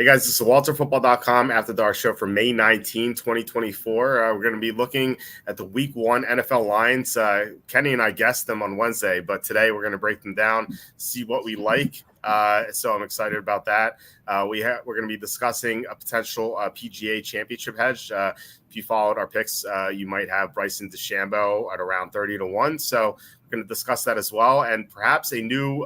Hey guys, this is WalterFootball.com After Dark Show for May 19, 2024. We're going to be looking at the Week 1 NFL lines. Kenny and I guessed them on Wednesday, but today we're going to break them down, see what we like. So I'm excited about that. We're going to be discussing a potential PGA championship hedge. If you followed our picks, you might have Bryson DeChambeau at around 30-1. So we're going to discuss that as well, and perhaps a new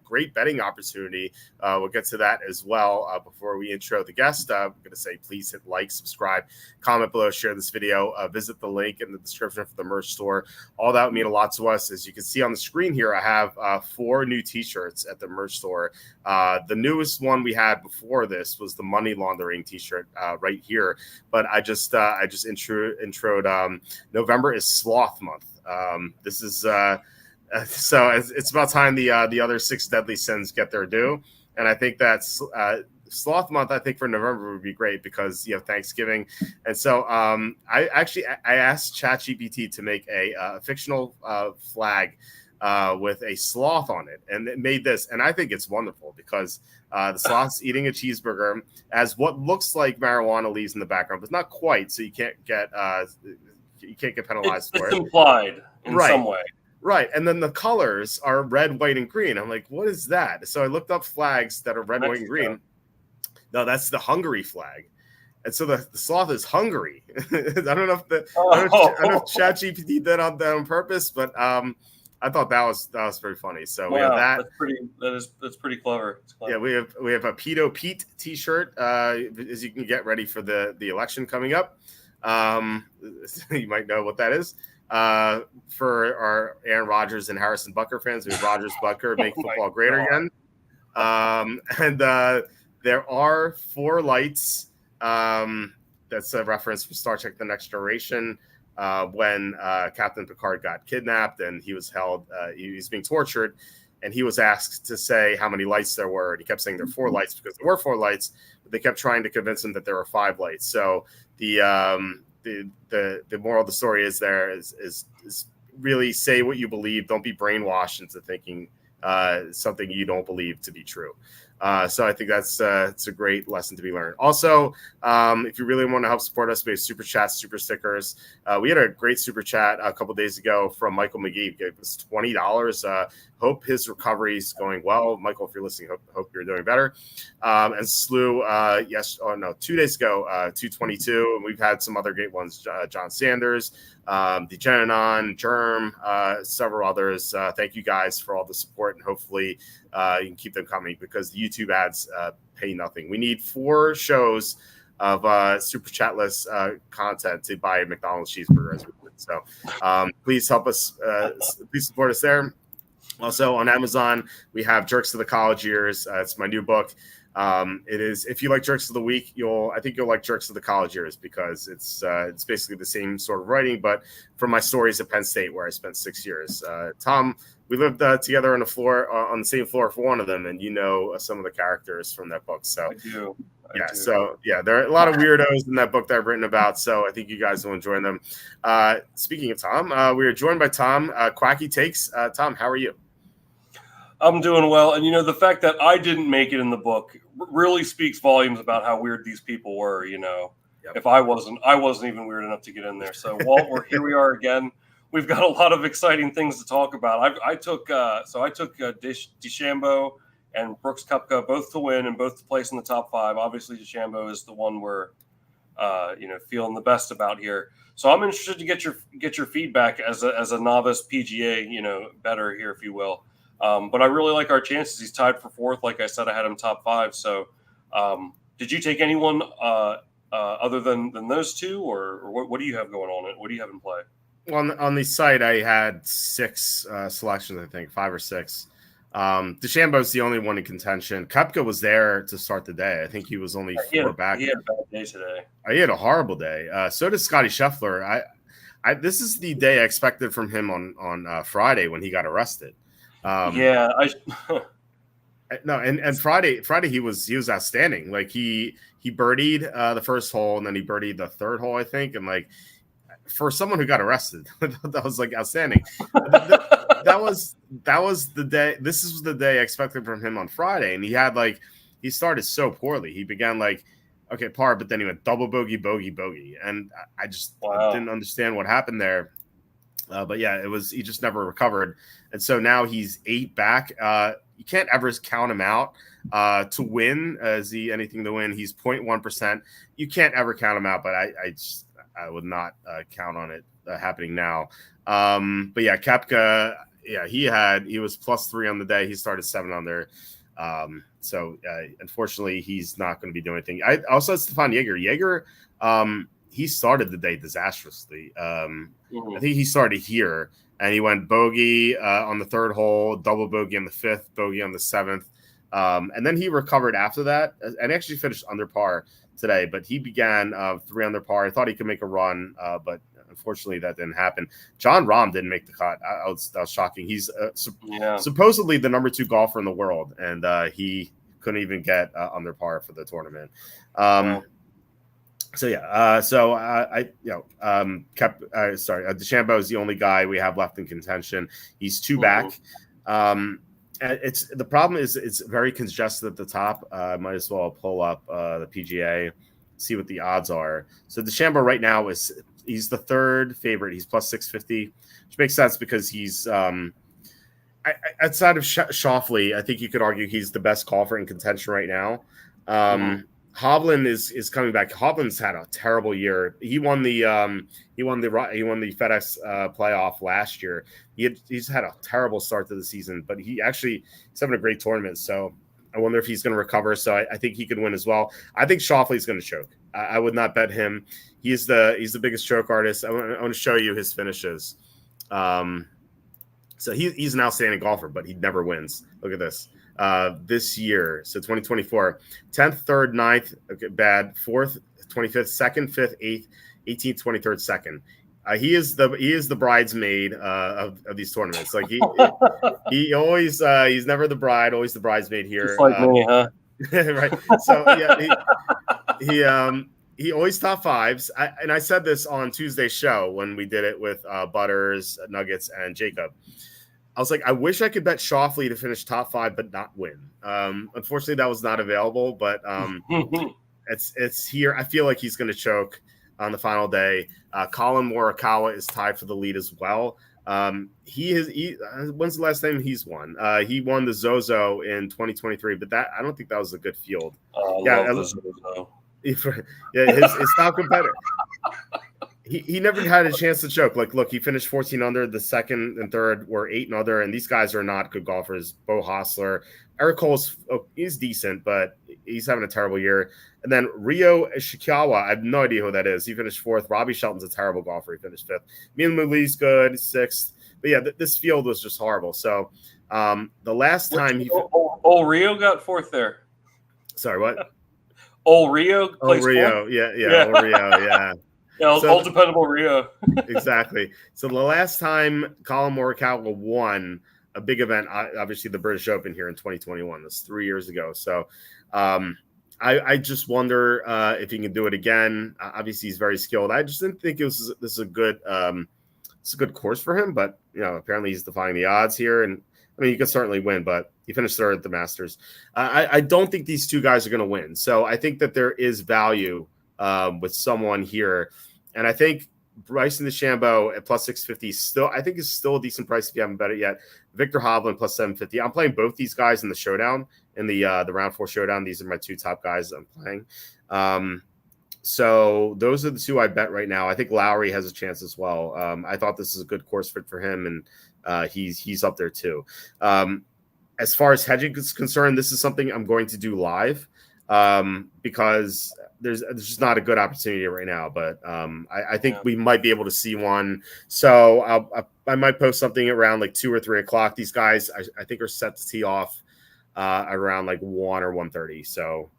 great betting opportunity. We'll get to that as well. Before we intro the guest, I'm going to say please hit like, subscribe, comment below, share this video, visit the link in the description for the merch store. All that would mean a lot to us. As you can see on the screen here, I have 4 new t-shirts at the merch store. The newest one we had before this was the money laundering t-shirt right here, but I just introed November is sloth month. This is so it's about time the other 6 deadly sins get their due, and I think that's sloth month. I think for November would be great because you have Thanksgiving, and so I asked ChatGPT to make a fictional flag with a sloth on it, and it made this, and I think it's wonderful because the sloth's eating a cheeseburger as what looks like marijuana leaves in the background, but it's not quite, so you can't get penalized for it. It's implied in some way. Right, and then the colors are red, white, and green. I'm like, what is that? So I looked up flags that are red, white, and green. No, that's the Hungary flag. And so the sloth is hungry. I don't know if I don't know if ChatGPT did that on purpose, but I thought that was pretty funny. So we have that. That's pretty clever. Yeah, we have a Pedo Pete t-shirt as you can get ready for the election coming up. You might know what that is. For our Aaron Rodgers and Harrison Butker fans, we have Rodgers Butker make football great again. And there are 4 lights. That's a reference from Star Trek: The Next Generation. When Captain Picard got kidnapped and he was held, he was being tortured, and he was asked to say how many lights there were, and he kept saying there are 4 lights because there were 4 lights, but they kept trying to convince him that there were 5 lights. So the moral of the story is really say what you believe. Don't be brainwashed into thinking something you don't believe to be true. So I think it's a great lesson to be learned. Also, if you really want to help support us, we have super chats, super stickers. We had a great super chat a couple days ago from Michael McGee. He gave us $20. Hope his recovery is going well. Michael, if you're listening, hope you're doing better. And Slew, 2 days ago, $222. And we've had some other great ones, John Sanders, DeGenenon, Germ, several others. Thank you guys for all the support, and hopefully you can keep them coming because the YouTube ads pay nothing. We need 4 shows of super chatless content to buy a McDonald's cheeseburger as we would. So please help us. Please support us there. Also on Amazon, we have Jerks of the College Years. It's my new book. It is, if you like Jerks of the Week, I think you'll like Jerks of the College Years because it's basically the same sort of writing, but from my stories at Penn State where I spent 6 years. Tom, we lived together on the same floor for one of them, and you know some of the characters from that book. So I do. So there are a lot of weirdos in that book that I've written about. So I think you guys will enjoy them. Speaking of Tom, we are joined by Tom, QuackyTakes. Tom, how are you? I'm doing well, and the fact that I didn't make it in the book really speaks volumes about how weird these people were. Yep. If I wasn't even weird enough to get in there. So Walt, here we are again. We've got a lot of exciting things to talk about. I took DeChambeau and Brooks Koepka both to win and both to place in the top 5. Obviously, DeChambeau is the one we're feeling the best about here. So I'm interested to get your feedback as a novice PGA bettor here, if you will. But I really like our chances. He's tied for 4th. Like I said, I had him top 5. So did you take anyone other than those 2, or what do you have going on? What do you have in play? Well, on the site, I had 6 selections, I think, 5 or 6. DeChambeau's the only one in contention. Koepka was there to start the day. I think he was only 4 back. He had a bad day today. He had a horrible day. So did Scotty Scheffler. This is the day I expected from him on Friday when he got arrested. And Friday he was outstanding. Like he birdied the first hole, and then he birdied the 3rd hole, I think, and like for someone who got arrested, that was like outstanding. That was the day. This is the day I expected from him on Friday, and he had he started so poorly. He began like, okay, par, but then he went double bogey, bogey, bogey. And I just didn't understand what happened there. But yeah, he just never recovered. And so now he's 8 back. You can't ever count him out to win. Is he anything to win? He's 0.1%. You can't ever count him out, but I would not count on it happening now. But yeah, Koepka, yeah, he was +3 on the day. He started 7 under. So unfortunately, he's not going to be doing anything. I also had Stefan Jaeger. Jaeger, he started the day disastrously. I think he started here, and he went bogey on the 3rd hole, double bogey on the 5th, bogey on the 7th. And then he recovered after that and actually finished under par today. But he began 3 under par. I thought he could make a run, but unfortunately that didn't happen. John Rahm didn't make the cut. That was shocking. He's supposedly the number 2 golfer in the world, and he couldn't even get under par for the tournament. So yeah, DeChambeau is the only guy we have left in contention. He's 2 back. It's the problem is it's very congested at the top. I might as well pull up the PGA, see what the odds are. So DeChambeau right now he's the 3rd favorite. He's +650, which makes sense because he's outside of Schauffele. I think you could argue he's the best golfer in contention right now. Hovland is coming back. Hovland's had a terrible year. He won the FedEx playoff last year. He's had a terrible start to the season, but he's having a great tournament. So I wonder if he's going to recover. So I think he could win as well. I think Schauffele's going to choke. I would not bet him. He's the biggest choke artist. I want to show you his finishes. So he's an outstanding golfer, but he never wins. Look at this. This year, so 2024, 10th, 3rd, 9th, okay, bad, 4th, 25th, 2nd, 5th, 8th, 18th, 23rd, 2nd. He is the bridesmaid of these tournaments. Like he always he's never the bride, always the bridesmaid here. Just like me, huh? Right. So yeah, he always top 5s. And I said this on Tuesday's show when we did it with Butters, Nuggets, and Jacob. I was like, I wish I could bet Schauffele to finish top 5, but not win. Unfortunately, that was not available, but it's here. I feel like he's going to choke on the final day. Colin Morikawa is tied for the lead as well. When's the last time he's won? He won the Zozo in 2023, but I don't think that was a good field. Zozo. His top competitor. He never had a chance to choke. Like, look, he finished 14 under. The 2nd and 3rd were 8 and under, and these guys are not good golfers. Bo Hostler, Eric Cole's he's decent, but he's having a terrible year. And then Ryo Ishikawa, I have no idea who that is. He finished 4th. Robbie Shelton's a terrible golfer. He finished 5th. Mian Muli's good, 6th. But yeah, this field was just horrible. So the last time Rio got 4th there. Sorry, what? Rio placed 4th? Yeah. Rio, yeah. Yeah, all dependable Rio. Exactly. So the last time Colin Morikawa won a big event, obviously the British Open here in 2021, that's 3 years ago. So I just wonder if he can do it again. Obviously, he's very skilled. I just didn't think this is a good course for him. But apparently he's defying the odds here, and I mean, he could certainly win, but he finished 3rd at the Masters. I don't think these 2 guys are going to win. So I think that there is value with someone here. And I think Bryson DeChambeau at +650 is still a decent price if you haven't bet it yet. Victor Hovland +750. I'm playing both these guys in the showdown, in the round 4 showdown. These are my 2 top guys I'm playing. So those are the 2 I bet right now. I think Lowry has a chance as well. I thought this is a good course fit for him, and he's up there too. As far as hedging is concerned, this is something I'm going to do live because there's just not a good opportunity right now. But I think we might be able to see one. So I might post something around like 2 or 3 o'clock. These guys I think are set to tee off around like 1 or 1:30. So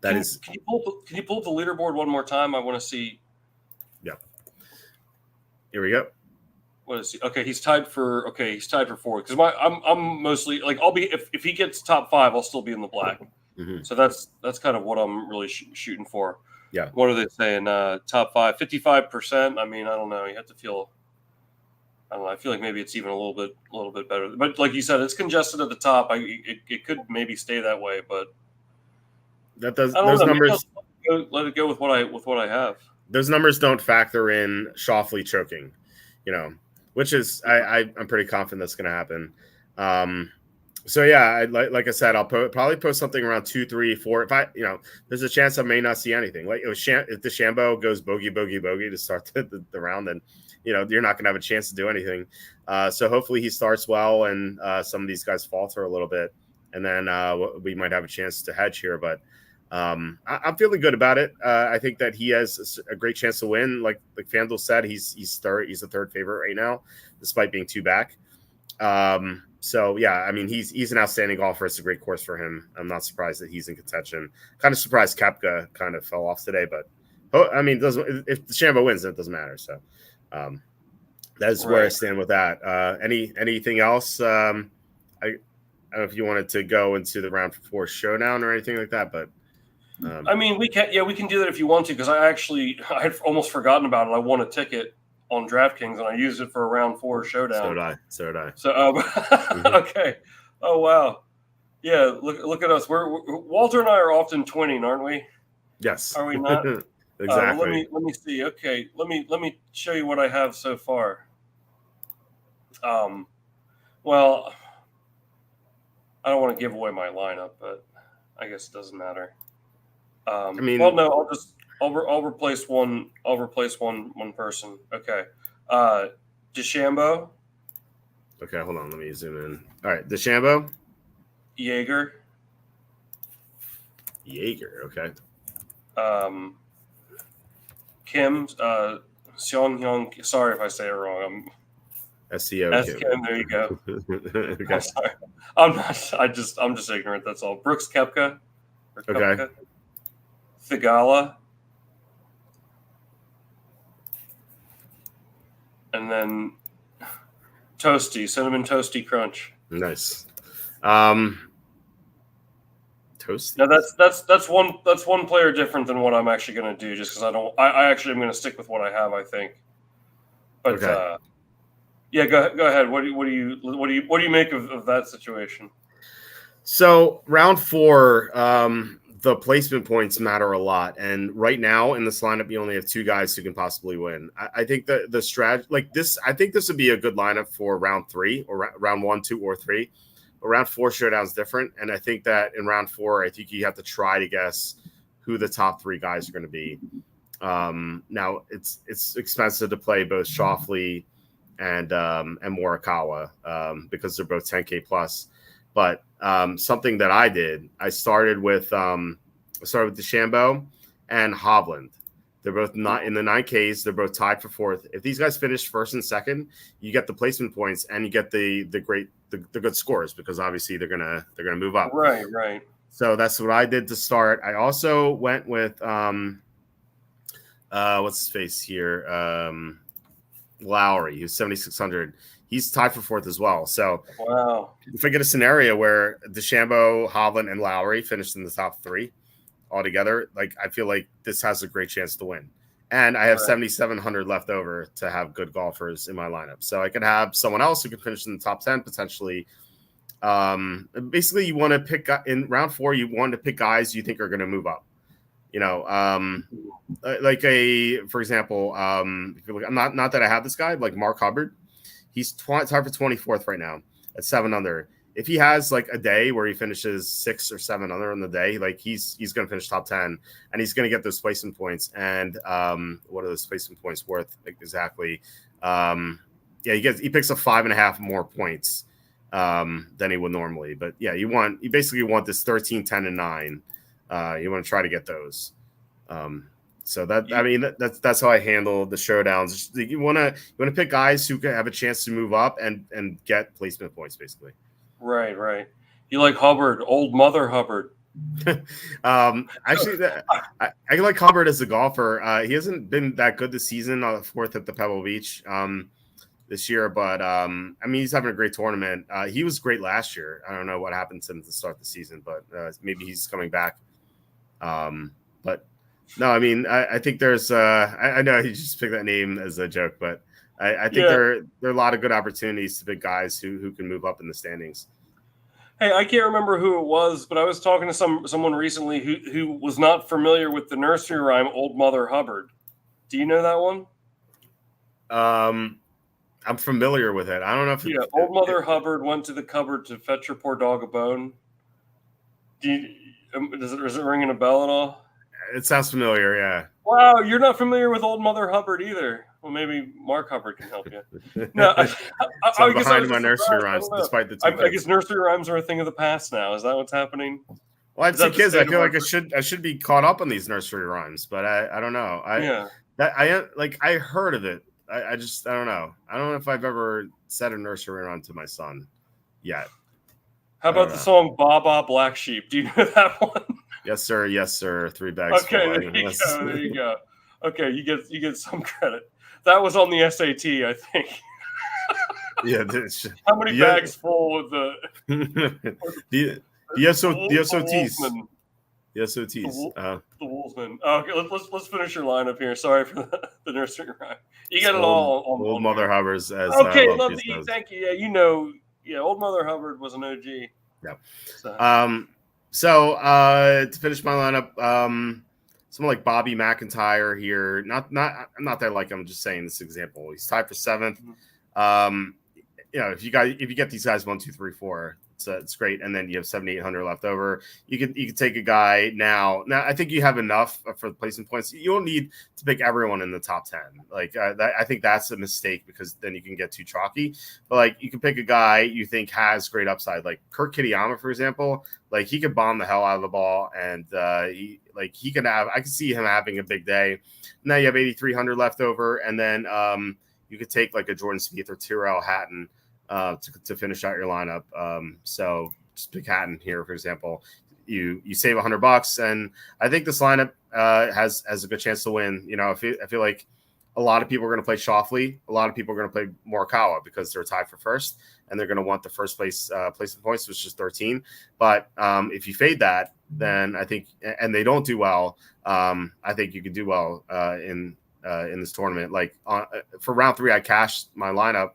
can you pull up the leaderboard one more time? I want to see. Yeah. Here we go. What is he? Okay, he's tied for 4th. Because I'm mostly like I'll be if he gets top 5, I'll still be in the black. Mm-hmm. So that's kind of what I'm really shooting for. Yeah. What are they saying? Top 5, 55%. I mean, I don't know. You have to feel. I don't know. I feel like maybe it's even a little bit better. But like you said, it's congested at the top. It could maybe stay that way, but That does I don't those know. Maybe numbers. let it go with what I have. Those numbers don't factor in Shoffley choking, which is I'm pretty confident that's going to happen. So yeah, like I said, I'll probably post something around 2, 3, 4. If there's a chance I may not see anything. Like if DeChambeau goes bogey to start the round, then you're not going to have a chance to do anything. So hopefully he starts well, and some of these guys falter a little bit, and then we might have a chance to hedge here. But I'm feeling good about it. I think that he has a great chance to win. Like FanDuel said, he's the third favorite right now, despite being 2 back. So yeah, I mean he's an outstanding golfer. It's a great course for him. I'm not surprised that he's in contention. Kind of surprised Koepka kind of fell off today, but I mean, if DeChambeau wins, it doesn't matter. So that's where I stand with that. Anything else? I don't know if you wanted to go into the round 4 showdown or anything like that, but I mean, we can do that if you want to, because I'd almost forgotten about it. I won a ticket on DraftKings and I used it for a round 4 showdown. So did I. So okay. Oh wow. Yeah, look at us. Walter and I are often twinning, aren't we? Yes. Are we not? Exactly. Let me see. Okay, let me show you what I have so far. Well, I don't want to give away my lineup, but I guess it doesn't matter. Well, no, I'll replace one. I'll replace one person. Okay, DeChambeau. Okay, hold on. Let me zoom in. All right, DeChambeau. Jaeger. Okay. Kim. Seon Hyung. Sorry if I say it wrong. SEO. Kim. There you go. Okay. I'm sorry. I'm not. I'm just ignorant. That's all. Brooks Koepka. Okay. Thigala. And then Toasty, Cinnamon Toasty Crunch. Nice. Toast. Now that's one player different than what I'm actually going to do, just because I actually am going to stick with what I have, I think. But okay. Yeah, go ahead. What do you make of that situation? So round 4, the placement points matter a lot, and right now in this lineup, you only have 2 guys who can possibly win. I think that the strategy, like this, I think this would be a good lineup for round 3 or round 1, 2, or 3. But round 4 showdown is different, and I think that in round 4, I think you have to try to guess who the top 3 guys are going to be. Now it's expensive to play both Shoffley and Morikawa because they're both 10K plus. But something that I did, I started with DeChambeau and Hovland. They're both not in the 9Ks. They're both tied for 4th. If these guys finish 1st and 2nd, you get the placement points and you get the good scores, because obviously they're gonna move up. Right. So that's what I did to start. I also went with what's his face here, Lowry, who's 7,600. He's tied for 4th as well. So wow, if I get a scenario where DeChambeau, Hovland, and Lowry finish in the top 3 altogether, like I feel like this has a great chance to win. And I have 7,700 left over to have good golfers in my lineup. So I could have someone else who could finish in the top 10 potentially. Basically, you want to pick in round 4. You want to pick guys you think are going to move up. For example, if you look, not that I have this guy, like Mark Hubbard. He's tied for 24th right now at 7 under. If he has like a day where he finishes 6 or 7 under on the day, like he's going to finish top 10, and he's going to get those placement points. And what are those placement points worth exactly? He picks up 5.5 more points than he would normally. But yeah, you basically want this 13, 10, and 9. You want to try to get those. So that's how I handle the showdowns. You want to pick guys who can have a chance to move up and get placement points, basically. Right. You like Hubbard, old Mother Hubbard. Actually, I like Hubbard as a golfer. He hasn't been that good this season. 4th at the Pebble Beach this year, but he's having a great tournament. He was great last year. I don't know what happened to him to start the season, but maybe he's coming back. But no, I think there's I know he just picked that name as a joke, but I think there are a lot of good opportunities to pick guys who can move up in the standings. Hey, I can't remember who it was, but I was talking to someone recently who was not familiar with the nursery rhyme "Old Mother Hubbard." Do you know that one? I'm familiar with it. I don't know if Old Mother Hubbard went to the cupboard to fetch her poor dog a bone. Is it ringing a bell at all? It sounds familiar, yeah. Wow, you're not familiar with Old Mother Hubbard either. Well, maybe Mark Hubbard can help you. No, I'm behind my nursery rhymes, despite the I guess nursery rhymes are a thing of the past now. Is that what's happening? Well, I'd say kids. I feel like I should be caught up on these nursery rhymes, but I don't know. I heard of it. I don't know. I don't know if I've ever said a nursery rhyme to my son yet. How about the song "Ba Ba Black Sheep"? Do you know that one? Yes, sir. Yes, sir. 3 bags. Okay, there you go. Okay, you get some credit. That was on the SAT, I think. Yeah. How many bags full with the the SOTs? The SOTs. The Wolfsman. Okay, let's finish your lineup here. Sorry for the nursery rhyme. You got it all on Old Mother Hubbard's. As okay, love to eat. Thank you. Yeah, Old Mother Hubbard was an OG. Yeah. So to finish my lineup, someone like Bobby McIntyre here. Not that I like him. I'm just saying this example. He's tied for 7th. If you get these guys 1, 2, 3, 4, it's great. And then you have 7,800 left over. You could take a guy now. Now I think you have enough for the placement points. You don't need to pick everyone in the top 10. Like I think that's a mistake because then you can get too chalky. But like you can pick a guy you think has great upside, like Kurt Kitayama, for example. Like he could bomb the hell out of the ball, and he can have. I can see him having a big day. Now you have 8,300 left over, and then you could take like a Jordan Spieth or Tyrrell Hatton. To finish out your lineup. So just pick Hatton here, for example. You save $100, and I think this lineup has a good chance to win. I feel like a lot of people are going to play Schauffele. A lot of people are going to play Morikawa because they're tied for first, and they're going to want the first place placement points, which is 13. But if you fade that, then I think, and they don't do well, I think you could do well in this tournament. Like for round 3, I cashed my lineup.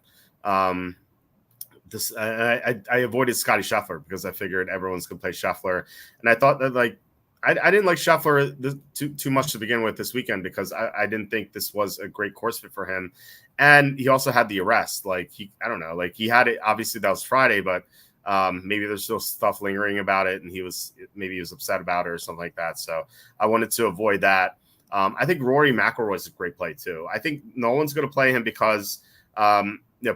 I avoided Scotty Scheffler because I figured everyone's going to play Scheffler. And I thought that I didn't like Scheffler too much to begin with this weekend because I didn't think this was a great course fit for him. And he also had the arrest. I don't know, he had it, obviously that was Friday, but maybe there's still stuff lingering about it. And he was upset about it or something like that. So I wanted to avoid that. I think Rory McIlroy is a great play too. I think no one's going to play him because,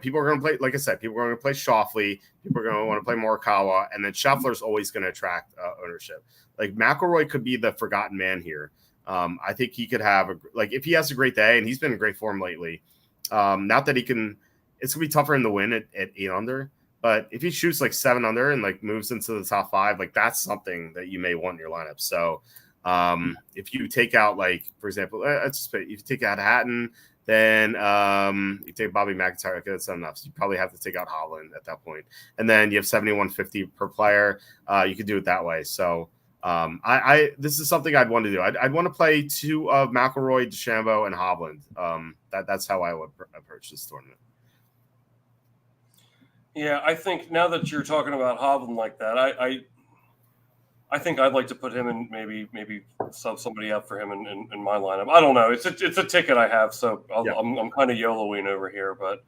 people are going to play, like I said, people are going to play Schauffele. People are going to want to play Morikawa. And then Scheffler's always going to attract ownership. Like McIlroy could be the forgotten man here. I think he could have if he has a great day, and he's been in great form lately. Not that he can, it's going to be tougher in the win at 8 under. But if he shoots 7 under and moves into the top 5, that's something that you may want in your lineup. So if you take out, for example, if you take out Hatton, then you take Bobby McIntyre. Okay, that's not enough. So you probably have to take out Holland at that point. And then you have 7,150 per player. You could do it that way. So this is something I'd want to do. I'd want to play 2 of McIlroy, DeChambeau, and Hovland. That's how I would approach this tournament. Yeah, I think now that you're talking about Hovland like that, I think I'd like to put him in, maybe sub somebody up for him in my lineup. I don't know. It's a ticket I have, so I'm kind of YOLOing over here. But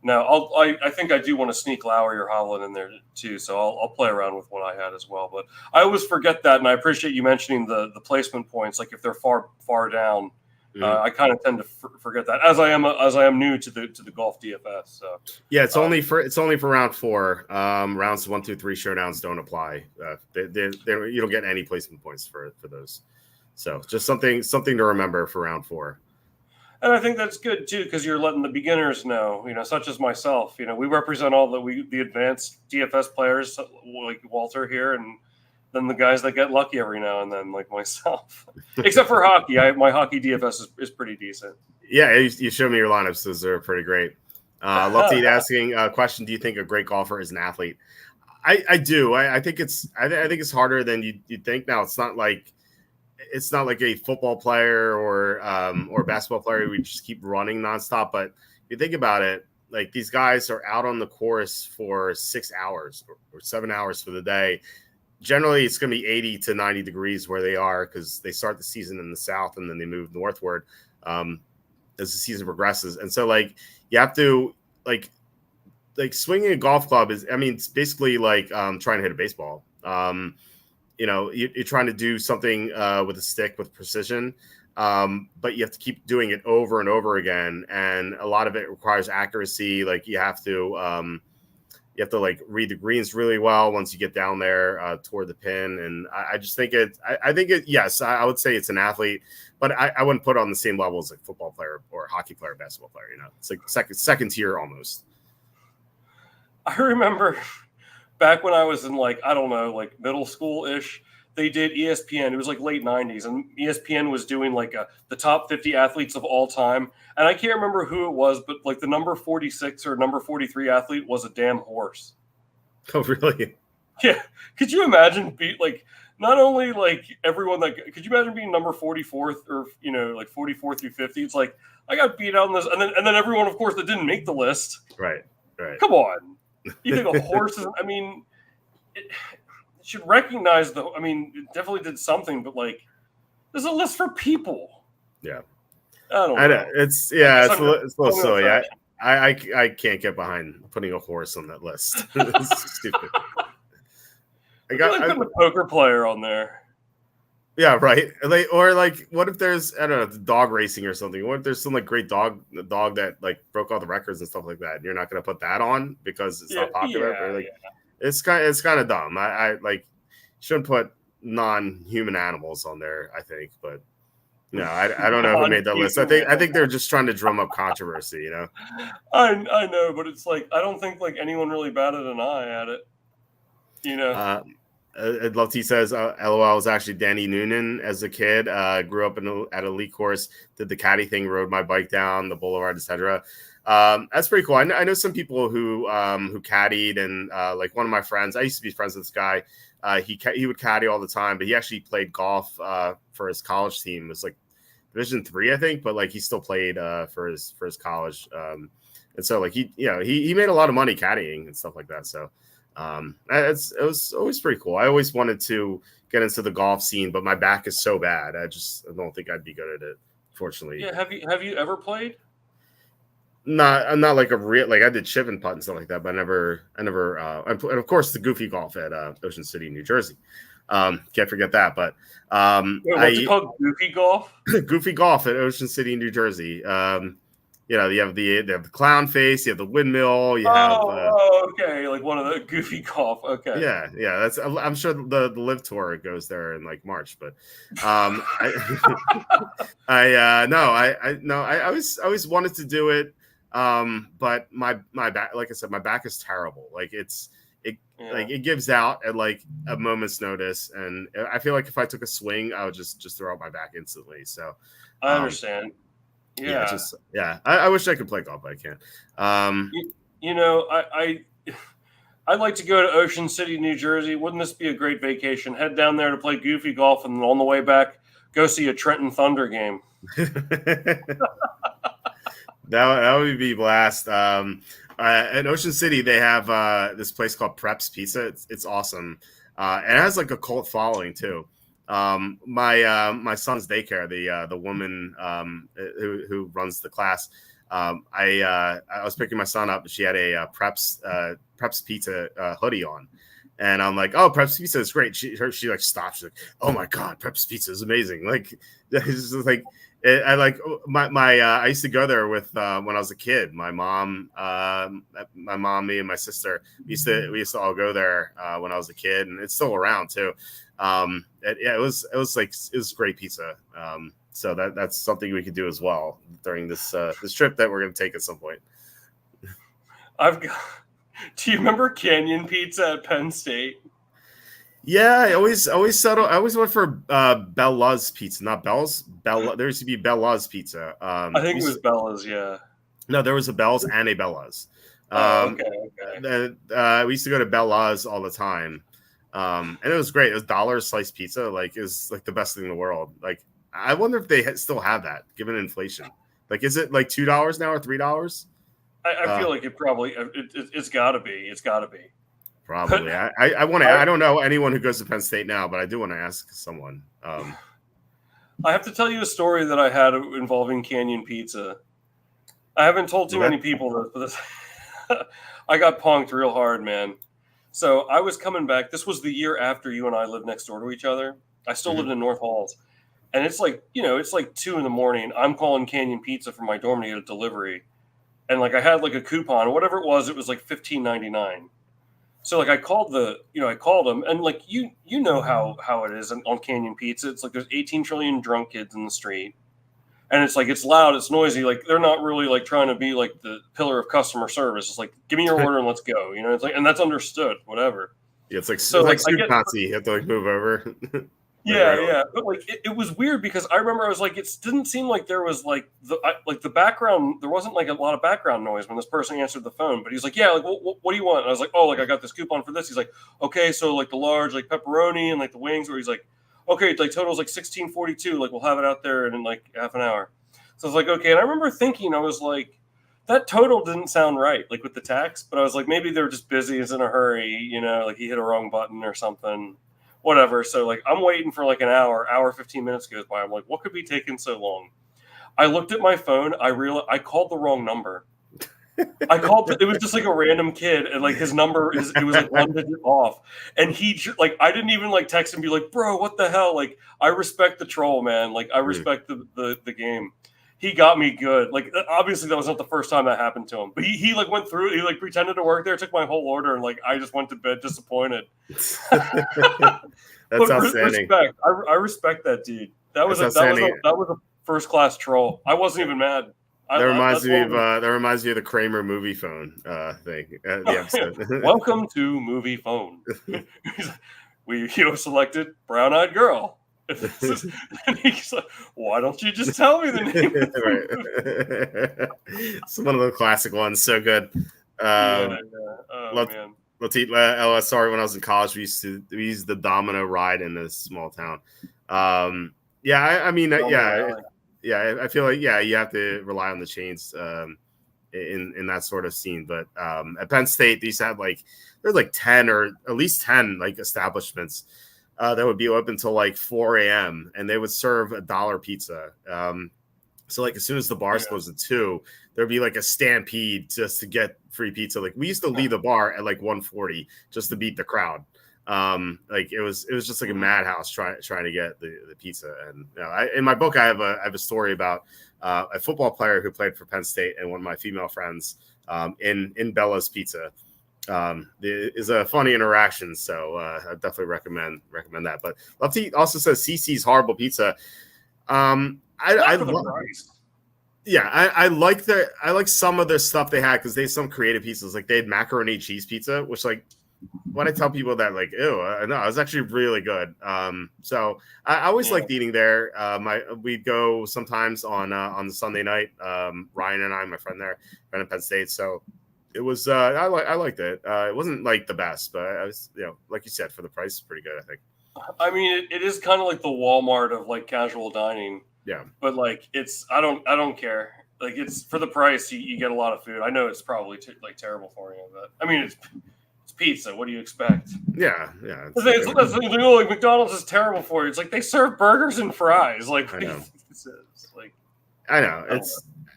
no, I think I do want to sneak Lowry or Hovland in there too. So I'll play around with what I had as well. But I always forget that, and I appreciate you mentioning the placement points. Like if they're far down, I kind of tend to forget that as I am new to the golf DFS. So yeah, it's only for round 4. Rounds 1, 2, 3 showdowns don't apply. You don't get any placement points for those. So just something to remember for round 4. And I think that's good too because you're letting the beginners know, such as myself. We represent all the advanced DFS players like Walter here, and then the guys that get lucky every now and then, like myself. Except for hockey. My hockey DFS is pretty decent. Yeah, you showed me your lineups. Those are pretty great. Love to eat asking a question. Do you think a great golfer is an athlete? I do. I think it's harder than you'd think. Now it's not like a football player or a basketball player. We just keep running nonstop. But you think about it, like these guys are out on the course for 6 hours or 7 hours for the day. Generally, it's going to be 80 to 90 degrees where they are because they start the season in the south and then they move northward as the season progresses. And so, like, you have to like swinging a golf club is, I mean, it's basically like trying to hit a baseball. You're trying to do something with a stick with precision, but you have to keep doing it over and over again. And a lot of it requires accuracy. Like you have to like read the greens really well once you get down there toward the pin. And I just think yes, I would say it's an athlete, but I wouldn't put it on the same level as a football player or hockey player, basketball player. It's like second tier almost. I remember back when I was in middle school ish, they did ESPN. It was like late 90s, and ESPN was doing the top 50 athletes of all time. And I can't remember who it was, but like the number 46 or number 43 athlete was a damn horse. Oh, really? Yeah. Could you imagine not only everyone could you imagine being number 44th or 44 through 50? It's like I got beat out on this, and then everyone, of course, that didn't make the list. Right. Come on. You think a horse is? I mean, it should recognize it definitely did something, but there's a list for people. Yeah, I don't know. It's a little silly. I can't get behind putting a horse on that list. It's stupid. I put a poker player on there. Yeah, right. What if there's the dog racing or something? What if there's some great dog that broke all the records and stuff like that? And you're not going to put that on because it's not popular. It's kind of dumb. I shouldn't put non-human animals on there. I think, but I don't know who made that list. I think they're just trying to drum up controversy. I know, but it's I don't think anyone really batted an eye at it. Lefty says, LOL was actually Danny Noonan as a kid. Grew up at elite course, did the caddy thing, rode my bike down the boulevard, etc. That's pretty cool. I know some people who caddied, and one of my friends, I used to be friends with this guy. He would caddy all the time, but he actually played golf for his college team. It was Division III, I think, but he still played for his college. And so he made a lot of money caddying and stuff like that. So it was always pretty cool. I always wanted to get into the golf scene, but my back is so bad. I don't think I'd be good at it, fortunately. Yeah. Have you ever played? I'm not like a real, I did chip and putt and stuff like that, but I never, and of course the goofy golf at Ocean City, New Jersey. Can't forget that, but what's it called? Goofy golf? Goofy golf at Ocean City, New Jersey. You have the clown face, you have the windmill, you have okay, one of the goofy golf. Okay. Yeah, that's, I'm sure the Live Tour goes there in March, but I always wanted to do it, but my back, like I said, my back is terrible. It gives out at a moment's notice, and I feel like if I took a swing, I would just throw out my back instantly. So I understand. I wish I could play golf, but I can't. I'd like to go to Ocean City, New Jersey. Wouldn't this be a great vacation? Head down there to play goofy golf, and on the way back, go see a Trenton Thunder game. That would be a blast. In Ocean City, they have this place called Preps Pizza. It's awesome. And it has a cult following too. My son's daycare, the woman who runs the class, I was picking my son up, and she had a Preps Pizza hoodie on, and I'm like, oh, Preps Pizza is great. She stopped. She's like, oh my god, Preps Pizza is amazing. It's just I used to go there with when I was a kid. My mom, me, and my sister we used to all go there when I was a kid, and it's still around too. It was great pizza. So that's something we could do as well during this trip that we're going to take at some point. Do you remember Canyon Pizza at Penn State? Yeah, I always went for Bella's Pizza, not Bell's. Bella. There used to be Bella's Pizza. I think it was Bella's. Yeah. No, there was a Bell's and a Bella's. Okay. We used to go to Bella's all the time. And it was great. It was $1 sliced pizza. It was the best thing in the world. I wonder if they still have that given inflation. Is it $2 now or $3? I feel like it probably it's got to be. It's got to be. Probably. I want to. I don't know anyone who goes to Penn State now, but I do want to ask someone. I have to tell you a story that I had involving Canyon Pizza. I haven't told too many people this, but I got punked real hard, man. So I was coming back. This was the year after you and I lived next door to each other. I still lived in North Halls. And it's like, it's like 2 a.m. I'm calling Canyon Pizza from my dorm to get a delivery. And like I had like a coupon or whatever it was like $15.99. So like I called them and like you know how it is on Canyon Pizza. It's like there's 18 trillion drunk kids in the street. And it's like, it's loud, it's noisy. Like they're not really like trying to be like the pillar of customer service. It's like, give me your order and let's go. It's like, and that's understood, whatever. Yeah, it's like, so like soup Nazi. You have to like move over. Yeah. But like, it was weird because I remember I was like, it didn't seem like there was like the background. There wasn't like a lot of background noise when this person answered the phone, but he's like, yeah, like, what do you want? And I was like, oh, like I got this coupon for this. He's like, okay. So like the large, like pepperoni and like the wings, where he's like, okay, like total's like $16.42. Like we'll have it out there in like half an hour. So I was like, okay. And I remember thinking, I was like, that total didn't sound right, like with the tax. But I was like, maybe they're just busy, is in a hurry, like he hit a wrong button or something, whatever. So like I'm waiting for like an hour 15 minutes goes by. I'm like, what could be taking so long? I looked at my phone. I realized I called the wrong number. It was just like a random kid, and like his number it was like 1 digit off, and he like I didn't even like text and be like, bro, what the hell? Like I respect the troll, man. Like I respect the game. He got me good. Like obviously that was not the first time that happened to him, but he like went through. He like pretended to work there, took my whole order, and like I just went to bed disappointed. That's outstanding. Respect. I respect that dude. That was a first class troll. I wasn't even mad. That reminds me of the Kramer movie phone thing. The episode. Welcome to movie phone. You have selected brown-eyed girl. And he's like, why don't you just tell me the name? Right. It's one of the classic ones. So good. Oh, man. Sorry, when I was in college, we used the domino ride in this small town. I feel like you have to rely on the chains in that sort of scene. But at Penn State, they used to have there's like 10 or at least 10 like establishments that would be open until like 4 a.m. and they would serve $1 pizza. So like as soon as the bars closed at 2, there'd be like a stampede just to get free pizza. Like we used to leave the bar at like 1:40 just to beat the crowd. Like it was just like a madhouse trying to get the pizza. And in my book, I have a story about a football player who played for Penn State and one of my female friends in Bella's Pizza. Is a funny interaction, so I definitely recommend that. But Lefty also says CC's horrible pizza. I like some of the stuff they had because they had some creative pieces. Like they had macaroni cheese pizza, which like when I tell people that, like, ew, no, it was actually really good. So I always liked eating there. We'd go sometimes on the Sunday night. Ryan and I, my friend there, friend at Penn State. So it was I liked it. It wasn't like the best, but I was, like you said, for the price, pretty good, I think. I mean, it is kind of like the Walmart of like casual dining. Yeah. But like I don't care. Like it's for the price, you get a lot of food. I know it's probably terrible for you, but I mean it's pizza. What do you expect? Yeah. Like McDonald's is terrible for you. It's like they serve burgers and fries. Like I know.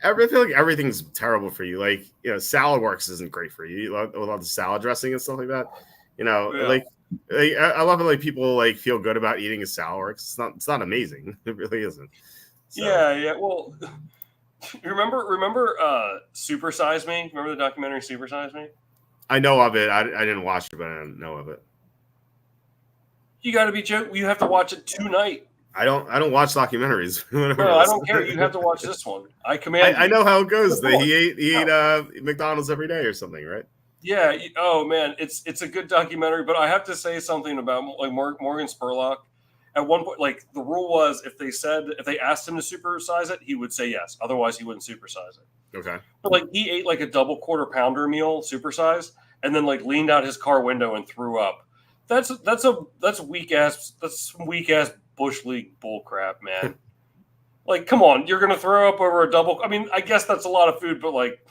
I feel like everything's terrible for you. Like Salad Works isn't great for you. With all the salad dressing and stuff like that. Like I love it. Like people like feel good about eating a Salad Works. It's not amazing. It really isn't. So. Yeah. Well, remember Super Size Me? Remember the documentary Super Size Me? I know of it. I didn't watch it, but I know of it. You got to be joking. You have to watch it tonight. I don't watch documentaries. No, I don't care. You have to watch this one. I know how it goes. He ate McDonald's every day or something, right? Yeah. Oh man, it's a good documentary. But I have to say something about like Morgan Spurlock. At one point, like the rule was, if they asked him to supersize it, he would say yes. Otherwise, he wouldn't supersize it. Okay. But like he ate like a double quarter pounder meal, supersize, and then like leaned out his car window and threw up. That's weak ass. That's some weak ass Bush League bull crap, man. Like, come on, you're gonna throw up over a double. I mean, I guess that's a lot of food, but like,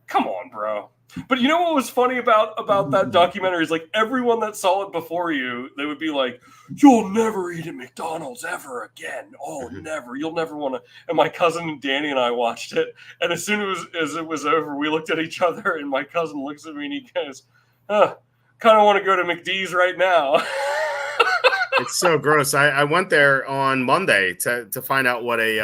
Come on, bro. But you know what was funny about that documentary is like everyone that saw it before you, they would be like, "You'll never eat at McDonald's ever again. Oh, never. You'll never want to." And my cousin Danny and I watched it, and as soon as it was over, we looked at each other, and my cousin looks at me and he goes, "Huh, kind of want to go to McD's right now." It's so gross. I went there on Monday to find out what a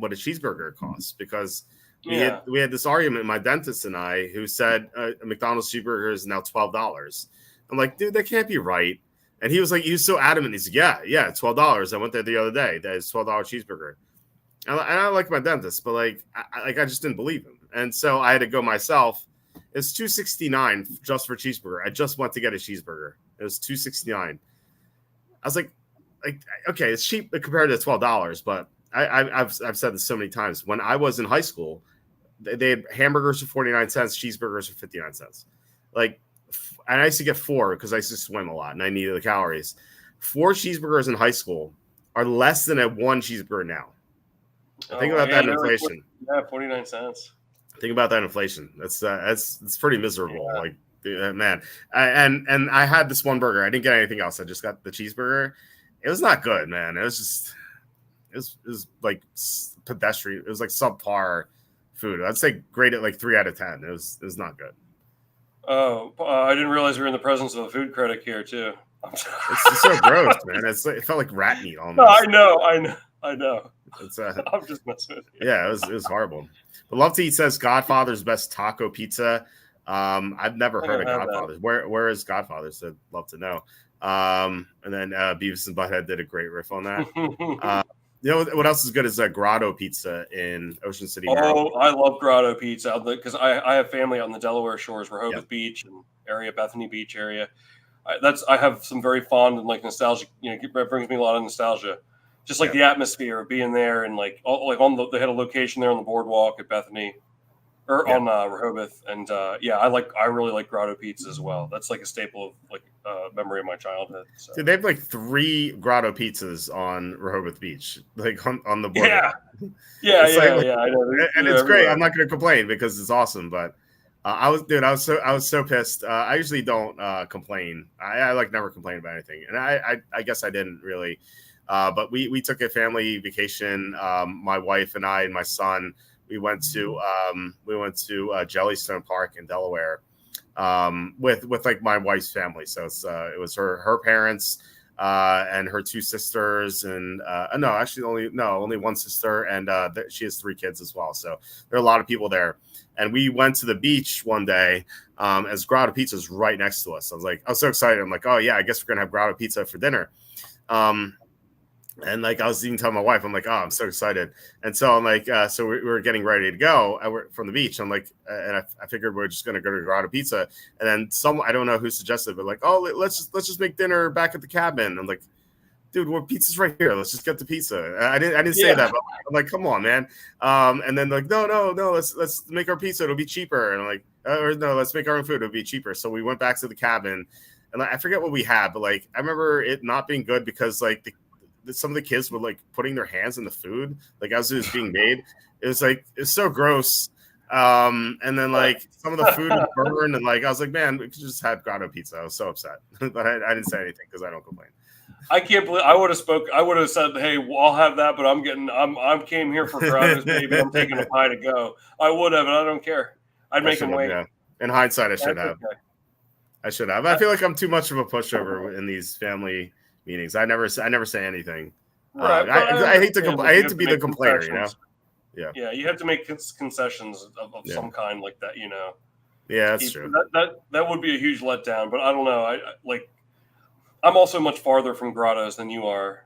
cheeseburger costs, because we had this argument, my dentist and I, who said a McDonald's cheeseburger is now $12. I'm like, dude, that can't be right. And he was so adamant. He's like, yeah, $12. I went there the other day. That is $12 cheeseburger. And I like my dentist, but I just didn't believe him. And so I had to go myself. It's $2.69 just for cheeseburger. I just went to get a cheeseburger. It was $2.69. I was like, okay, it's cheap compared to $12, but I've said this so many times. When I was in high school, they had hamburgers for 49 cents, cheeseburgers for 59 cents. And I used to get 4 because I used to swim a lot and I needed the calories. 4 cheeseburgers in high school are less than a 1 cheeseburger now. Think about that inflation. 49 cents. Think about that inflation. That's pretty miserable. Yeah. Man. And I had this one burger. I didn't get anything else. I just got the cheeseburger. It was not good, man. It was like pedestrian. It was like subpar food. I'd say grade it like 3 out of 10. It was not good. Oh, I didn't realize we were in the presence of a food critic here too. It's so gross, man. It felt like rat meat almost. No, I know. I'm just messing with you. Yeah, it was horrible. But Love to Eat says Godfather's best taco pizza. I've never heard of Godfather's. Where is Godfather's? I'd love to know. And then Beavis and Butthead did a great riff on that. You know what else is good is Grotto Pizza in Ocean City, Maryland. Oh, I love Grotto Pizza because I have family on the Delaware shores, Rehoboth Beach and area, Bethany Beach area. I have some very fond and nostalgic. It brings me a lot of nostalgia. Just the atmosphere of being there and they had a location there on the boardwalk at Bethany or on Rehoboth, and I really like Grotto Pizza as well. That's like a staple of memory of my childhood. So. Dude, they have 3 Grotto Pizzas on Rehoboth Beach, on the boardwalk. Yeah, I know. And it's great. I'm not going to complain because it's awesome, but I was so pissed. I usually don't complain. I never complain about anything, and I guess I didn't really. But we took a family vacation. My wife and I and my son. We went to Jellystone Park in Delaware with my wife's family. So it was her parents and her 2 sisters, and only one sister, and she has 3 kids as well. So there are a lot of people there. And we went to the beach one day as Grotto Pizza is right next to us. I was so excited. I'm like, oh yeah, I guess we're gonna have Grotto Pizza for dinner. And I was even telling my wife, I'm like, oh, I'm so excited. And so I'm like, so we were getting ready to go from the beach. I'm like, and I figured we're just going to go to Grotto Pizza. And then I don't know who suggested, but let's just make dinner back at the cabin. I'm like, dude, pizza's right here. Let's just get the pizza. I didn't say that, but I'm like, come on, man. And then no, let's make our pizza. It'll be cheaper. And I'm like, or no, let's make our own food. It'll be cheaper. So we went back to the cabin, and I forget what we had, but I remember it not being good because some of the kids were putting their hands in the food as it was being made. It's so gross. And then some of the food was burned, and I was like, man, we could just have Grotto Pizza. I was so upset, but I didn't say anything because I don't complain. I can't believe I would have said, hey, I'll have that, but I came here for Grotto's, baby. I'm taking a pie to go. I would have, and I don't care. I'd make him wait. Yeah. In hindsight, I should have. Okay. I should have. I feel like I'm too much of a pushover in these family meetings. I never say anything. Right, I hate to be the complainer, Yeah, you have to make concessions of some kind like that, Yeah, that's true. That would be a huge letdown, but I don't know. I'm also much farther from Grotto's than you are,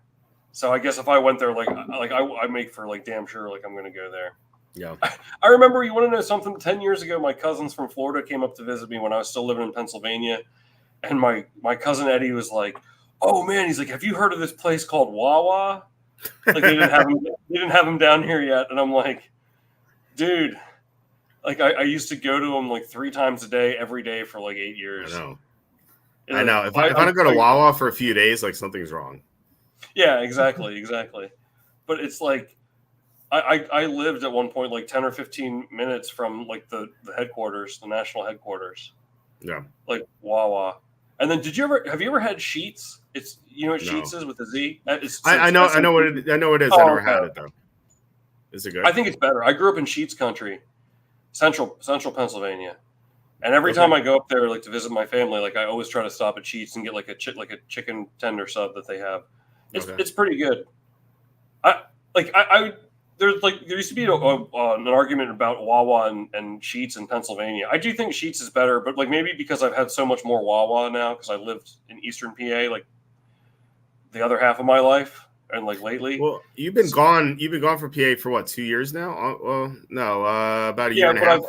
so I guess if I went there, I make for damn sure I'm going to go there. Yeah. I remember. You want to know something? 10 years ago, my cousins from Florida came up to visit me when I was still living in Pennsylvania, and my cousin Eddie was like, oh man, he's like, have you heard of this place called Wawa? They didn't have him down here yet. And I'm like, dude, I used to go to them 3 times a day, every day for 8 years. I know. If I don't go to Wawa for a few days, something's wrong. Yeah, exactly. But it's I lived at one point like 10 or 15 minutes from like the headquarters, the national headquarters. Yeah. Like Wawa. And then have you ever had Sheets? It's what No. Sheets is with a Z? I know what it is. I never had it though. Is it good? I think it's better. I grew up in Sheets country, central Pennsylvania. And every time I go up there like to visit my family, like I always try to stop at Sheets and get like a chicken tender sub that they have. It's pretty good. There used to be an argument about Wawa and Sheets in Pennsylvania. I do think Sheets is better, but like maybe because I've had so much more Wawa now because I lived in Eastern PA like the other half of my life and like lately. Well, you've been gone from PA for what, 2 years now? Well, no, about a year and a half.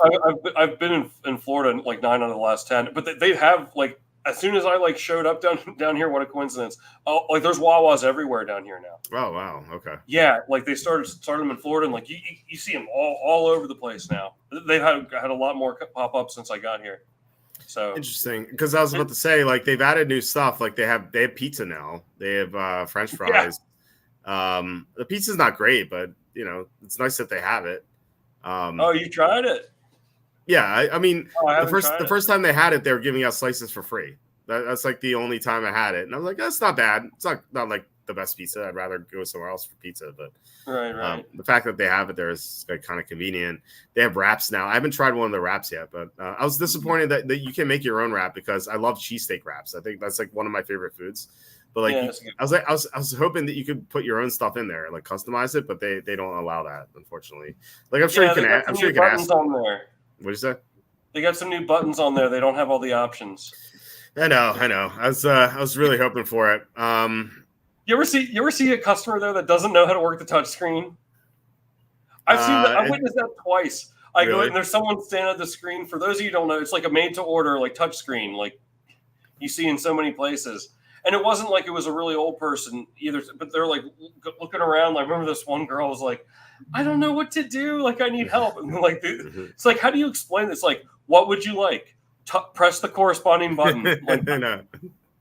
I've been in Florida like 9 out of the last 10. But they have like as soon as I like showed up down here, what a coincidence! Oh, like there's Wawas everywhere down here now. Oh wow, okay. Yeah, like they started them in Florida, and like you see them all over the place now. They've had a lot more pop up since I got here. So interesting, because I was about to say like they've added new stuff. Like they have pizza now. They have French fries. Yeah. The pizza's not great, but it's nice that they have it. Oh, you tried it? Yeah, I mean, the first time they had it, they were giving out slices for free. That's like the only time I had it, and I was like, that's not bad. It's not like the best pizza. I'd rather go somewhere else for pizza, but right. The fact that they have it there is like kind of convenient. They have wraps now. I haven't tried one of the wraps yet, but I was disappointed that you can make your own wrap because I love cheesesteak wraps. I think that's like one of my favorite foods. But like, I was hoping that you could put your own stuff in there, like customize it, but they don't allow that, unfortunately. Like I'm sure you can. I'm sure you can ask. On there. What did you say? They got some new buttons on there. They don't have all the options. I know. I was really hoping for it. You ever see a customer there that doesn't know how to work the touch screen? I've witnessed that twice. I go in and there's someone standing at the screen. For those of you who don't know, it's like a made to order like touch screen, like you see in so many places. And it wasn't like it was a really old person either, but they're like looking around. I remember this one girl was like, I don't know what to do. Like, I need help. And like, it's like, how do you explain this? Like, what would you like? Press the corresponding button. Like,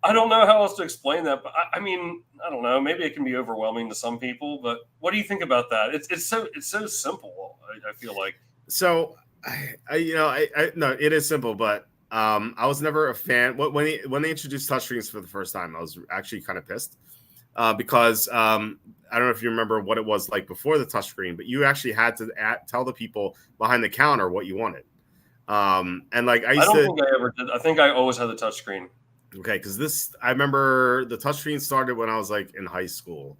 I don't know how else to explain that. But I mean, I don't know. Maybe it can be overwhelming to some people. But what do you think about that? It's so simple. I feel like. So, no, it is simple, but I was never a fan. When they introduced touchscreens for the first time, I was actually kind of pissed because I don't know if you remember what it was like before the touchscreen, but you actually had to tell the people behind the counter what you wanted. And like I don't think I ever did. I think I always had the touchscreen. Okay, because I remember the touchscreen started when I was like in high school.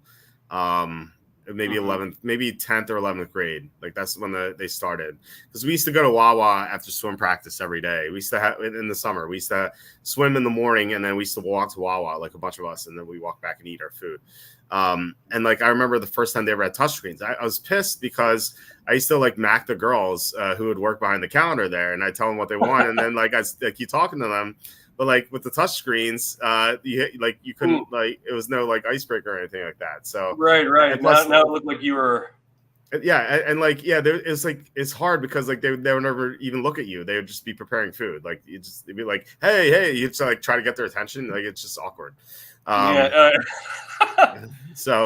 Maybe 11th, maybe 10th or 11th grade. Like that's when they started. Because we used to go to Wawa after swim practice every day. We used to have in the summer. We used to swim in the morning, and then we used to walk to Wawa, like a bunch of us, and then we walk back and eat our food. And like I remember the first time they ever had touchscreens, I was pissed because I used to like mac the girls who would work behind the counter there, and I tell them what they want, and then like I keep talking to them. But like with the touch screens, you couldn't like it was no like icebreaker or anything like that. So right. Now it looked like you were. Yeah, and like it's like it's hard because like they would never even look at you. They would just be preparing food. Like they'd be like, hey, you just like try to get their attention. Like it's just awkward. So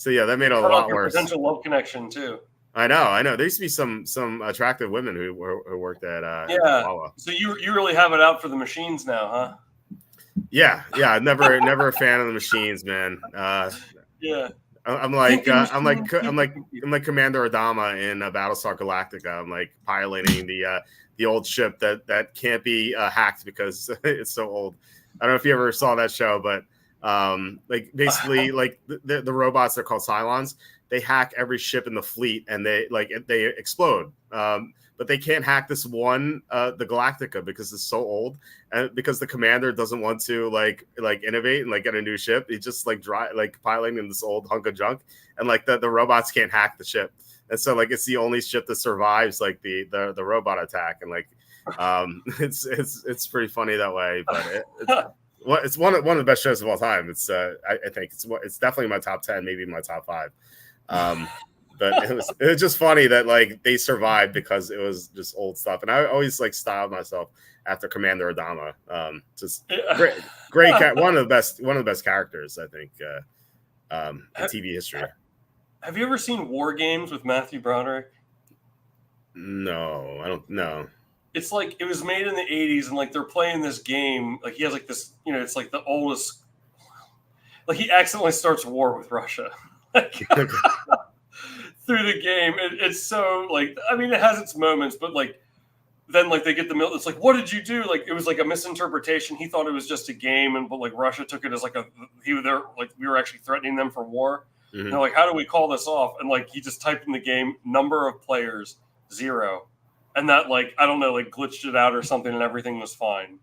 that made it a lot worse. Potential love connection too. I know. There used to be some attractive women who worked at Wawa. So you really have it out for the machines now, huh? Yeah. Never a fan of the machines, man. Yeah. I'm like Commander Adama in Battlestar Galactica. I'm like piloting the old ship that can't be hacked because it's so old. I don't know if you ever saw that show, but like basically like the robots, they're called Cylons. They hack every ship in the fleet and they explode. But they can't hack this one, the Galactica, because it's so old, and because the commander doesn't want to like innovate and like get a new ship. He just like piloting in this old hunk of junk, and like the robots can't hack the ship, and so like it's the only ship that survives like the robot attack, and like it's pretty funny that way. But it's one of the best shows of all time. It's I think it's definitely my top 10, maybe my top 5. But it was just funny that like they survived because it was just old stuff, and I always like styled myself after Commander Adama. Just great one of the best characters I think in TV history. Have you ever seen War Games with Matthew Broderick? No, I don't know. It's like it was made in the 80s, and like they're playing this game. Like he has like this, it's like the oldest. Like he accidentally starts war with Russia. Like, through the game, it's so like I mean, it has its moments, but like then like they get the mill. It's like, what did you do? Like it was like a misinterpretation. He thought it was just a game, and but like Russia took it as like we were actually threatening them for war. Mm-hmm. And they're like, how do we call this off? And like he just typed in the game number of players 0, and that like I don't know like glitched it out or something, and everything was fine.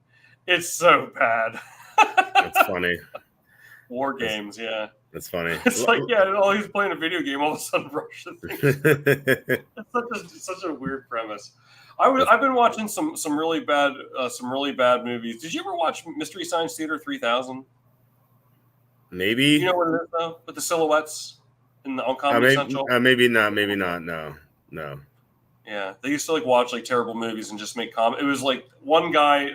It's so bad. That's funny. War Games, yeah. That's funny. It's like, all he's playing a video game, all of a sudden Russia thinks. It's such a weird premise. I've been watching some really bad movies. Did you ever watch Mystery Science Theater 3000? Maybe. You know what it is though, with the silhouettes on Comedy Central. Maybe not. Maybe not. No. Yeah, they used to like watch like terrible movies and just make comment. It was like one guy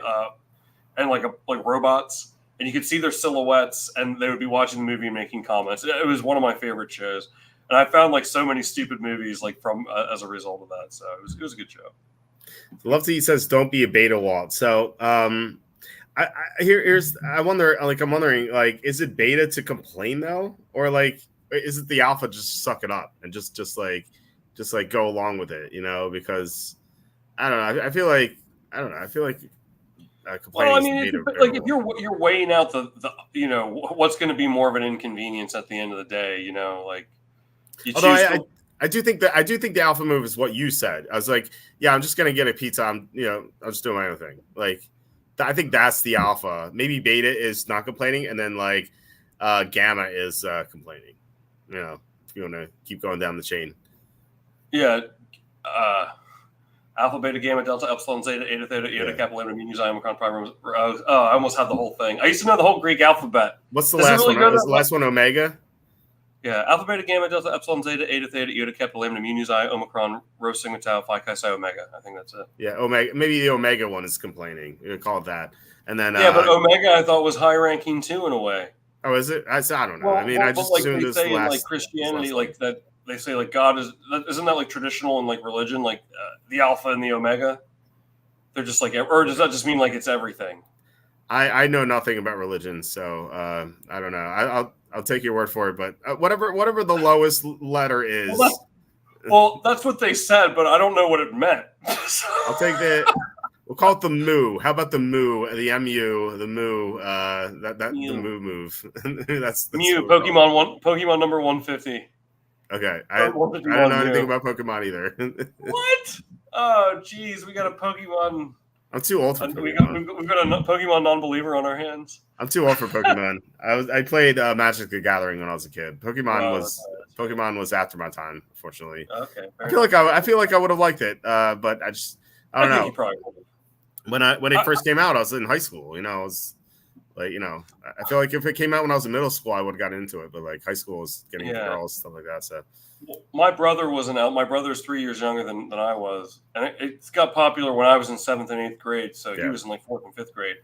and like robots, and you could see their silhouettes, and they would be watching the movie and making comments. It was one of my favorite shows, and I found like so many stupid movies like from as a result of that. So it was a good show. Lofty says, "Don't be a beta, Walt." So, I'm wondering, like, is it beta to complain though, or like, is it the alpha just suck it up and just go along with it? Because I don't know. I feel like complaining. Well, I mean, if you're weighing out the what's going to be more of an inconvenience at the end of the day, like. I do think the alpha move is what you said. I was like, yeah, I'm just gonna get a pizza. I'm just doing my own thing. Like, I think that's the alpha. Maybe beta is not complaining, and then like gamma is complaining. If you want to keep going down the chain. Yeah. Alpha, beta, gamma, delta, epsilon, zeta, eta, theta, iota, kappa, lambda, mu, xi, omicron, prime. I almost had the whole thing. I used to know the whole Greek alphabet. What's the last one? Is the last one omega? Yeah, alpha, beta, gamma, delta, epsilon, zeta, eta, theta, iota, kappa, lambda, mu, xi, omicron, rho, sigma, tau, phi, chi, psi, omega. I think that's it. Yeah, omega. Maybe the omega one is complaining. You call it that. And then but omega I thought was high ranking too in a way. Oh, is it? I don't know. I just assumed this say last. Like Christianity, like that. They say like God isn't that like traditional in like religion, like the alpha and the omega. They're just like, or does that just mean like it's everything? I know nothing about religion, so I don't know. I'll take your word for it, but whatever the lowest letter is. Well, that's what they said, but I don't know what it meant. I'll take the. We'll call it the moo. How about the moo? The mu, the moo. The moo move. that's Mew. Pokemon number 150. Okay, I don't know anything about Pokemon either. What? Oh, geez, we got a Pokemon. I'm too old for Pokemon. We've got a Pokemon non-believer on our hands. I'm too old for Pokemon. I played Magic the Gathering when I was a kid. Pokemon was after my time, unfortunately. Okay. I feel like I would have liked it, but I don't know. You probably would. When it first came out, I was in high school. I was like, I feel like if it came out when I was in middle school, I would have gotten into it. But like high school was getting into girls, stuff like that. So my brother was my brother's 3 years younger than I was, and it got popular when I was in 7th and 8th grade. So he was in like 4th and 5th grade,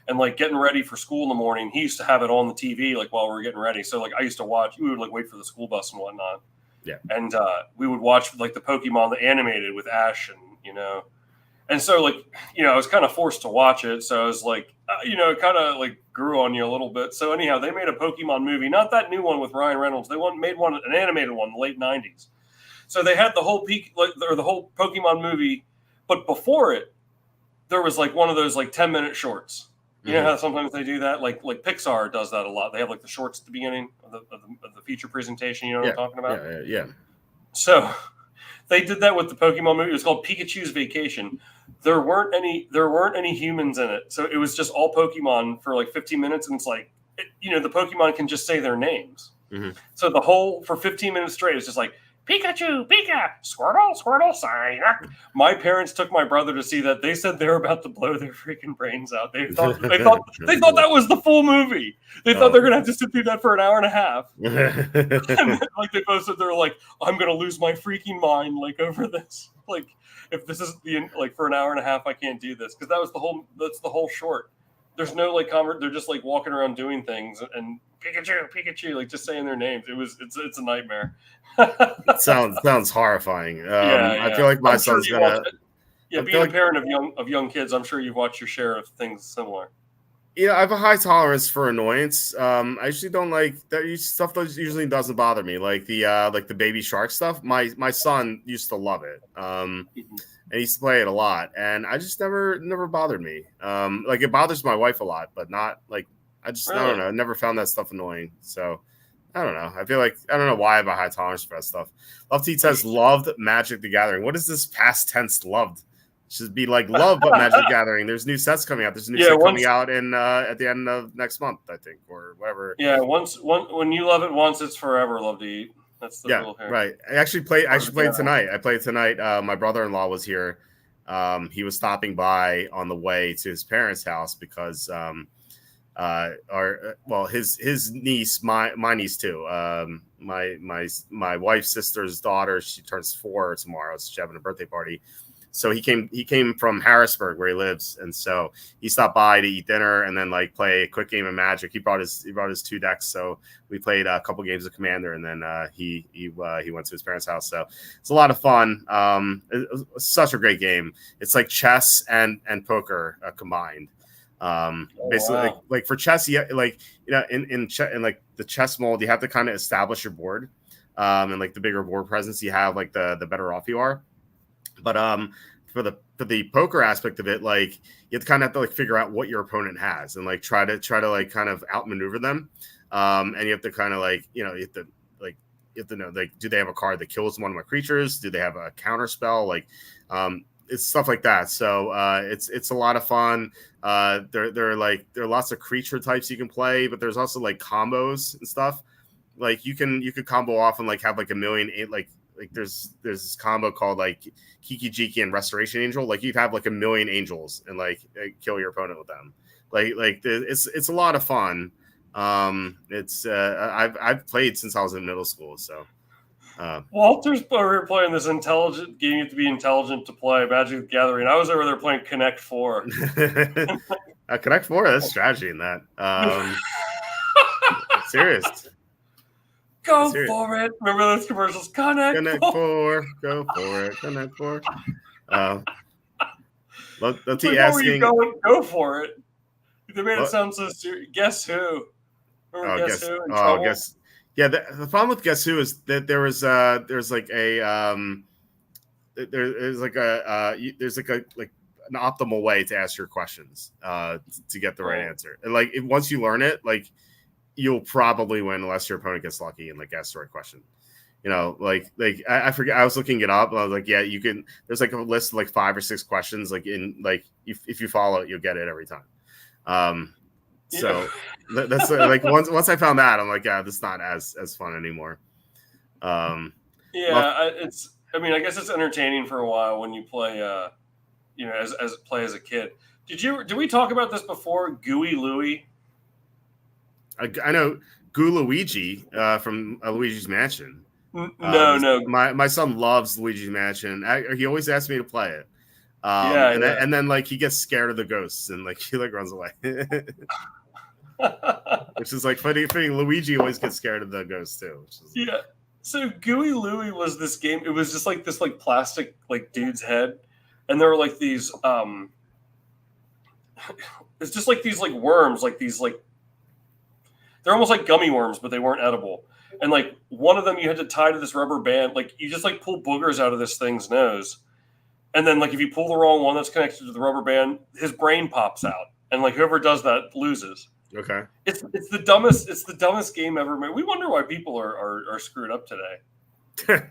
and like getting ready for school in the morning, he used to have it on the TV like while we were getting ready. So like I used to watch. We would like wait for the school bus and whatnot. Yeah, and we would watch like the Pokemon, the animated with Ash, and And so, like, I was kind of forced to watch it. So I was like, it kind of like grew on you a little bit. So anyhow, they made a Pokemon movie, not that new one with Ryan Reynolds. They made an animated one in the late 90s. So they had the whole the whole Pokemon movie. But before it, there was like one of those like 10-minute shorts. You know how sometimes they do that? Like Pixar does that a lot. They have like the shorts at the beginning of the feature presentation. You know what I'm talking about? Yeah. So they did that with the Pokemon movie. It was called Pikachu's Vacation. There weren't any humans in it, so it was just all Pokemon for like 15 minutes, and it's like, the Pokemon can just say their names. Mm-hmm. So for 15 minutes straight, it's just like Pikachu, Pika, Squirtle, Squirtle, Psyduck. My parents took my brother to see that. They said they were about to blow their freaking brains out. They thought that was the full movie. They thought they're gonna have to sit through that for an hour and a half. And like they both said, they're like, I'm gonna lose my freaking mind like over this. Like, if this is for an hour and a half, I can't do this, because that's the whole short. There's no like they're just like walking around doing things, and Pikachu, like just saying their names. It's a nightmare. It sounds horrifying. I feel like my son's gonna. Yeah, being a parent of young kids, I'm sure you've watched your share of things similar. Yeah, I have a high tolerance for annoyance. I usually don't like that stuff. That usually doesn't bother me, like the baby shark stuff. My son used to love it, and he used to play it a lot, and I just never bothered me. Like it bothers my wife a lot, but not like I don't know. I never found that stuff annoying. So I don't know. I feel like I don't know why I have a high tolerance for that stuff. Love T says loved Magic the Gathering. What is this past tense loved? Should be like love, but Magic Gathering. There's new sets coming out. There's a new set coming out in at the end of next month, I think, or whatever. Yeah, when you love it once, it's forever. Love to eat. That's the rule here. Right. I should play tonight. I played tonight. My brother-in-law was here. He was stopping by on the way to his parents' house because his niece, my niece too. My wife's sister's daughter. She turns 4 tomorrow. So she's having a birthday party. So he came from Harrisburg where he lives, and so he stopped by to eat dinner and then like play a quick game of Magic. He brought his 2 decks, so we played a couple games of Commander, and then he went to his parents' house. So it's a lot of fun. It was such a great game. It's like chess and poker combined. Basically, like for chess, in like the chess mold, you have to kind of establish your board, and like the bigger board presence you have, like the better off you are. But for the poker aspect of it, like you have to kind of have to like figure out what your opponent has and like try to like kind of outmaneuver them. And you have to kind of like, you have to know, like, do they have a card that kills one of my creatures? Do they have a counter spell? Like, it's stuff like that. So it's a lot of fun. There are lots of creature types you can play, but there's also like combos and stuff. Like you could combo off and like have like a million like there's this combo called like Kiki Jiki and Restoration Angel. Like you'd have like a million angels and like kill your opponent with them. It's a lot of fun. I've played since I was in middle school. So Walter's over playing this intelligent game. You have to be intelligent to play Magic the Gathering. I was over there playing Connect 4. Connect 4, that's strategy in that. Serious. Go for it. Remember those commercials? Connect 4. Go for it. Connect 4. Let's see. Asking. Go for it. They made it sound so serious. Guess who? Remember Guess Who? Guess. Yeah. The problem with Guess Who is that there's like an optimal way to ask your questions to get the right answer. And like once you learn it, like you'll probably win unless your opponent gets lucky and like asks the right question. I forget. I was looking it up. And I was like, yeah, you can. There's like a list of like 5 or 6 questions. Like if you follow it, you'll get it every time. So that's like once I found that, I'm like, yeah, this is not as fun anymore. I guess it's entertaining for a while when you play, as a kid. Did we talk about this before? Gooey Louie. I know Luigi from Luigi's Mansion. No. My son loves Luigi's Mansion. He always asks me to play it. And then like he gets scared of the ghosts and like he like runs away. Which is like funny. Luigi always gets scared of the ghosts too. So Gooey Louie was this game. It was just like this like plastic like dude's head, and there were like these it's just like these like worms, like these like they're almost like gummy worms, but they weren't edible. And like one of them you had to tie to this rubber band. Like you just like pull boogers out of this thing's nose. And then like if you pull the wrong one that's connected to the rubber band, his brain pops out. And like whoever does that loses. Okay. It's the dumbest game ever made. We wonder why people are screwed up today.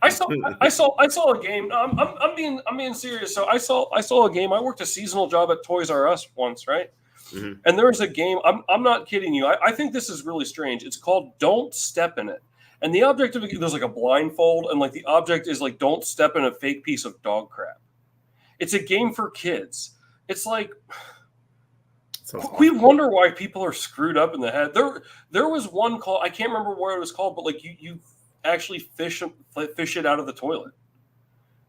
I saw a game. I'm being serious. So I saw a game. I worked a seasonal job at Toys R Us once, right? Mm-hmm. And there was a game. I'm not kidding you. I think this is really strange. It's called Don't Step in It. And the object of it, there's like a blindfold, and like the object is like don't step in a fake piece of dog crap. It's a game for kids. It's like we wonder why people are screwed up in the head. There was one called, I can't remember what it was called, but like you actually fish it out of the toilet.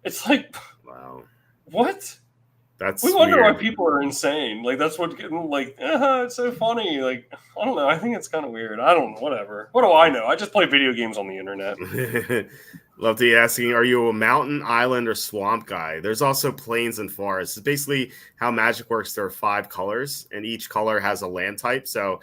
It's like, wow, what? We wonder why weird. people are insane. Like that's what it's so funny. Like I don't know. I think it's kind of weird. I don't know. Whatever. What do I know? I just play video games on the internet. Love to be asking, are you a mountain, island, or swamp guy? There's also plains and forests. It's basically how Magic works. There are 5 colors, and each color has a land type. So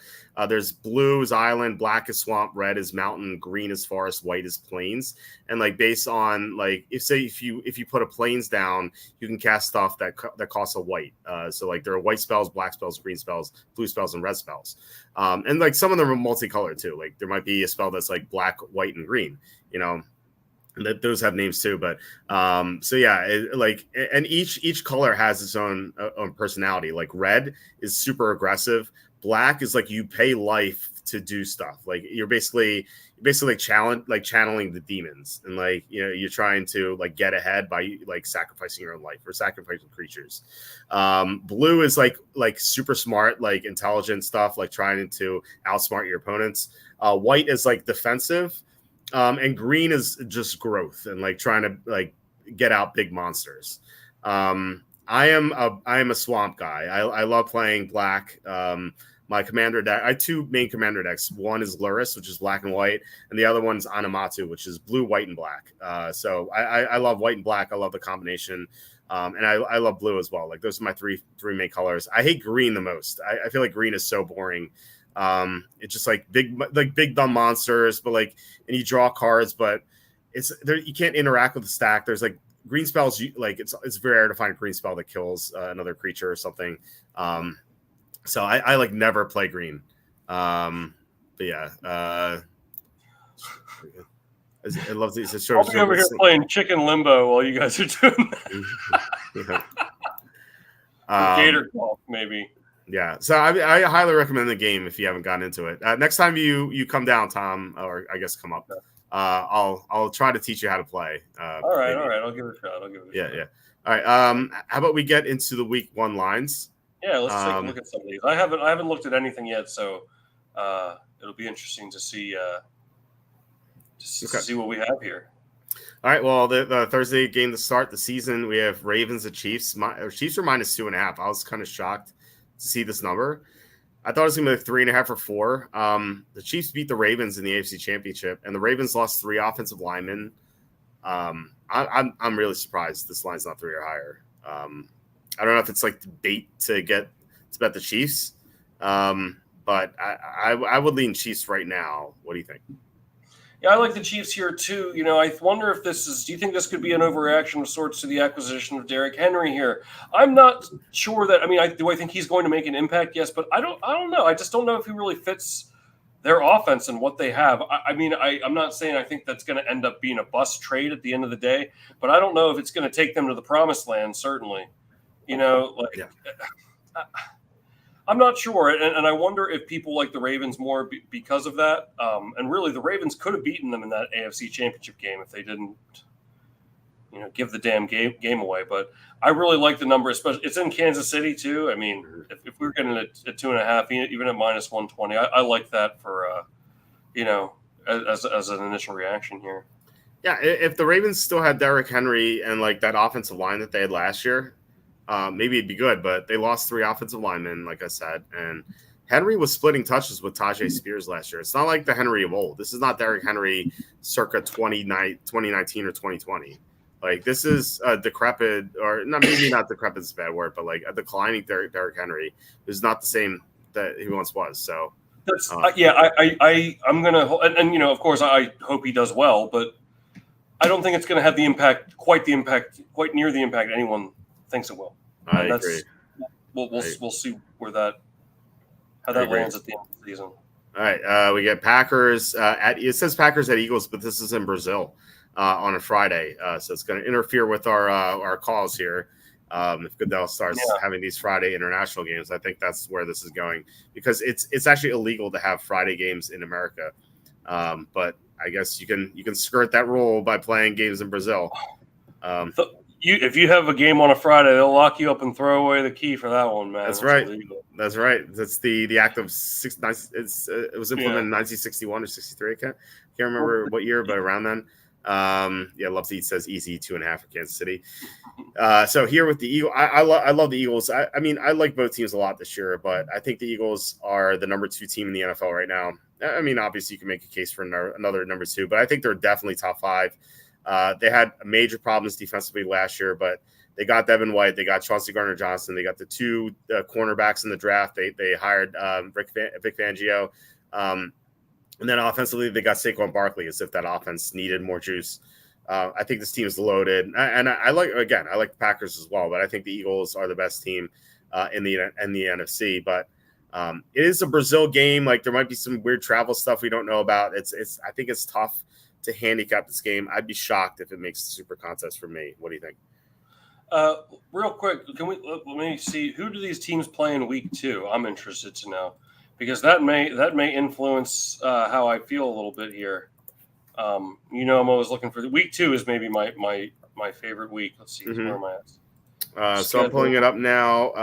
there's blue is island, black is swamp, red is mountain, green is forest, white is plains. And like based on like if you put a plains down, you can cast stuff that costs a white. So like there are white spells, black spells, green spells, blue spells, and red spells. And like some of them are multicolored too. Like there might be a spell that's like black, white, and green. That those have names too, but so yeah, and each color has its own personality. Like red is super aggressive. Black is like you pay life to do stuff. Like you're basically channeling the demons, and like you're trying to like get ahead by like sacrificing your own life or sacrificing creatures. Blue is like super smart, like intelligent stuff, like trying to outsmart your opponents. White is like defensive. And green is just growth and like trying to like get out big monsters. I am a swamp guy. I love playing black. My commander deck, I have 2 main commander decks. One is Luris, which is black and white, and the other one's Anamatu, which is blue, white, and black. So I love white and black. I love the combination. And I love blue as well. Like those are my three main colors. I hate green the most. I feel like green is so boring. It's just like big dumb monsters, but like, and you draw cards, but it's there. You can't interact with the stack. There's like green spells. Like it's rare to find a green spell that kills another creature or something. So I like never play green. But yeah, I love these. I'll be over here playing Chicken Limbo while you guys are doing that. Gator Golf, maybe. Yeah, so I highly recommend the game if you haven't gotten into it. Next time you come down, Tom, or I guess come up, I'll try to teach you how to play. All right, I'll give it a shot. Yeah. All right. How about we get into the week 1 lines? Yeah, let's take a look at some of these. I haven't looked at anything yet, so it'll be interesting to see see what we have here. All right. Well, the Thursday game to start the season, we have Ravens and Chiefs. Chiefs are -2.5. I was kind of shocked to see this number. I thought it was going to be like 3.5 or 4. The Chiefs beat the Ravens in the AFC Championship, and the Ravens lost 3 offensive linemen. I'm really surprised this line's not 3 or higher. I don't know if it's like the bait to bet the Chiefs, but I would lean Chiefs right now. What do you think? Yeah, I like the Chiefs here too. I wonder if do you think this could be an overreaction of sorts to the acquisition of Derrick Henry here? I'm not sure that. I mean, do I think he's going to make an impact? Yes, but I don't know. I just don't know if he really fits their offense and what they have. I'm not saying I think that's going to end up being a bust trade at the end of the day, but I don't know if it's going to take them to the promised land. Certainly, I'm not sure, and I wonder if people like the Ravens more because of that. And really, the Ravens could have beaten them in that AFC Championship game if they didn't, give the damn game away. But I really like the number, especially it's in Kansas City too. I mean, if we were getting it at 2.5, even at -120, I like that for as an initial reaction here. Yeah, if the Ravens still had Derrick Henry and like that offensive line that they had last year. Maybe it'd be good, but they lost 3 offensive linemen, like I said, and Henry was splitting touches with Tajay Spears last year. It's not like the Henry of old. This is not Derrick Henry circa 2019 or 2020. Like this is a decrepit, or not, maybe not decrepit is a bad word, but like a declining Derrick Henry is not the same that he once was. So that's I'm gonna, and of course I hope he does well, but I don't think it's going to have quite near the impact anyone thinks it will. I agree. We'll see how that lands at the end of the season. All right, we get Packers it says Packers at Eagles, but this is in Brazil on a Friday, so it's going to interfere with our calls here. If Goodell starts having these Friday international games, I think that's where this is going, because it's actually illegal to have Friday games in America, but I guess you can skirt that rule by playing games in Brazil. If you have a game on a Friday, they'll lock you up and throw away the key for that one, man. That's right. Illegal. That's right. That's the act of it was implemented in 1961 or 63. I can't remember what year, but around then. Love to Eat says easy 2.5 for Kansas City. So here with the Eagles, I love the Eagles. I mean, I like both teams a lot this year, but I think the Eagles are the number 2 team in the NFL right now. I mean, obviously you can make a case for another number 2, but I think they're definitely top 5. They had major problems defensively last year, but they got Devin White, they got Chauncey Gardner-Johnson, they got the 2 cornerbacks in the draft. They hired Vic Fangio, and then offensively they got Saquon Barkley, as if that offense needed more juice. I think this team is loaded, and I like the Packers as well, but I think the Eagles are the best team in the NFC. But it is a Brazil game. Like, there might be some weird travel stuff we don't know about. I think it's tough to handicap this game. I'd be shocked if it makes a super contest for me. What do you think? Real quick, let me see, who do these teams play in week 2? I'm interested to know, because that may influence how I feel a little bit here. I'm always looking for week 2 is maybe my favorite week. Let's see, where am I at? So I'm pulling it up now.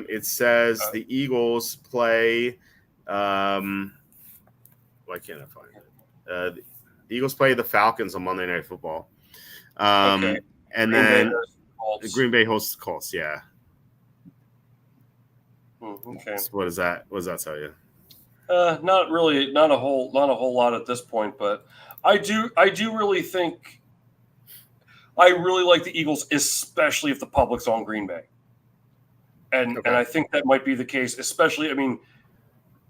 It says the Eagles play. Why can't I find it? The Eagles play the Falcons on Monday Night Football. Okay. And then the Green Bay hosts the Colts. Yeah. Okay. So what does that tell you? Not really, not a whole lot at this point, but I do really think I really like the Eagles, especially if the public's on Green Bay. And I think that might be the case, especially, I mean,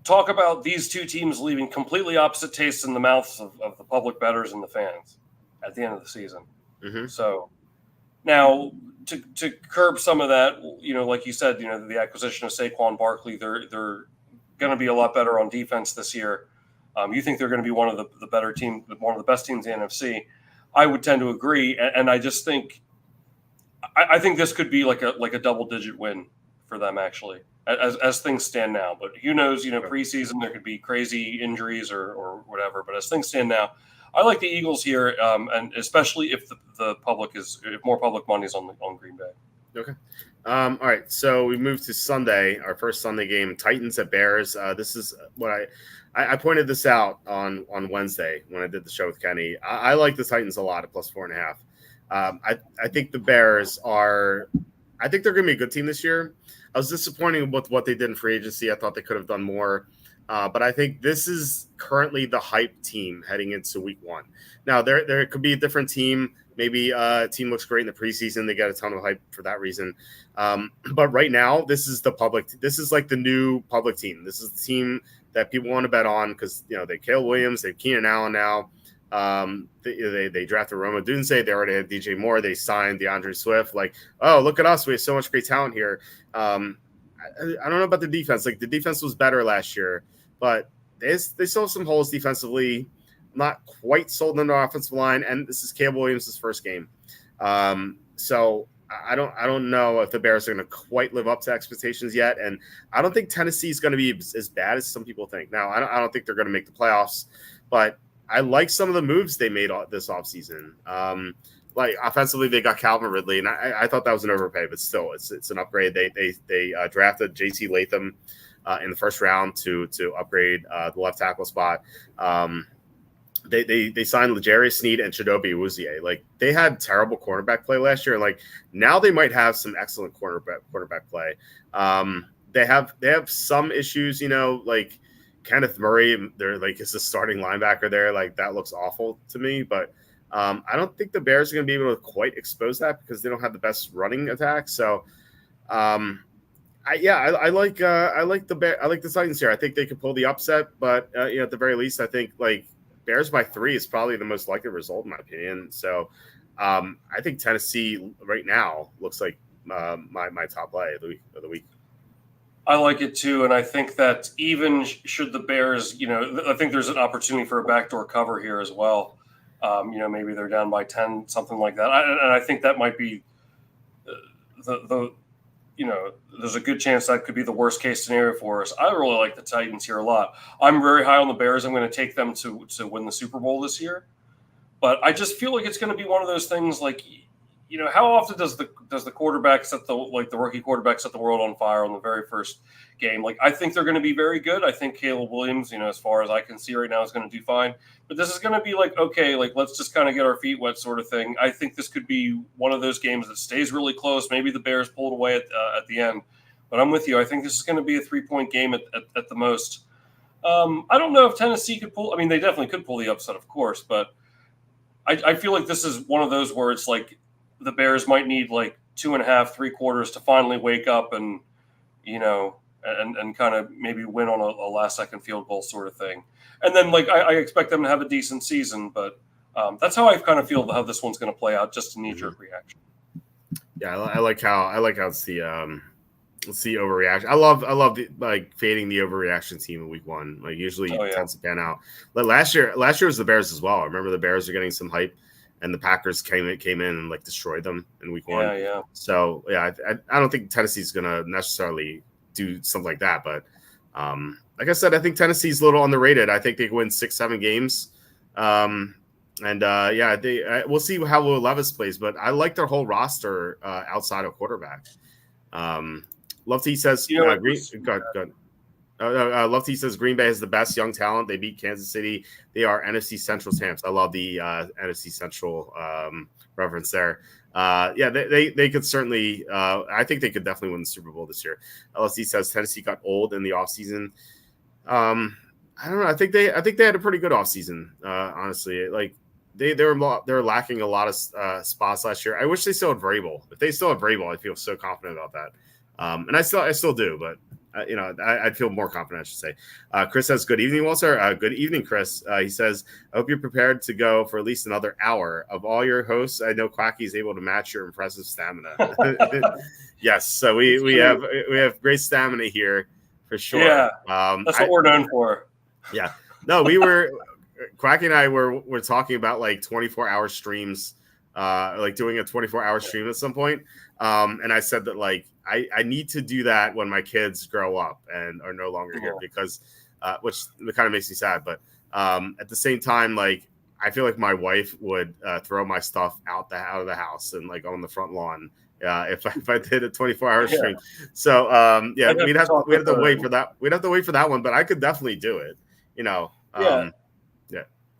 talk about these 2 teams leaving completely opposite tastes in the mouths of the public bettors and the fans at the end of the season. Mm-hmm. So now to curb some of that, like you said, the acquisition of Saquon Barkley, they're going to be a lot better on defense this year. You think they're going to be one of the better teams, one of the best teams in the NFC. I would tend to agree, and I just think I think this could be like a double-digit win for them, actually, as things stand now. But who knows? Preseason there could be crazy injuries or whatever. But as things stand now, I like the Eagles here, and especially if if more public money is on Green Bay. Okay. All right. So we move to Sunday, our first Sunday game, Titans at Bears. This is what I pointed this out on Wednesday when I did the show with Kenny. I like the Titans a lot at plus 4.5. I think the Bears I think they're going to be a good team this year. I was disappointed with what they did in free agency. I thought they could have done more. But I think this is currently the hype team heading into week 1. Now, there could be a different team. Maybe a team looks great in the preseason. They got a ton of hype for that reason. But right now, this is like the new public team. This is the team that people want to bet on because, they have Caleb Williams, they have Keenan Allen now. They drafted Roma Dunze. They already had DJ Moore. They signed DeAndre Swift. Like, oh, look at us. We have so much great talent here. I don't know about the defense. Like, the defense was better last year, but they still have some holes defensively. Not quite sold on the offensive line, and this is Caleb Williams' first game. So I don't know if the Bears are going to quite live up to expectations yet, and I don't think Tennessee is going to be as bad as some people think. Now, I don't think they're going to make the playoffs, but I like some of the moves they made this offseason. Like, offensively, they got Calvin Ridley, and I thought that was an overpay, but still, it's an upgrade. They drafted J.T. Latham in the first round to upgrade the left tackle spot. They signed L'Jarius Sneed and Chidobe Awuzie. Like, they had terrible cornerback play last year. Like, now they might have some excellent cornerback play. They have some issues, like Kenneth Murray. They're like, is the starting linebacker there? Like, that looks awful to me. But I don't think the Bears are going to be able to quite expose that because they don't have the best running attack. So, I like the Titans here. I think they could pull the upset, but at the very least, I think like Bears by 3 is probably the most likely result in my opinion. So I think Tennessee right now looks like my top play of the week. I like it too, and I think that even should the Bears, I think there's an opportunity for a backdoor cover here as well. Maybe they're down by 10, something like that. And I think that might be there's a good chance that could be the worst case scenario for us. I really like the Titans here a lot. I'm very high on the Bears. I'm going to take them to win the Super Bowl this year. But I just feel like it's going to be one of those things like, how often does the quarterback set the rookie quarterback set the world on fire on the very first game? Like, I think they're going to be very good. I think Caleb Williams, as far as I can see right now, is going to do fine. But this is going to be like, okay, like, let's just kind of get our feet wet sort of thing. I think this could be one of those games that stays really close. Maybe the Bears pulled away at the end. But I'm with you. I think this is going to be a 3-point game at the most. I don't know if Tennessee could pull. I mean, they definitely could pull the upset, of course. But I feel like this is one of those where it's like the Bears might need like 2.5, 3 quarters to finally wake up and, and kind of maybe win on a last-second field goal sort of thing. And then, like, I expect them to have a decent season. But that's how I kind of feel how this one's going to play out, just a knee-jerk reaction. Yeah, I like how it's the overreaction. I love the fading the overreaction team in week 1. Like, usually it tends to pan out. But last year was the Bears as well. I remember the Bears are getting some hype, and the Packers came in and like destroyed them in week 1. Yeah. So I don't think Tennessee's gonna necessarily do something like that. But like I said, I think Tennessee's a little underrated. I think they can win 6-7 games. We'll see how Will Levis plays, but I like their whole roster outside of quarterback. Lofty says, Lofty says Green Bay has the best young talent. They beat Kansas City. They are NFC Central champs. I love the NFC Central reference there. They could certainly. I think they could definitely win the Super Bowl this year. LSD says Tennessee got old in the offseason. I don't know. I think they had a pretty good offseason. Honestly, like they were lacking a lot of spots last year. I wish they still had Vrabel. If they still have Vrabel, I feel so confident about that. And I still do, but I'd feel more confident, I should say. Chris says, good evening, Walter. Good evening, Chris. He says, I hope you're prepared to go for at least another hour. Of all your hosts, I know Quacky is able to match your impressive stamina. Yes. So we have great stamina here for sure. Yeah. That's what we're known for. Yeah. No, Quacky and I were talking about like 24-hour streams, like doing a 24-hour stream at some point. And I said that like, I need to do that when my kids grow up and are no longer here because, which kind of makes me sad. But at the same time, like I feel like my wife would throw my stuff out of the house and like on the front lawn if I did a 24-hour stream. So we'd have to wait for that. We'd have to wait for that one, but I could definitely do it.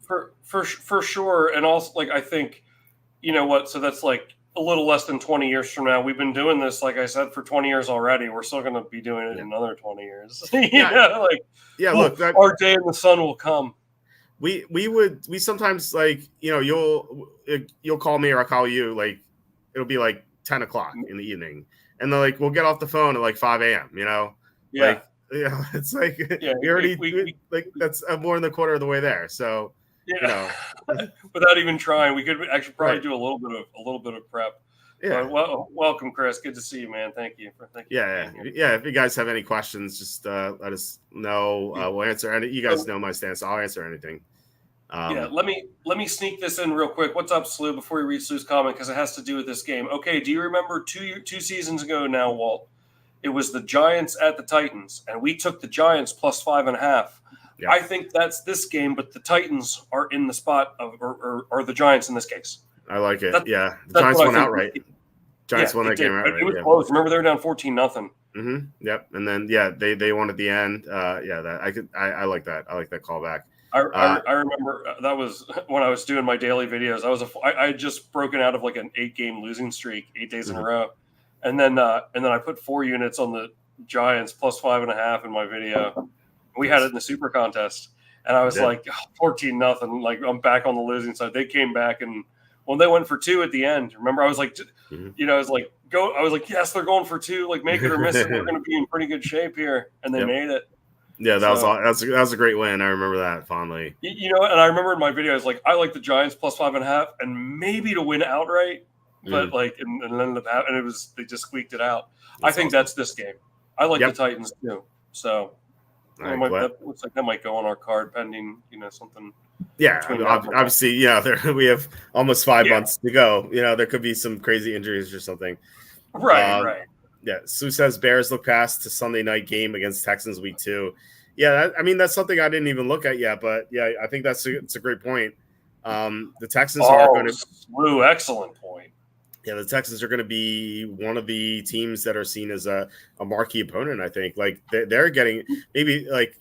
For sure. And also, like, I think, so that's like a little less than 20 years from now. We've been doing this, like I said, for 20 years already. We're still going to be doing it in another 20 years. Look, our day in the sun will come. We sometimes like, you'll call me or I'll call you, like, it'll be like 10 o'clock in the evening. And then like, we'll get off the phone at like 5 a.m., Yeah. It's like, we that's more than a quarter of the way there. So, without even trying, we could actually probably do a little bit of prep. Yeah. Welcome, Chris. Good to see you, man. Thank you. Yeah. If you guys have any questions, just let us know. We'll answer any. You guys know my stance. I'll answer anything. Let me sneak this in real quick. What's up, Slew? Before you read Slew's comment, because it has to do with this game. Okay, do you remember two seasons ago now, Walt? It was the Giants at the Titans, and we took the Giants plus 5.5. Yeah. I think that's this game, but the Titans are in the spot of or the Giants in this case. I like it. The Giants won outright. Giants won that game outright. It was close. Remember, they were down 14-0. Mm-hmm. Yep. And then they won at the end. I like that. I like that callback. I remember that was when I was doing my daily videos. I had just broken out of like an 8-game losing streak 8 days in a row, and then I put 4 units on the Giants plus 5.5 in my video. We had it in the super contest, and I was like 14-0. Like, I'm back on the losing side. They came back, and they went for 2 at the end. Remember, I was like, I was like, go. I was like, yes, they're going for 2. Like, make it or miss it. We're going to be in pretty good shape here, and they made it. Yeah, that was a great win. I remember that fondly. And I remember in my video, I was like, I like the Giants plus 5.5, and maybe to win outright, but and ended up having, and they just squeaked it out. I think that's this game. I like the Titans too. So. That looks like that might go on our card pending, something. Yeah, obviously, we have almost 5 months to go. There could be some crazy injuries or something. Right. Yeah, Sue says Bears look past to Sunday night game against Texans week 2. Yeah, that's something I didn't even look at yet, but I think it's a great point. The Texans are going to. Excellent point. Yeah, the Texans are going to be one of the teams that are seen as a marquee opponent. I think like they're getting maybe like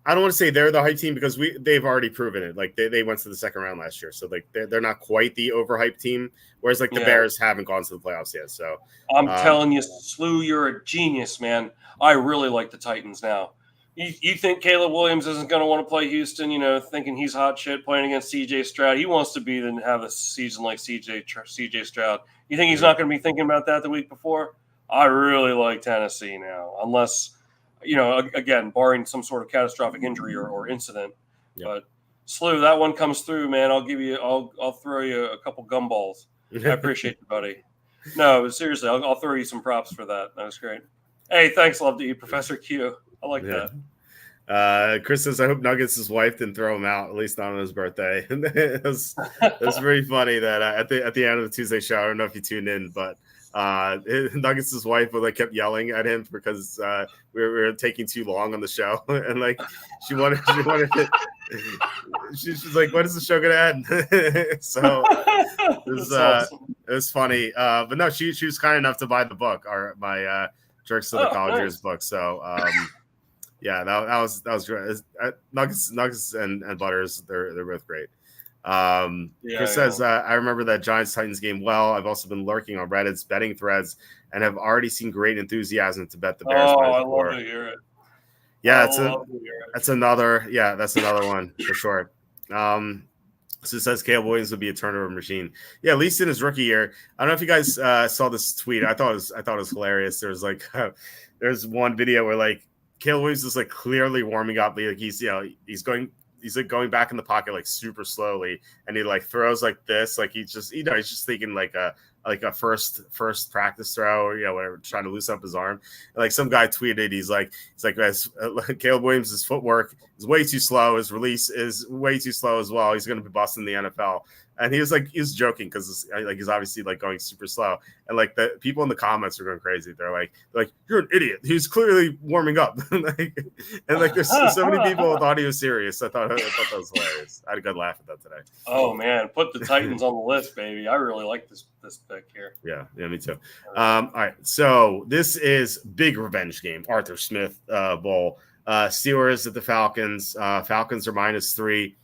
I don't want to say they're the hype team because they've already proven it. Like they went to the second round last year, so like they're not quite the overhyped team. Whereas like the Bears haven't gone to the playoffs yet. So I'm telling you, Slew, you're a genius, man. I really like the Titans now. You think Caleb Williams isn't going to want to play Houston? You know, thinking he's hot shit playing against C.J. Stroud. He wants to be and have a season like C.J. Stroud. You think he's not going to be thinking about that the week before? I really like Tennessee now, unless, you know, again, barring some sort of catastrophic injury or incident. Yep. But Slew, that one comes through, man. I'll throw you a couple gumballs. I appreciate you, buddy. No, seriously, I'll throw you some props for that. That was great. Hey, thanks, love to you, Professor Q. I like that. Chris says, I hope Nuggets' wife didn't throw him out, at least not on his birthday. It was really funny that at the end of the Tuesday show, I don't know if you tuned in, but Nuggets' wife kept yelling at him because we were taking too long on the show, and like she wanted she's like, when is the show gonna end? So it was funny, but no, she was kind enough to buy the book, my Jerks to the College Years book. So yeah, that was great. Nuggets and Butters, they're both great. Chris says, I remember that Giants-Titans game well. I've also been lurking on Reddit's betting threads and have already seen great enthusiasm to bet the Bears. I love to hear it. Yeah, that's another one for sure. So it says Caleb Williams would be a turnover machine. Yeah, at least in his rookie year. I don't know if you guys saw this tweet. I thought it was hilarious. There was there's one video where like Caleb Williams is like clearly warming up. Like he's going back in the pocket like super slowly, and he like throws like this, like he's just thinking like a first practice throw, or whatever, trying to loosen up his arm. And like some guy tweeted, he's like Caleb Williams' footwork is way too slow, his release is way too slow as well. He's going to be busting the NFL. And he was joking because he's obviously like going super slow, and like the people in the comments are going crazy. They're like you're an idiot. He's clearly warming up. There's so many people thought he was serious. I thought that was hilarious. I had a good laugh at that today. Oh man, put the Titans on the list, baby. I really like this pick here. Yeah, me too. All right, so this is big revenge game. Arthur Smith Bowl. Steelers at the Falcons. Falcons are -3.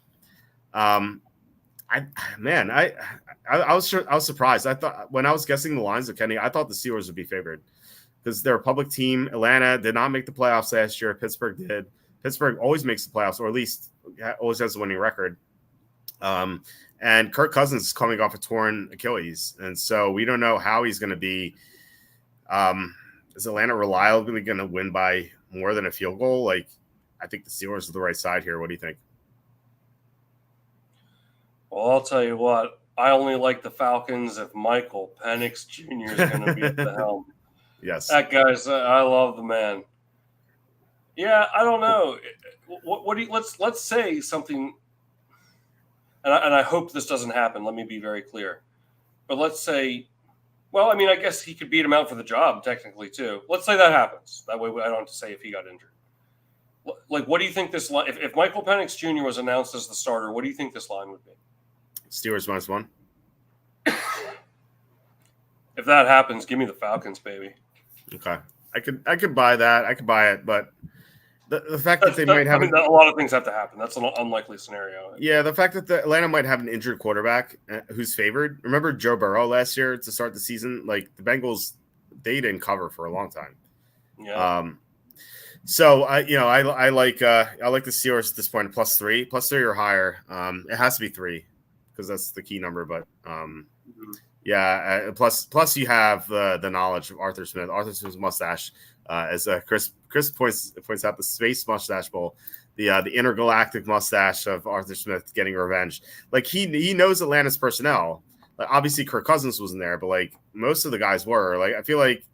I was surprised. I thought when I was guessing the lines of Kenny, I thought the Steelers would be favored because they're a public team. Atlanta did not make the playoffs last year. Pittsburgh did. Pittsburgh always makes the playoffs, or at least always has a winning record. And Kirk Cousins is coming off a torn Achilles, and so we don't know how he's going to be. Is Atlanta reliably going to win by more than a field goal? Like, I think the Steelers are the right side here. What do you think? Well, I'll tell you what. I only like the Falcons if Michael Penix Jr. is going to be at the helm. Yes, that guy's. I love the man. Yeah, I don't know. What do you? Let's say something. And I hope this doesn't happen. Let me be very clear. But let's say, well, I mean, I guess he could beat him out for the job technically too. Let's say that happens. That way, I don't have to say if he got injured. Like, what do you think this line? If Michael Penix Jr. was announced as the starter, what do you think this line would be? Steelers -1. If that happens, give me the Falcons, baby. Okay, I could buy that. I could buy it, but the fact that they might have a lot of things have to happen. That's an unlikely scenario. Yeah, the fact that the Atlanta might have an injured quarterback who's favored. Remember Joe Burrow last year to start the season? Like the Bengals, they didn't cover for a long time. Yeah. So I like the Steelers at this point +3 or higher. It has to be 3. Because that's the key number, but plus you have the knowledge of Arthur Smith. Arthur Smith's mustache, as Chris points out, the Space Mustache Bowl, the intergalactic mustache of Arthur Smith getting revenge. Like he knows Atlanta's personnel. Like obviously Kirk Cousins wasn't there, but like most of the guys were. Like I feel like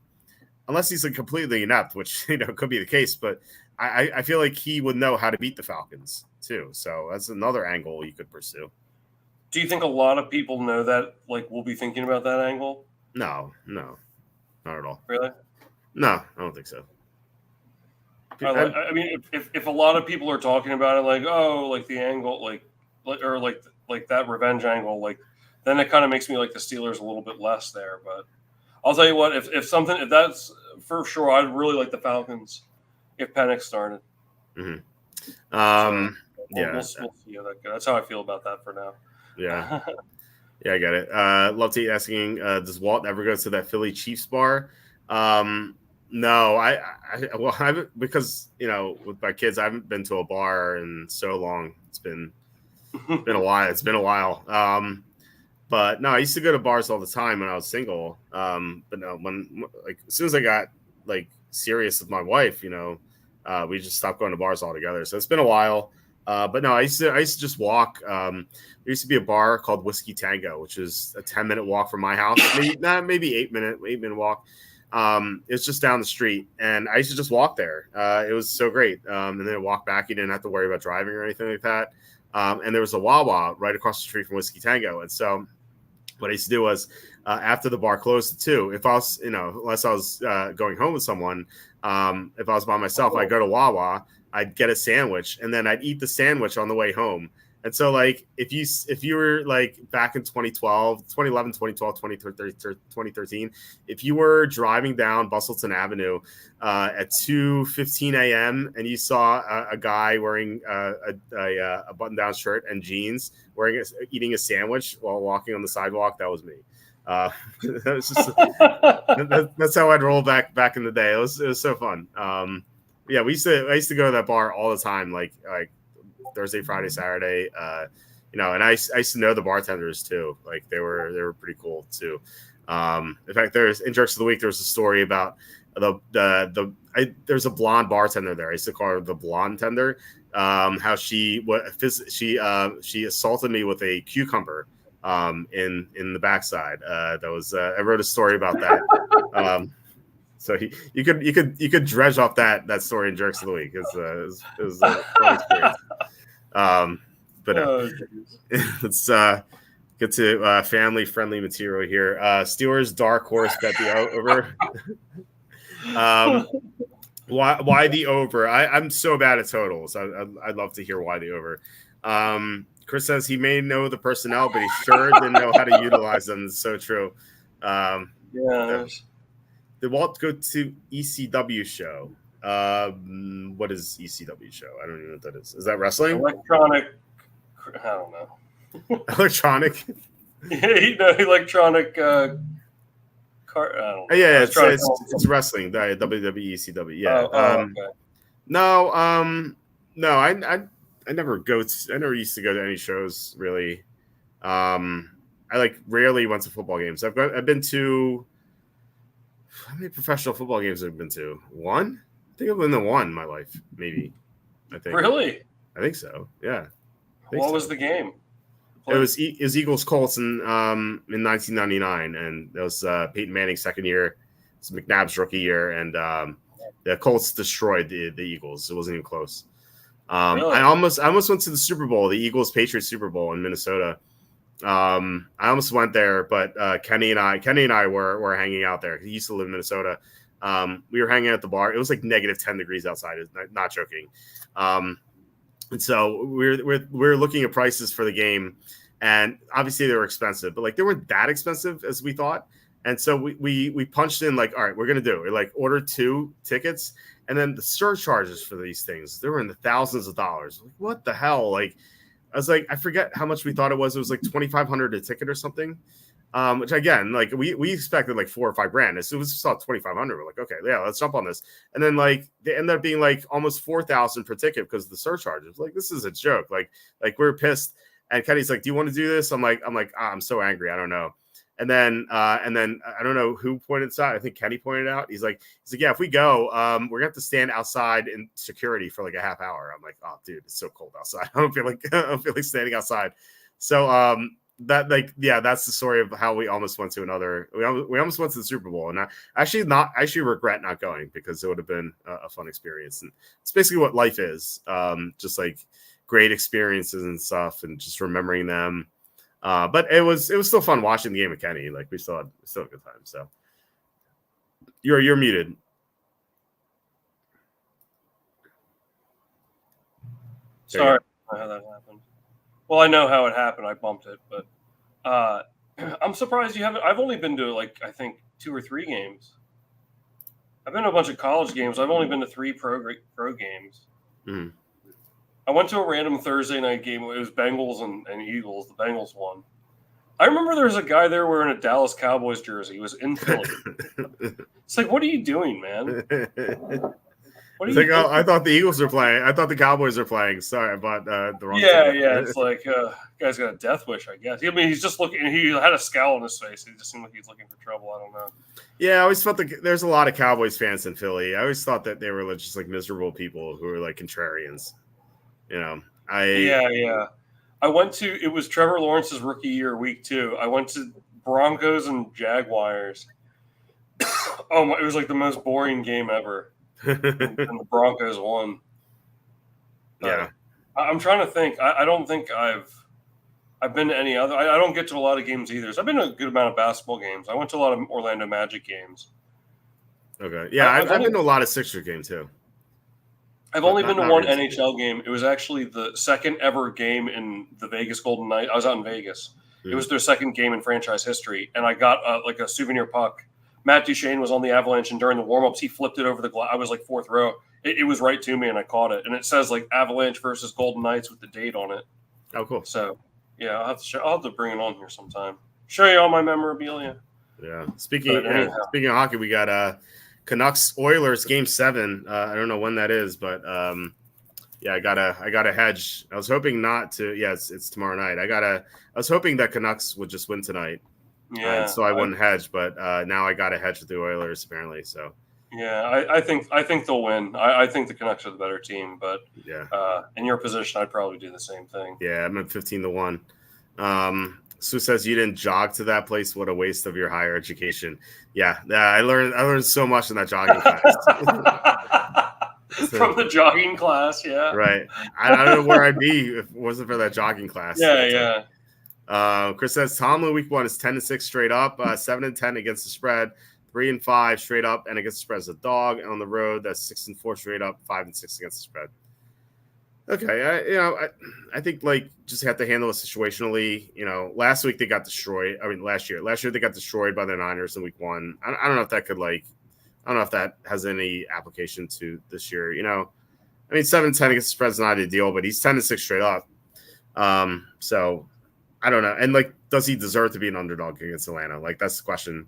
unless he's like completely inept, which could be the case, but I feel like he would know how to beat the Falcons too. So that's another angle you could pursue. Do you think a lot of people know that, like, we'll be thinking about that angle? No, not at all. Really? No, I don't think so. I mean, if a lot of people are talking about it, like, oh, like the angle, like that revenge angle, like then it kind of makes me like the Steelers a little bit less there. But I'll tell you what, if that's for sure, I'd really like the Falcons if Penix started. Mm-hmm. We'll see how that goes. That's how I feel about that for now. Yeah. Yeah, I get it. Love to asking, does Walt ever go to that Philly Chiefs bar? No, I haven't, because, with my kids, I haven't been to a bar in so long. It's been a while. It's been a while. But no, I used to go to bars all the time when I was single. But no, as soon as I got serious with my wife, we just stopped going to bars altogether. So it's been a while. But no, I used to just walk. There used to be a bar called Whiskey Tango, which is a 10-minute walk from my house. Maybe 8-minute walk. It's just down the street, and I used to just walk there. It was so great. And then walk back. You didn't have to worry about driving or anything like that. And there was a Wawa right across the street from Whiskey Tango. And so what I used to do was, after the bar closed at 2, if I was, unless I was going home with someone, if I was by myself, I'd go to Wawa, I'd get a sandwich, and then I'd eat the sandwich on the way home. And so, if you were back in 2011, 2013, if you were driving down Bustleton Avenue at 2:15 a.m. and you saw a guy wearing a button-down shirt and jeans, eating a sandwich while walking on the sidewalk, that was me. That was just that's how I'd roll back in the day. It was so fun. Yeah, I used to go to that bar all the time, like Thursday, Friday, Saturday, and I used to know the bartenders too. They were pretty cool too. In fact, in Jerks of the Week, there was a story about there's a blonde bartender there. I used to call her the blonde tender. How she assaulted me with a cucumber in the backside. I wrote a story about that. So you could dredge off that story in Jerks of the Week. It was a fun experience. Let's get to family friendly material here. Steelers dark horse bet the over. Why the over? I'm so bad at totals. I'd love to hear why the over. Chris says he may know the personnel, but he sure didn't know how to utilize them. It's so true. Did Walt go to ECW show? What is ECW show? I don't even know what that is. Is that wrestling? Electronic. I don't know. Electronic. Electronic. I don't know. Yeah, it's wrestling. The WWE ECW. Yeah. Okay. No. I never used to go to any shows really. I rarely went to football games. I've been to. How many professional football games have I been to? One? I think I've been to one in my life, maybe. I think. Really? I think so. Yeah. What was the game? It was Eagles Colts in 1999, and it was Peyton Manning's second year. It was McNabb's rookie year, and the Colts destroyed the Eagles. It wasn't even close. Really? I almost went to the Super Bowl, the Eagles Patriots Super Bowl in Minnesota. I almost went there, but Kenny and I were hanging out there. He used to live in Minnesota. We were hanging out at the bar. It was negative 10 degrees outside. Not joking. And so we're looking at prices for the game, and obviously they were expensive, but they weren't that expensive as we thought. And so we punched in all right, we're gonna do it. We ordered 2 tickets, and then the surcharges for these things, they were in the thousands of dollars. What the hell? I was I forget how much we thought it was. It was $2,500 a ticket or something. Which again, we expected $4,000 or $5,000. As soon as we saw 2,500, we're okay, yeah, let's jump on this. And then they ended up being almost 4,000 per ticket because of the surcharges. This is a joke. We're pissed. And Kenny's do you want to do this? I'm so angry. I don't know. And then I don't know who pointed this out. I think Kenny pointed it out. He's like, yeah, if we go, we're gonna have to stand outside in security for a half hour. I'm oh, dude, it's so cold outside. I don't feel like standing outside. So that's the story of how we almost went to we almost went to the Super Bowl, and I actually regret not going because it would have been a fun experience. And it's basically what life is, just great experiences and stuff, and just remembering them. But it was still fun watching the game with Kenny. We still had a good time. So you're muted. Sorry, how that happened. Well, I know how it happened. I bumped it, but I'm surprised you haven't. I've only been to like I think 2 or 3 games. I've been to a bunch of college games. I've only been to 3 pro games. Mm. I went to a random Thursday night game. It was Bengals and Eagles. The Bengals won. I remember there was a guy there wearing a Dallas Cowboys jersey. He was in Philly. It's like, what are you doing, man? What are you I thought the Eagles were playing. I thought the Cowboys were playing. Sorry, I bought the wrong Yeah. ticket. It's like, guy's got a death wish, I guess. I mean, he's just looking. He had a scowl on his face. He just seemed like he's looking for trouble. I don't know. Yeah, I always felt like there's a lot of Cowboys fans in Philly. I always thought that they were just like miserable people who were like contrarians. You know, Yeah. I went to. It was Trevor Lawrence's rookie year, week 2. I went to Broncos and Jaguars. Oh my! It was like the most boring game ever. And the Broncos won. Yeah, I'm trying to think. I don't think I've been to any other. I don't get to a lot of games either. So I've been to a good amount of basketball games. I went to a lot of Orlando Magic games. Okay. Yeah, I've been to a lot of Sixer games too. I've only been to one NHL game. It was actually the second ever game in the Vegas Golden Knights. I was out in Vegas. It was their second game in franchise history, and I got like a souvenir puck. Matt Duchene was on the Avalanche, and during the warm-ups, he flipped it over the glass. I was like 4th row. It was right to me, and I caught it. And it says like Avalanche versus Golden Knights with the date on it. Oh, cool. So, yeah, I'll have to bring it on here sometime. Show you all my memorabilia. Yeah. Speaking of hockey, we got Canucks Oilers Game 7. I don't know when that is, but yeah, I got a hedge. I was hoping not to. Yeah, it's tomorrow night. I was hoping that Canucks would just win tonight. Yeah, so I wouldn't hedge, but now I got to hedge with the Oilers apparently. So yeah, I think they'll win. I think the Canucks are the better team, but yeah, in your position, I'd probably do the same thing. Yeah, I'm at 15-1. Sue says you didn't jog to that place. What a waste of your higher education. Yeah, I learned so much in that jogging class. From the jogging class, yeah. Right. I don't know where I'd be if it wasn't for that jogging class. Yeah. Chris says Tomlin week 1 is 10-6 straight up, 7-10 against the spread, 3-5 straight up and against the spread as a dog, and on the road that's 6-4 straight up, 5-6 against the spread. Okay, I think like just have to handle it situationally. Last week they got destroyed. I mean, last year they got destroyed by the Niners in week 1. I don't know if that could I don't know if that has any application to this year. I mean, 7-10 against the spread is not ideal, but he's 10-6 straight up. So. I don't know. And does he deserve to be an underdog against Atlanta? That's the question.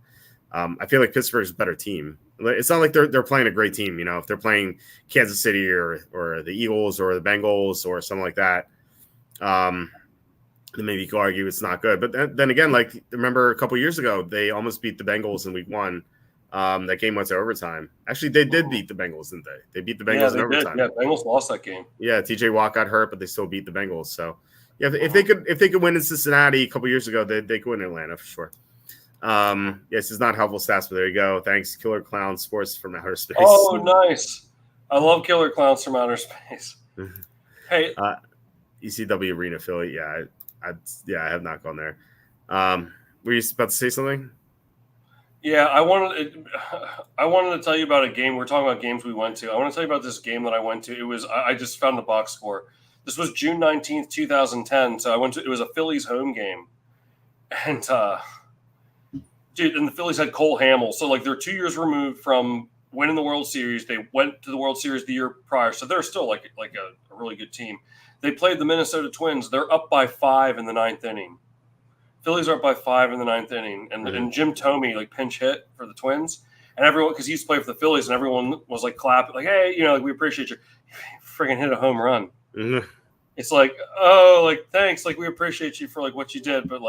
I feel like Pittsburgh's a better team. It's not like they're playing a great team. If they're playing Kansas City or the Eagles or the Bengals or something like that, then maybe you could argue it's not good. But then again, remember a couple years ago, they almost beat the Bengals in week 1. That game went to overtime. Actually, they did beat the Bengals, didn't they? They beat the Bengals in overtime. Yeah, Bengals lost that game. Yeah, TJ Watt got hurt, but they still beat the Bengals. So. Yeah, if they could win in Cincinnati a couple years ago, they could win in Atlanta for sure. Yes, it's not helpful stats, but there you go. Thanks, Killer Clown Sports from Outer Space. Oh, nice! I love Killer Clowns from Outer Space. Hey, ECW Arena Philly. Yeah, I have not gone there. Were you about to say something? Yeah, I wanted to tell you about a game. We're talking about games we went to. I want to tell you about this game that I went to. It was I just found the box score. This was June 19th, 2010. So it was a Phillies home game. And, dude, and the Phillies had Cole Hamels. So, they're 2 years removed from winning the World Series. They went to the World Series the year prior. So they're still, a really good team. They played the Minnesota Twins. They're up by 5 in the 9th inning. Phillies are up by 5 in the 9th inning. And Jim Thome, pinch hit for the Twins. And everyone, because he used to play for the Phillies, and everyone was, clapping, hey, we appreciate you. Friggin' hit a home run. Mm-hmm. It's thanks. We appreciate you for what you did, but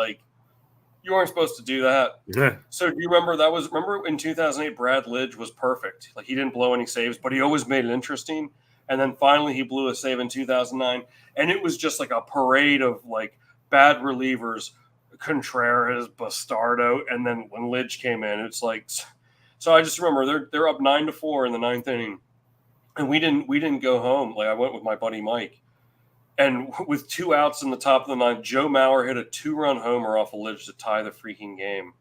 you weren't supposed to do that. Yeah. So do you remember in 2008, Brad Lidge was perfect. He didn't blow any saves, but he always made it interesting. And then finally he blew a save in 2009. And it was just a parade of bad relievers, Contreras, Bastardo. And then when Lidge came in, it's so I just remember they're up 9-4 in the 9th inning. And we didn't go home. I went with my buddy Mike. And with 2 outs in the top of the 9th, Joe Mauer hit a 2-run homer off of Lidge to tie the freaking game.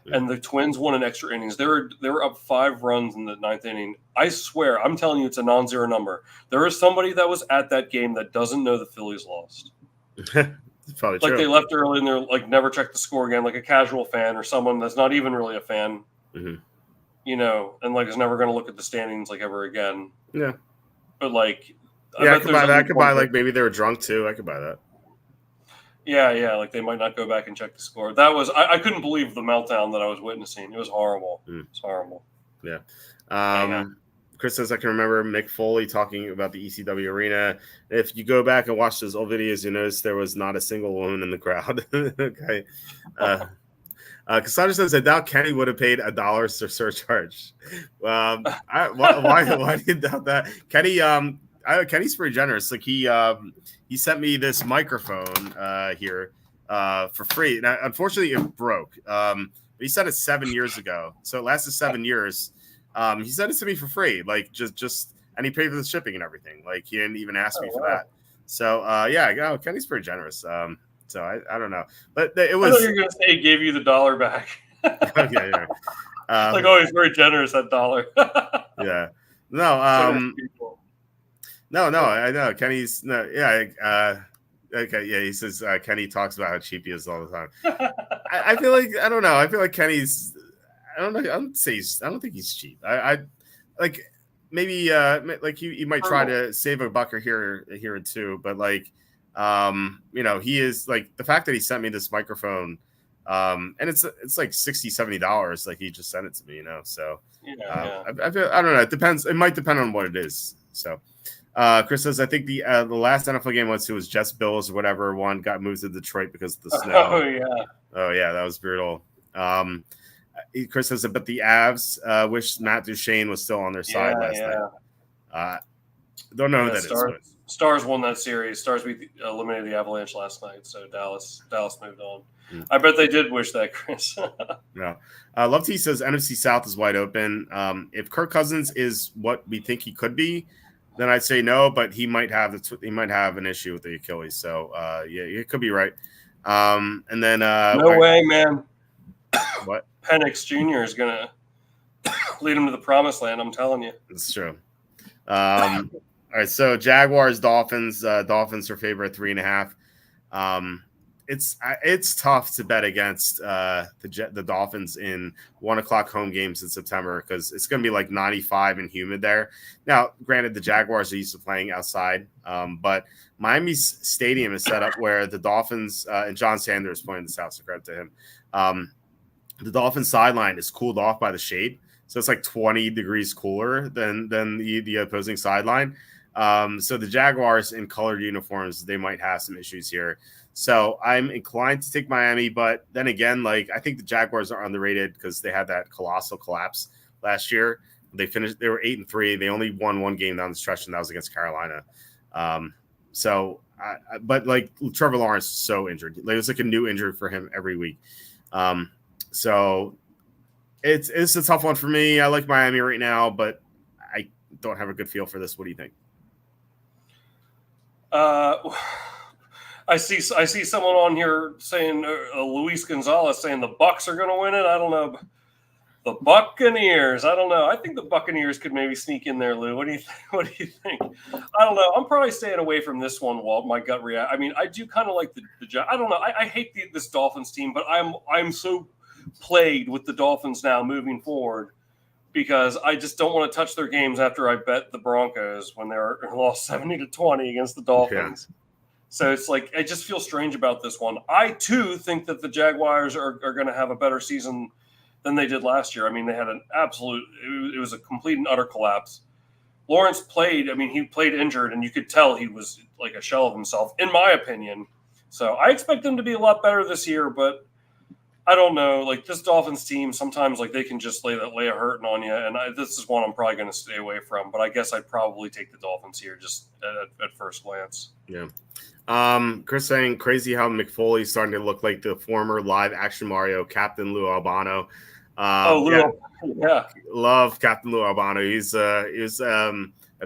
Yeah. And the Twins won in extra innings. They were up 5 runs in the 9th inning. I swear, I'm telling you, it's a non-zero number. There is somebody that was at that game that doesn't know the Phillies lost. It's probably like true. they left early and they're like never checked the score again, like a casual fan or someone that's not even really a fan, you know, and like is never going to look at the standings like ever again. Yeah. But like, Yeah, I could buy that. I could buy like maybe they were drunk too. I could buy that. Yeah, like they might not go back and check the score. That was I couldn't believe the meltdown that I was witnessing. It was horrible. It's horrible. Yeah. Chris says I can remember Mick Foley talking about the ECW arena. If you go back and watch those old videos, you notice there was not a single woman in the crowd. Okay. Cassandra says I doubt Kenny would have paid $1 for surcharge. Why do you doubt that? Kenny, Kenny's pretty generous. Like he sent me this microphone here for free. Now, unfortunately, it broke. He sent it 7 years ago, so it lasted 7 years. He sent it to me for free, like just, and he paid for the shipping and everything. Like he didn't even ask me for that. So yeah, Kenny's pretty generous. So I don't know, but it was. I thought you were going to say he gave you the $1 back. Okay, yeah. Like, oh, he's very generous, that $1. Yeah. No. No. I know Kenny's. No. Yeah. Okay. Yeah. He says Kenny talks about how cheap he is all the time. I feel like I don't know. I feel like Kenny's. I don't know. I don't think he's cheap. I like maybe like he might try to save a buck or here or two, but like. You know, he is like the fact that he sent me this microphone, and it's like $60-$70. Like he just sent it to me, you know. So I don't know. It depends. It might depend on what it is. So Chris says I think the last NFL game was Jets Bills or whatever one got moved to Detroit because of the snow. Oh yeah, that was brutal. Chris says but the Avs wish Matt Duchene was still on their side last night. Don't know who that is. Stars won that series. Stars eliminated the Avalanche last night, so Dallas moved on. I bet they did wish that, Chris. Yeah. Love T says NFC South is wide open. If Kirk Cousins is what we think he could be, then I'd say no, but he might have an issue with the Achilles. So yeah, it could be right. And then no way, man. What? Penix Jr. is gonna lead him to the promised land. I'm telling you, it's true. All right, so Jaguars, Dolphins. Dolphins are favored at 3.5. It's tough to bet against the Dolphins in 1:00 home games in September because it's going to be like 95 and humid there. Now, granted, the Jaguars are used to playing outside, but Miami's stadium is set up where the Dolphins and John Sanders pointed this out, so credit to him. The Dolphins sideline is cooled off by the shade, so it's like 20 degrees cooler than the opposing sideline. So the Jaguars in colored uniforms, they might have some issues here. So I'm inclined to take Miami, but then again, like I think the Jaguars are underrated because they had that colossal collapse last year. They were 8-3. They only won one game down the stretch, and that was against Carolina. But like Trevor Lawrence is so injured. It was like a new injury for him every week. So it's a tough one for me. I like Miami right now, but I don't have a good feel for this. What do you think? I see someone on here saying Luis Gonzalez saying the Bucks are going to win it. I don't know. The Buccaneers. I don't know. I think the Buccaneers could maybe sneak in there, Lou. What do you think? I don't know. I'm probably staying away from this one, Walt. My gut reaction. I mean, I do kind of like the I don't know. I hate this Dolphins team, but I'm so plagued with the Dolphins now moving forward because I just don't want to touch their games after I bet the Broncos when they lost 70-20 against the Dolphins. Yeah. So it's like I just feel strange about this one. I too think that the Jaguars are going to have a better season than they did last year. I mean, they had an absolute – it was a complete and utter collapse. Lawrence played – I mean, he played injured, and you could tell he was like a shell of himself, in my opinion. So I expect them to be a lot better this year, but I don't know. Like this Dolphins team, sometimes like they can just lay a hurting on you, and this is one I'm probably going to stay away from. But I guess I'd probably take the Dolphins here just at first glance. Yeah. Chris saying crazy how McFoley's starting to look like the former live action Mario Captain Lou Albano. Yeah. Love Captain Lou Albano. He was a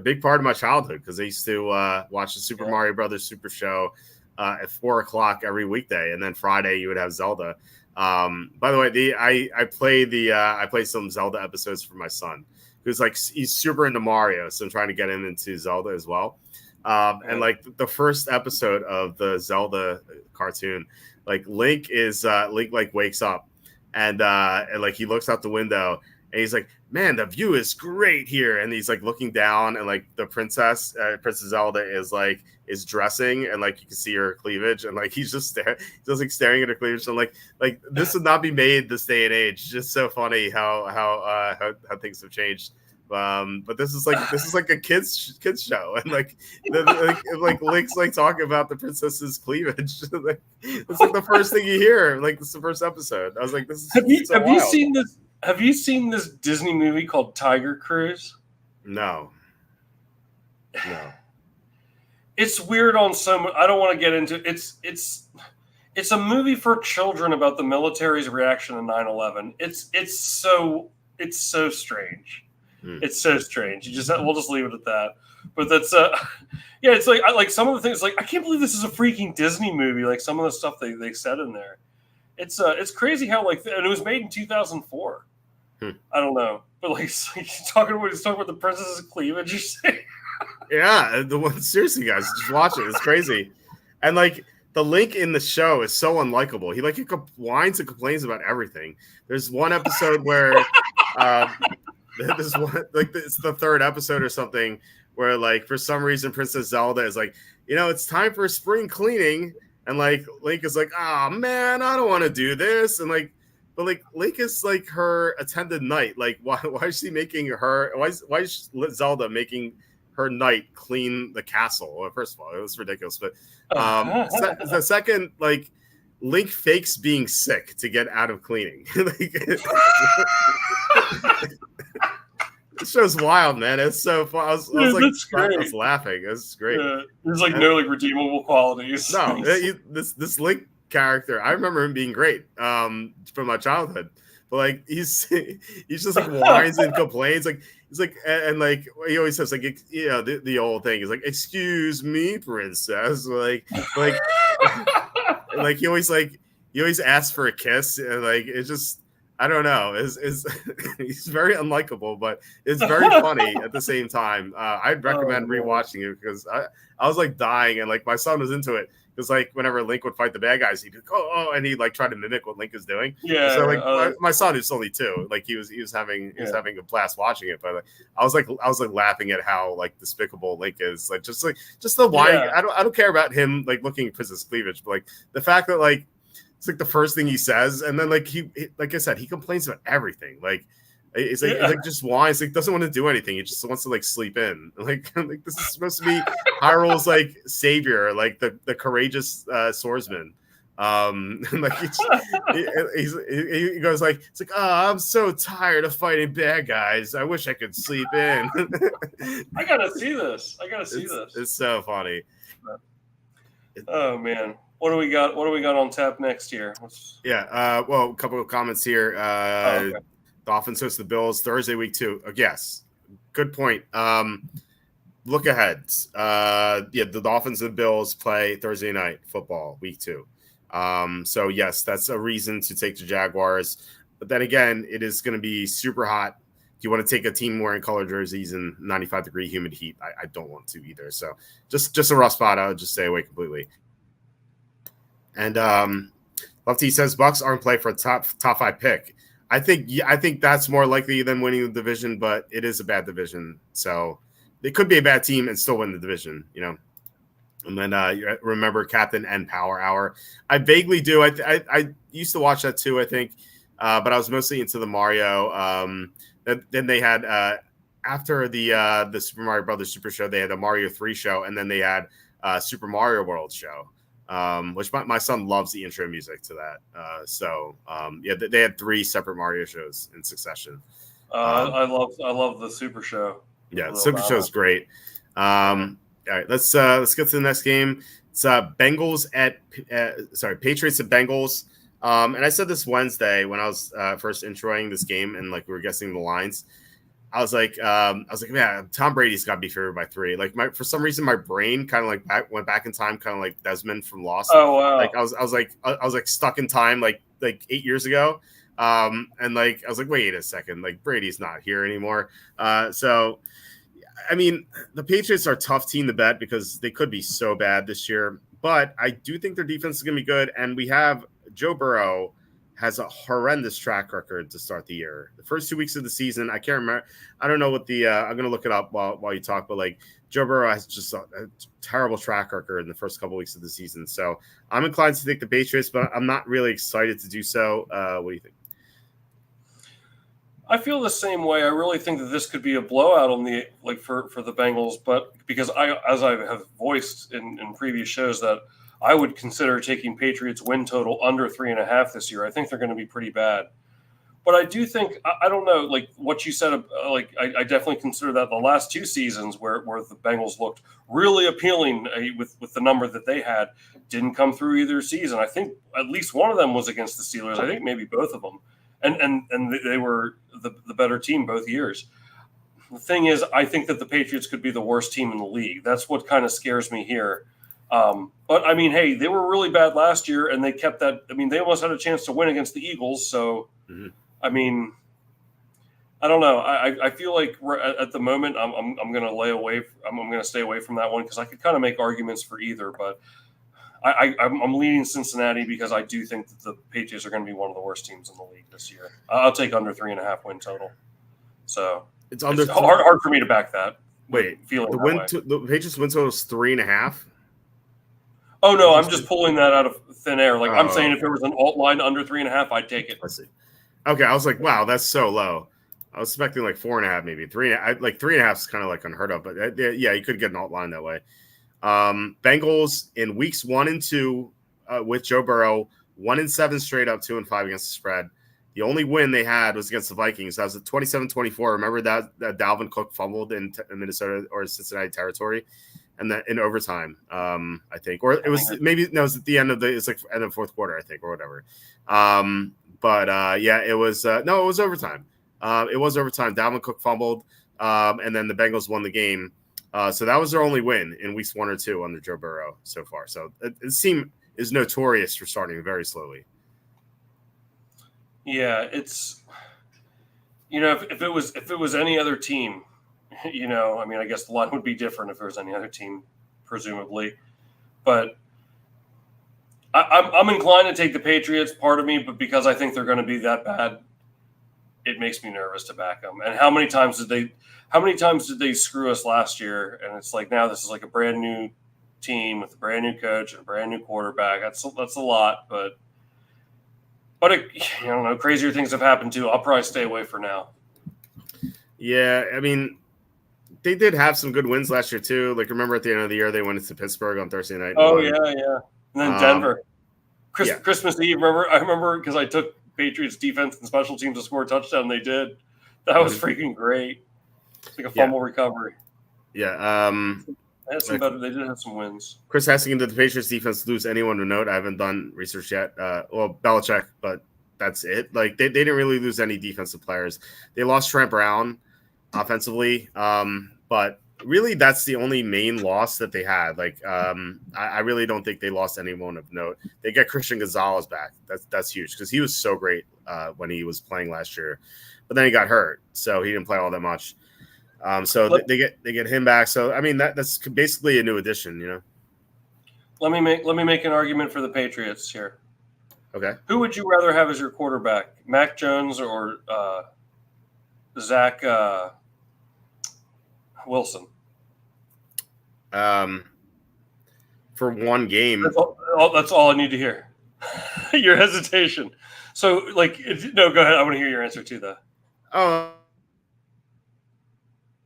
big part of my childhood because I used to watch the Super Mario Brothers Super Show at 4:00 every weekday, and then Friday you would have Zelda. By the way, I play some Zelda episodes for my son who's like he's super into Mario, so I'm trying to get him into Zelda as well. And like the first episode of the Zelda cartoon, like Link like wakes up and like he looks out the window and he's like, man, the view is great here. And he's like looking down and like the Princess Zelda is dressing and like you can see her cleavage and like he's just like staring at her cleavage. So like this would not be made this day and age. Just so funny how things have changed. But this is like a kids show, and like Link's like talking about the princess's cleavage. Like, it's like the first thing you hear. Like this is the first episode. I was like, this is have you seen this? Have you seen this Disney movie called Tiger Cruise? No. It's weird on some. I don't want to get into it's a movie for children about the military's reaction to 9/11. It's so strange. It's so strange. We'll just leave it at that. But that's yeah. It's like I like some of the things. Like I can't believe this is a freaking Disney movie. Like some of the stuff they said in there. It's crazy how and it was made in 2004. I don't know, but like he's talking about the princess's cleavage. Yeah, the one seriously, guys, just watch it. It's crazy, and like the Link in the show is so unlikable. He whines and complains about everything. There's one episode where. This one, like it's the third episode or something where like for some reason Princess Zelda is like, it's time for spring cleaning, and like Link is like, oh man, I don't want to do this, and like, but like Link is like her attendant knight. Like why is she making her? Why is Zelda making her knight clean the castle? Well, first of all, it was ridiculous, but the second like. Link fakes being sick to get out of cleaning. This show's wild, man. It's so fun. I was laughing. It's great. Yeah. There's no redeemable qualities. No, this Link character, I remember him being great from my childhood. But like he's just like whines and complains. Like he's like and like he always says like the old thing is like, excuse me, princess. Like like he always asks for a kiss and like it's just I don't know. He's very unlikable, but it's very funny at the same time. I'd recommend rewatching it because I was like dying and like my son was into it because like whenever Link would fight the bad guys, he'd go and he'd like try to mimic what Link is doing. Yeah. So like my son who's only 2, like he was having a blast watching it, but like, I was like laughing at how like despicable Link is. Like just the whining. Yeah. I don't care about him like looking at his cleavage, but like the fact that like it's like the first thing he says, and then like he like I said, he complains about everything. Like it's like just whines, like doesn't want to do anything. He just wants to like sleep in. Like this is supposed to be Hyrule's like savior, like the courageous swordsman. Like he goes like it's like, oh, I'm so tired of fighting bad guys. I wish I could sleep in. I gotta see this. It's so funny. Oh man. What do we got on tap next year? Well, a couple of comments here. Okay. Dolphins host the Bills Thursday, week 2. Yes, good point. Look ahead. The Dolphins and Bills play Thursday night football, week 2. So yes, that's a reason to take the Jaguars. But then again, it is going to be super hot. If you want to take a team wearing color jerseys in 95-degree humid heat, I don't want to either. So just a rough spot. I would just stay away completely. And Lefty says Bucks aren't play for a top 5 pick. I think that's more likely than winning the division, but it is a bad division, so they could be a bad team and still win the division, And then remember Captain and Power Hour. I vaguely do. I used to watch that too. I think, but I was mostly into the Mario. Then they had after the Super Mario Brothers Super Show, they had a Mario 3 show, and then they had Super Mario World show. Which my son loves the intro music to that. They had 3 separate Mario shows in succession. I love the Super Show. Yeah, the Super Show is great. All right, let's get to the next game. It's Patriots at Bengals. And I said this Wednesday when I was first introing this game and like we were guessing the lines. I was like, man, Tom Brady's got to be favored by 3. Like for some reason, my brain kind of like went back in time, kind of like Desmond from Lost. Oh wow! Like I was like stuck in time, like 8 years ago. And like I was like, wait a second, like Brady's not here anymore. So I mean, the Patriots are a tough team to bet because they could be so bad this year. But I do think their defense is going to be good. And we have Joe Burrow has a horrendous track record to start the year. The first 2 weeks of the season, I can't remember. I don't know what the I'm going to look it up while you talk. But like Joe Burrow has just a terrible track record in the first couple weeks of the season. So I'm inclined to take the Patriots, but I'm not really excited to do so. What do you think? I feel the same way. I really think that this could be a blowout on the for the Bengals, but because as I have voiced in previous shows, that I would consider taking Patriots win total under 3.5 this year. I think they're going to be pretty bad. But I do think, I don't know, like what you said, I definitely consider that the last 2 seasons where the Bengals looked really appealing with the number that they had didn't come through either season. I think at least one of them was against the Steelers. I think maybe both of them. And they were the better team both years. The thing is, I think that the Patriots could be the worst team in the league. That's what kind of scares me here. But, I mean, hey, they were really bad last year, and they kept that. I mean, they almost had a chance to win against the Eagles. So, I mean, I don't know. I feel like at the moment I'm going to lay away. I'm going to stay away from that one because I could kind of make arguments for either. But I'm leaning Cincinnati because I do think that the Patriots are going to be one of the worst teams in the league this year. I'll take under 3.5 win total. So it's hard for me to back that. Wait, the Patriots win total is 3.5. Oh no, I'm just pulling that out of thin air. Like I'm saying, if there was an alt line under 3.5, I'd take it. I see. Okay, I was like, wow, that's so low. I was expecting like 4.5, maybe 3.5. Like 3.5 is kind of like unheard of, but yeah, you could get an alt line that way. Bengals in weeks 1 and 2 with Joe Burrow, 1-7 straight up, 2-5 against the spread. The only win they had was against the Vikings. That was at 27-24. Remember that Dalvin Cook fumbled in Minnesota or Cincinnati territory, and that in overtime, I think, or it was maybe no, it was at the end of it's like end of fourth quarter, I think, or whatever. Yeah, it was no, it was overtime. It was overtime. Dalvin Cook fumbled, and then the Bengals won the game. So that was their only win in weeks 1 or 2 under Joe Burrow so far. So this team is notorious for starting very slowly. Yeah, it's if it was any other team, I mean, I guess the line would be different if there was any other team, presumably. But I'm inclined to take the Patriots, part of me, but because I think they're going to be that bad, it makes me nervous to back them. And how many times did they screw us last year? And it's like now this is like a brand new team with a brand new coach and a brand new quarterback. That's a lot, but I don't know. Crazier things have happened too. I'll probably stay away for now. Yeah, I mean, they did have some good wins last year too. Like remember at the end of the year they went into Pittsburgh on Thursday night. Oh yeah. And then Denver, Christmas Eve. I remember because I took Patriots defense and special teams to score a touchdown. They did. That was freaking great. It's like a fumble recovery. Yeah. They had some better. They did have some wins. Chris asking, did the Patriots defense lose anyone to note? I haven't done research yet. Well, Belichick, but that's it. Like they didn't really lose any defensive players. They lost Trent Brown offensively, but really that's the only main loss that they had. Like I really don't think they lost anyone of note. They get Christian Gonzalez back. That's huge because he was so great when he was playing last year, but then he got hurt, so he didn't play all that much. So they get him back. So I mean that's basically a new addition, Let me make an argument for the Patriots here. Okay. Who would you rather have as your quarterback, Mac Jones or Zach Wilson? For one game. That's all I need to hear. Your hesitation. So go ahead. I want to hear your answer too, though. Oh.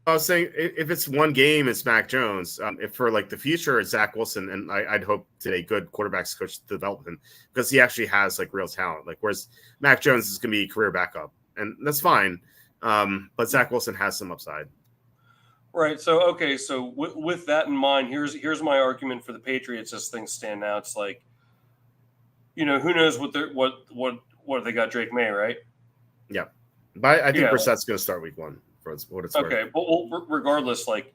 I was saying if it's one game, it's Mac Jones. If for like the future, it's Zach Wilson, and I'd hope today good quarterbacks coach to develop him because he actually has like real talent. Like whereas Mac Jones is going to be career backup, and that's fine. But Zach Wilson has some upside. Right. So okay. So with that in mind, here's my argument for the Patriots as things stand now. It's like, who knows what they got Drake May, right? Yeah, but I think Brissett's going to start week 1. What it's okay, worth. Well, regardless, like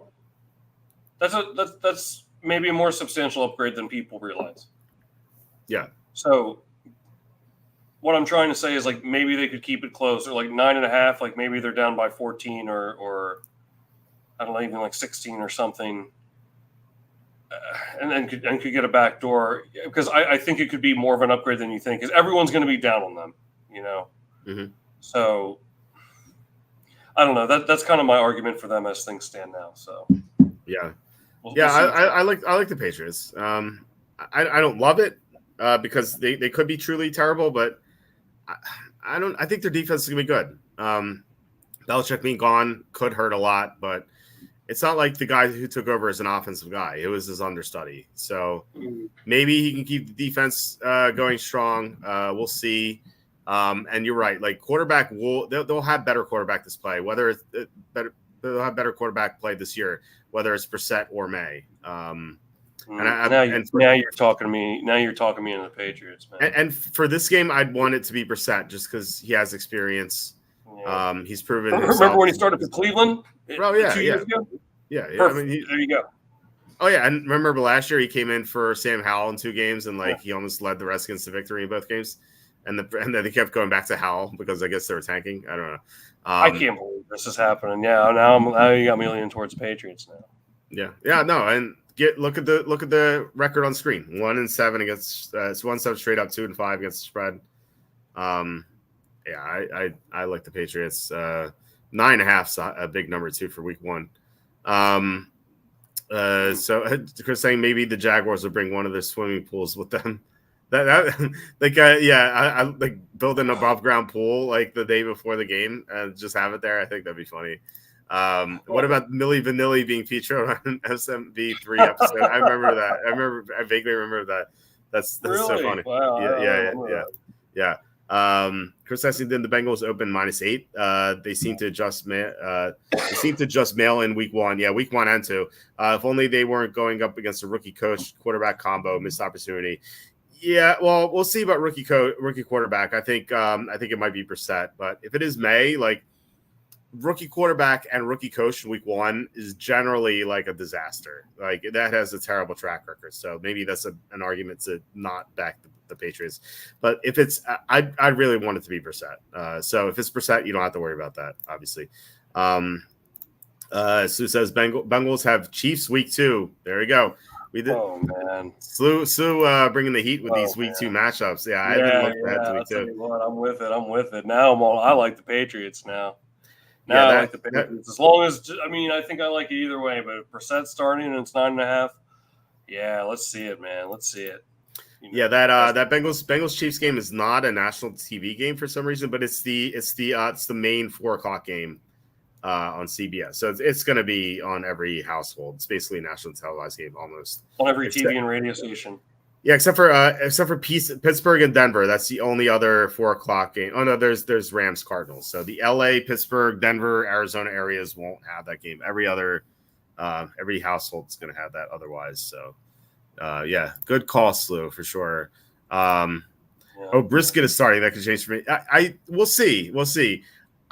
that's maybe a more substantial upgrade than people realize. Yeah. So what I'm trying to say is like maybe they could keep it close, or like 9.5. Like maybe they're down by 14, or I don't know, even like 16 or something, and could get a back door, because I think it could be more of an upgrade than you think, because everyone's going to be down on them, Mm-hmm. So I don't know. That's kind of my argument for them as things stand now. So yeah, we'll I like the Patriots. I don't love it because they could be truly terrible, but I think their defense is gonna be good. Belichick being gone could hurt a lot, but it's not like the guy who took over as an offensive guy. It was his understudy. So maybe he can keep the defense going strong. We'll see. And you're right. Like quarterback, they'll have better quarterback display. Whether it's better, they'll have better quarterback play this year, whether it's Brissett or May. Now you're talking to me. Now you're talking me into the Patriots, man. And for this game, I'd want it to be Brissett just because he has experience. Yeah. He's proven. Remember when he started for Cleveland? 2 years ago? Yeah. I mean, there you go. Oh yeah, and remember last year he came in for Sam Howell in 2 games, and he almost led the Redskins to victory in both games, and then they kept going back to Howell because I guess they were tanking. I don't know. I can't believe this is happening. Yeah, now you got me leaning towards Patriots now. Yeah, no, and look at the record on screen. 1-7 against it's 1-7 straight up, 2-5 against the spread. I like the Patriots. 9.5's a big number too for week 1. So Chris saying maybe the Jaguars will bring one of their swimming pools with them. I like build an above ground pool like the day before the game and just have it there. I think that'd be funny. What about Milli Vanilli being featured on SMB3 episode? I vaguely remember that. That's really? So funny. Wow, yeah. Chris Essington, the Bengals open -8. They seem to just mail in week 1. Yeah, week 1 and 2. If only they weren't going up against a rookie coach quarterback combo, missed opportunity. Yeah, well, we'll see about rookie quarterback. I think it might be Brissett, but if it is May, like rookie quarterback and rookie coach in week 1 is generally like a disaster. Like that has a terrible track record. So maybe that's an argument to not back the Patriots. But if it's, I really want it to be Brissett. So if it's Brissett, you don't have to worry about that, obviously. Sue says Bengals have Chiefs week 2. There you go. We did. Oh man, Sue bringing the heat with these week 2 matchups. Yeah, I didn't look ahead to week 2. I'm with it. Now I like the Patriots now. I like the Patriots. As long as I think I like it either way. But if Brissett's starting and it's 9.5, yeah, let's see it, man. Let's see it. That Bengals Chiefs game is not a national TV game for some reason, but it's the main 4:00 game on CBS. So it's going to be on every household. It's basically a national televised game almost on every TV and radio station. Yeah, except for Pittsburgh and Denver. That's the only other 4:00 game. Oh no, there's Rams Cardinals. So the LA, Pittsburgh, Denver, Arizona areas won't have that game. Every household's going to have that otherwise. So good call, Slew, for sure. Brisket is starting. That could change for me. We'll see.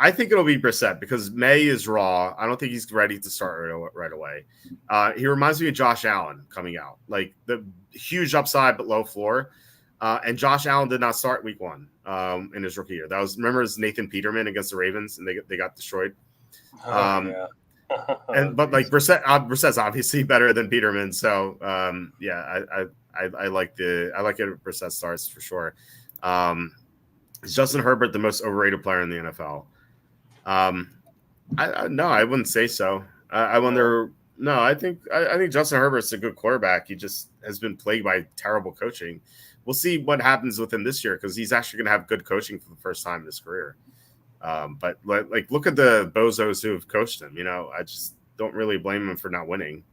I think it'll be Brissett because May is raw. I don't think he's ready to start right away. He reminds me of Josh Allen coming out, like the huge upside but low floor. And Josh Allen did not start week 1 in his rookie year. Remember his Nathan Peterman against the Ravens, and they got destroyed. But like Brissett's obviously better than Peterman, so I like it if Brissett starts for sure. Is Justin Herbert the most overrated player in the NFL? No, I wouldn't say so. I wonder. No, I think Justin Herbert's a good quarterback. He just has been plagued by terrible coaching. We'll see what happens with him this year because he's actually going to have good coaching for the first time in his career. But look at the bozos who have coached him. I just don't really blame him for not winning.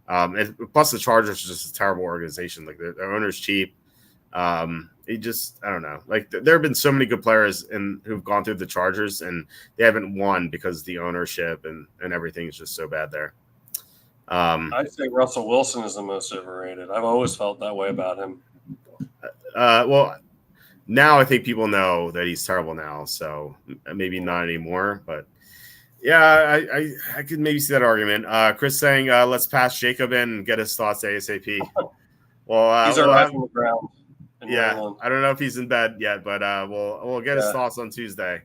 And plus, the Chargers are just a terrible organization. Like their owner's cheap. I don't know. Like there have been so many good players who've gone through the Chargers and they haven't won because the ownership and everything is just so bad there. I'd say Russell Wilson is the most overrated. I've always felt that way about him. Well, now I think people know that he's terrible now, so maybe not anymore. But yeah, I could maybe see that argument. Chris saying, let's pass Jacob in and get his thoughts ASAP. Well, he's on the ground. Yeah, I don't know if he's in bed yet, but we'll get his thoughts on Tuesday.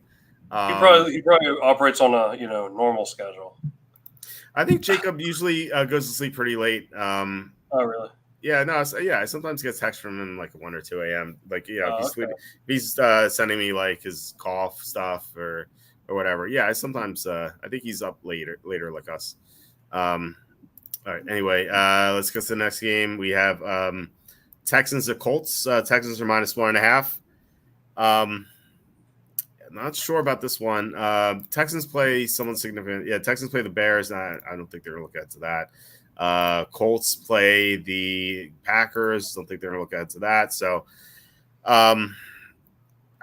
He probably operates on a normal schedule. I think Jacob usually goes to sleep pretty late. Oh, really? Yeah, no, I sometimes get text from him like 1 or 2 a.m. Like, Okay. if he's sending me like his cough stuff or whatever. Yeah, I sometimes I think he's up later like us. All right. Anyway, let's go to the next game. We have Texans at Colts. Texans are -1.5. Not sure about this one. Texans play someone significant. Yeah, Texans play the Bears. I don't think they're going to look ahead to that. Colts play the Packers. Don't think they're going to look ahead to that. So I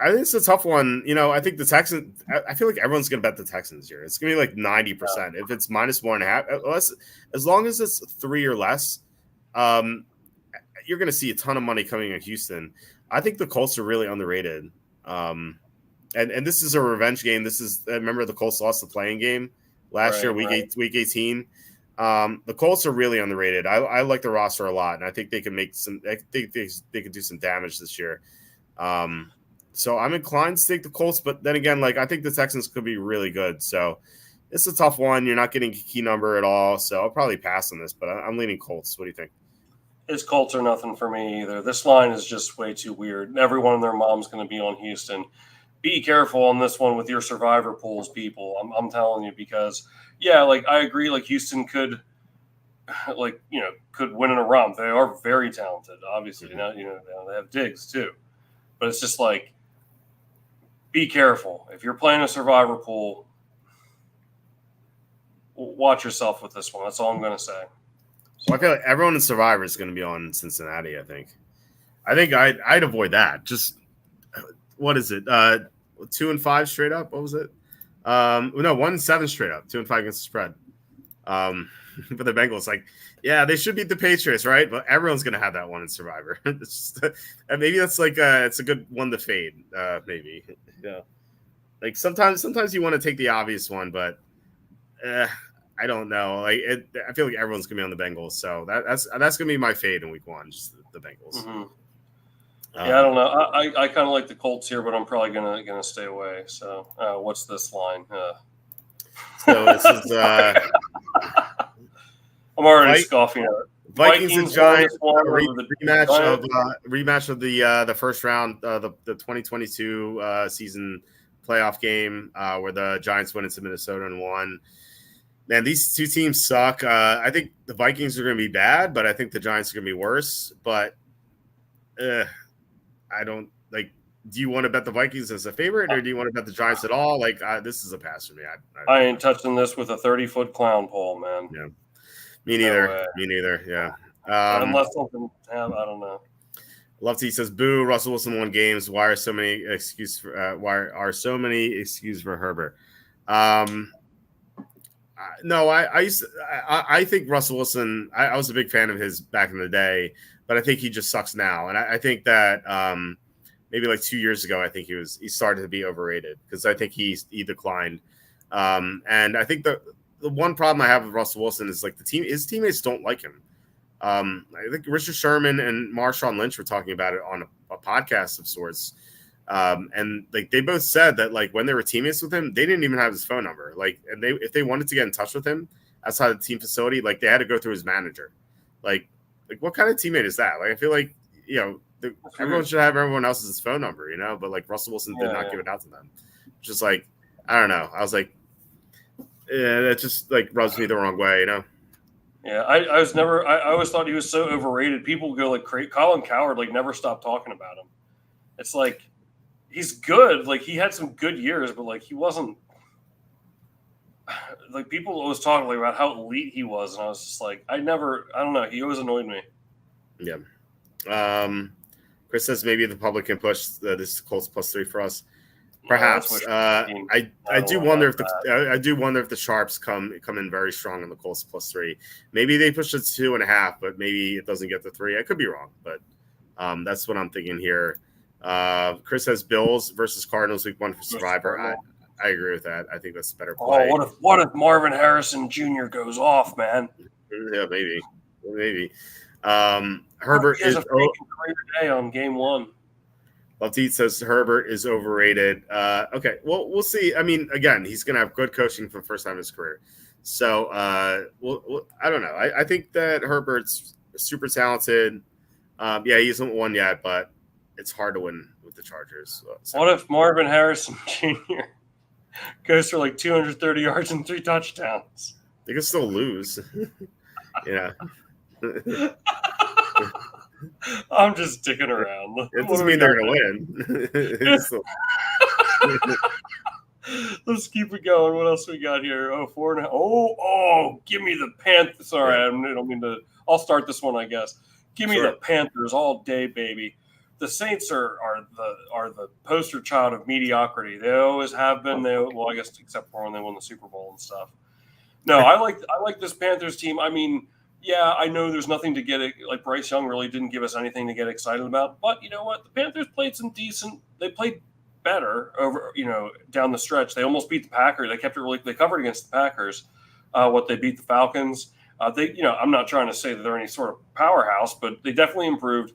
think it's a tough one. I think the Texans, I feel like everyone's going to bet the Texans here. It's going to be like 90%. If it's -1.5, as long as it's 3 or less, you're going to see a ton of money coming in Houston. I think the Colts are really underrated. And this is a revenge game. Remember the Colts lost the playing game last year, week 18. The Colts are really underrated. I like the roster a lot, and I think they can make some. I think they could do some damage this year. So I'm inclined to take the Colts, but then again, like I think the Texans could be really good. So it's a tough one. You're not getting a key number at all, so I'll probably pass on this. But I'm leaning Colts. What do you think? His Colts are nothing for me either. This line is just way too weird. Everyone and their mom's going to be on Houston. Be careful on this one with your survivor pools, people. I'm telling you, because like I agree, like Houston could, could win in a romp. They are very talented, obviously. Mm-hmm. They have Diggs too, but it's just like, be careful if you're playing a survivor pool. Watch yourself with this one. That's all I'm going to say. Well, I feel like everyone in Survivor is going to be on Cincinnati. I think I'd avoid that. Just what is it? 2-5 straight up. What was it? No, 1-7 straight up. 2-5 against the spread. For the Bengals, they should beat the Patriots, right? But everyone's gonna have that one in Survivor. Maybe that's it's a good one to fade. Maybe, yeah. Like sometimes you want to take the obvious one, but I don't know. I feel like everyone's gonna be on the Bengals, so that's gonna be my fade in week 1. Just the Bengals. Mm-hmm. I don't know. I kind of like the Colts here, but I'm probably gonna stay away. So, what's this line? So this is. I'm already scoffing at it. Vikings and Giants rematch of the first round, the 2022 season playoff game where the Giants went into Minnesota and won. Man, these two teams suck. I think the Vikings are going to be bad, but I think the Giants are going to be worse. But I don't like. Do you want to bet the Vikings as a favorite, or do you want to bet the Giants at all? This is a pass for me. I ain't touching this with a 30-foot clown pole, man. Yeah, me neither. Me neither. Yeah. Unless something, I don't know. Lefty says, "Boo! Russell Wilson won games. Why are so many excuses for Herbert?" No, I think Russell Wilson. I was a big fan of his back in the day, but I think he just sucks now. And I think that maybe like 2 years ago, I think he started to be overrated because I think he declined. And I think the one problem I have with Russell Wilson is his teammates don't like him. I think Richard Sherman and Marshawn Lynch were talking about it on a podcast of sorts. And they both said that when they were teammates with him, they didn't even have his phone number. And if they wanted to get in touch with him outside of the team facility, they had to go through his manager. What kind of teammate is that? I feel like everyone should have everyone else's phone number, but Russell Wilson did not give it out to them. Just I don't know. I was like, yeah, that just rubs me the wrong way, Yeah, I always thought he was so overrated. People go crazy. Colin Cowherd never stopped talking about him. It's he's good. He had some good years, but he wasn't. People always talking about how elite he was, and I was just I don't know. He always annoyed me. Yeah. Chris says maybe the public can push this Colts +3 for us. Perhaps. I do wonder if the sharps come in very strong in the Colts +3. Maybe they push it to 2.5, but maybe it doesn't get to 3. I could be wrong, but that's what I'm thinking here. Chris says Bills versus Cardinals week 1 for Survivor. I agree with that. I think that's a better play. Oh, what if Marvin Harrison Jr. goes off, man? Yeah, maybe. Herbert is a career day on game 1. Lefty says Herbert is overrated. Okay, well, we'll see. I mean, again, he's going to have good coaching for the first time in his career. So, well, I don't know. I think that Herbert's super talented. Yeah, he hasn't won yet, but it's hard to win with the Chargers. So. What if Marvin Harrison Jr. goes for like 230 yards and 3 touchdowns? They can still lose. Yeah. I'm just sticking around. It doesn't mean they're going to win. Let's keep it going. What else we got here? Oh, 4.5. Oh, give me the Panthers. Sorry, I don't mean to. I'll start this one, I guess. Give me the Panthers all day, baby. The Saints are the poster child of mediocrity. They always have been. Well, I guess except for when they won the Super Bowl and stuff. No, I like this Panthers team. I mean, yeah, I know there's nothing to get it. Like Bryce Young really didn't give us anything to get excited about. But you know what? The Panthers played some decent. They played better over down the stretch. They almost beat the Packers. They kept it really. They covered against the Packers. They beat the Falcons. I'm not trying to say that they're any sort of powerhouse, but they definitely improved.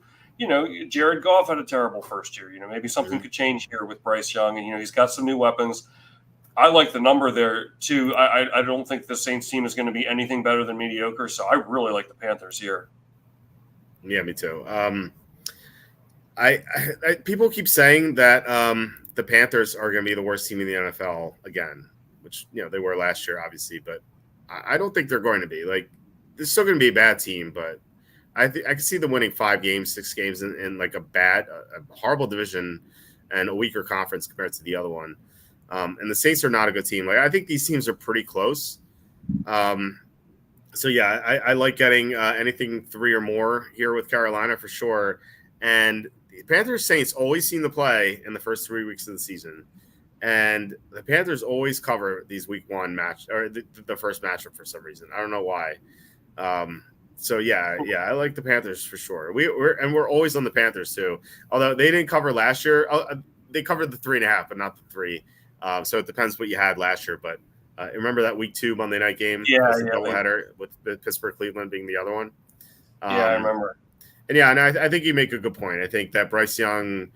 Jared Goff had a terrible first year. Maybe something could change here with Bryce Young, and he's got some new weapons. I like the number there too. I don't think the Saints team is going to be anything better than mediocre, so I really like the Panthers here. Yeah, me too. I people keep saying that the Panthers are going to be the worst team in the NFL again, which they were last year, obviously, but I don't think they're going to be. Like, they're still going to be a bad team, but I can see them winning 5 games, 6 games in like a horrible division and a weaker conference compared to the other one. And the Saints are not a good team. Like, I think these teams are pretty close. So yeah, I like getting anything 3 or more here with Carolina for sure. And the Panthers Saints always seem to play in the first 3 weeks of the season. And the Panthers always cover these week 1 match or the first matchup for some reason. I don't know why. So yeah, I like the Panthers for sure. We're always on the Panthers too. Although they didn't cover last year, they covered the 3.5, but not the 3. So it depends what you had last year. But remember that week 2 Monday night game? Yeah, was a doubleheader with Pittsburgh Cleveland being the other one. I remember. And I think you make a good point. I think that Bryce Young,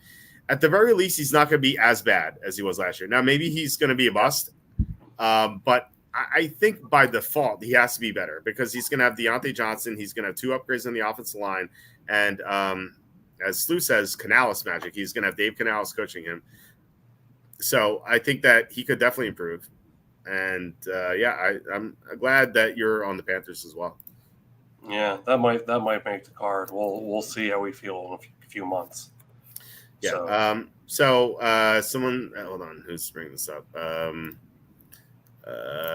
at the very least, he's not going to be as bad as he was last year. Now, maybe he's going to be a bust, but I think by default he has to be better because he's going to have Deontay Johnson. He's going to have 2 upgrades on the offensive line, and as Stu says, Canales magic. He's going to have Dave Canales coaching him. So I think that he could definitely improve. And I'm glad that you're on the Panthers as well. Yeah, that might make the card. We'll see how we feel in a few months. Yeah. So someone hold on, who's bringing this up?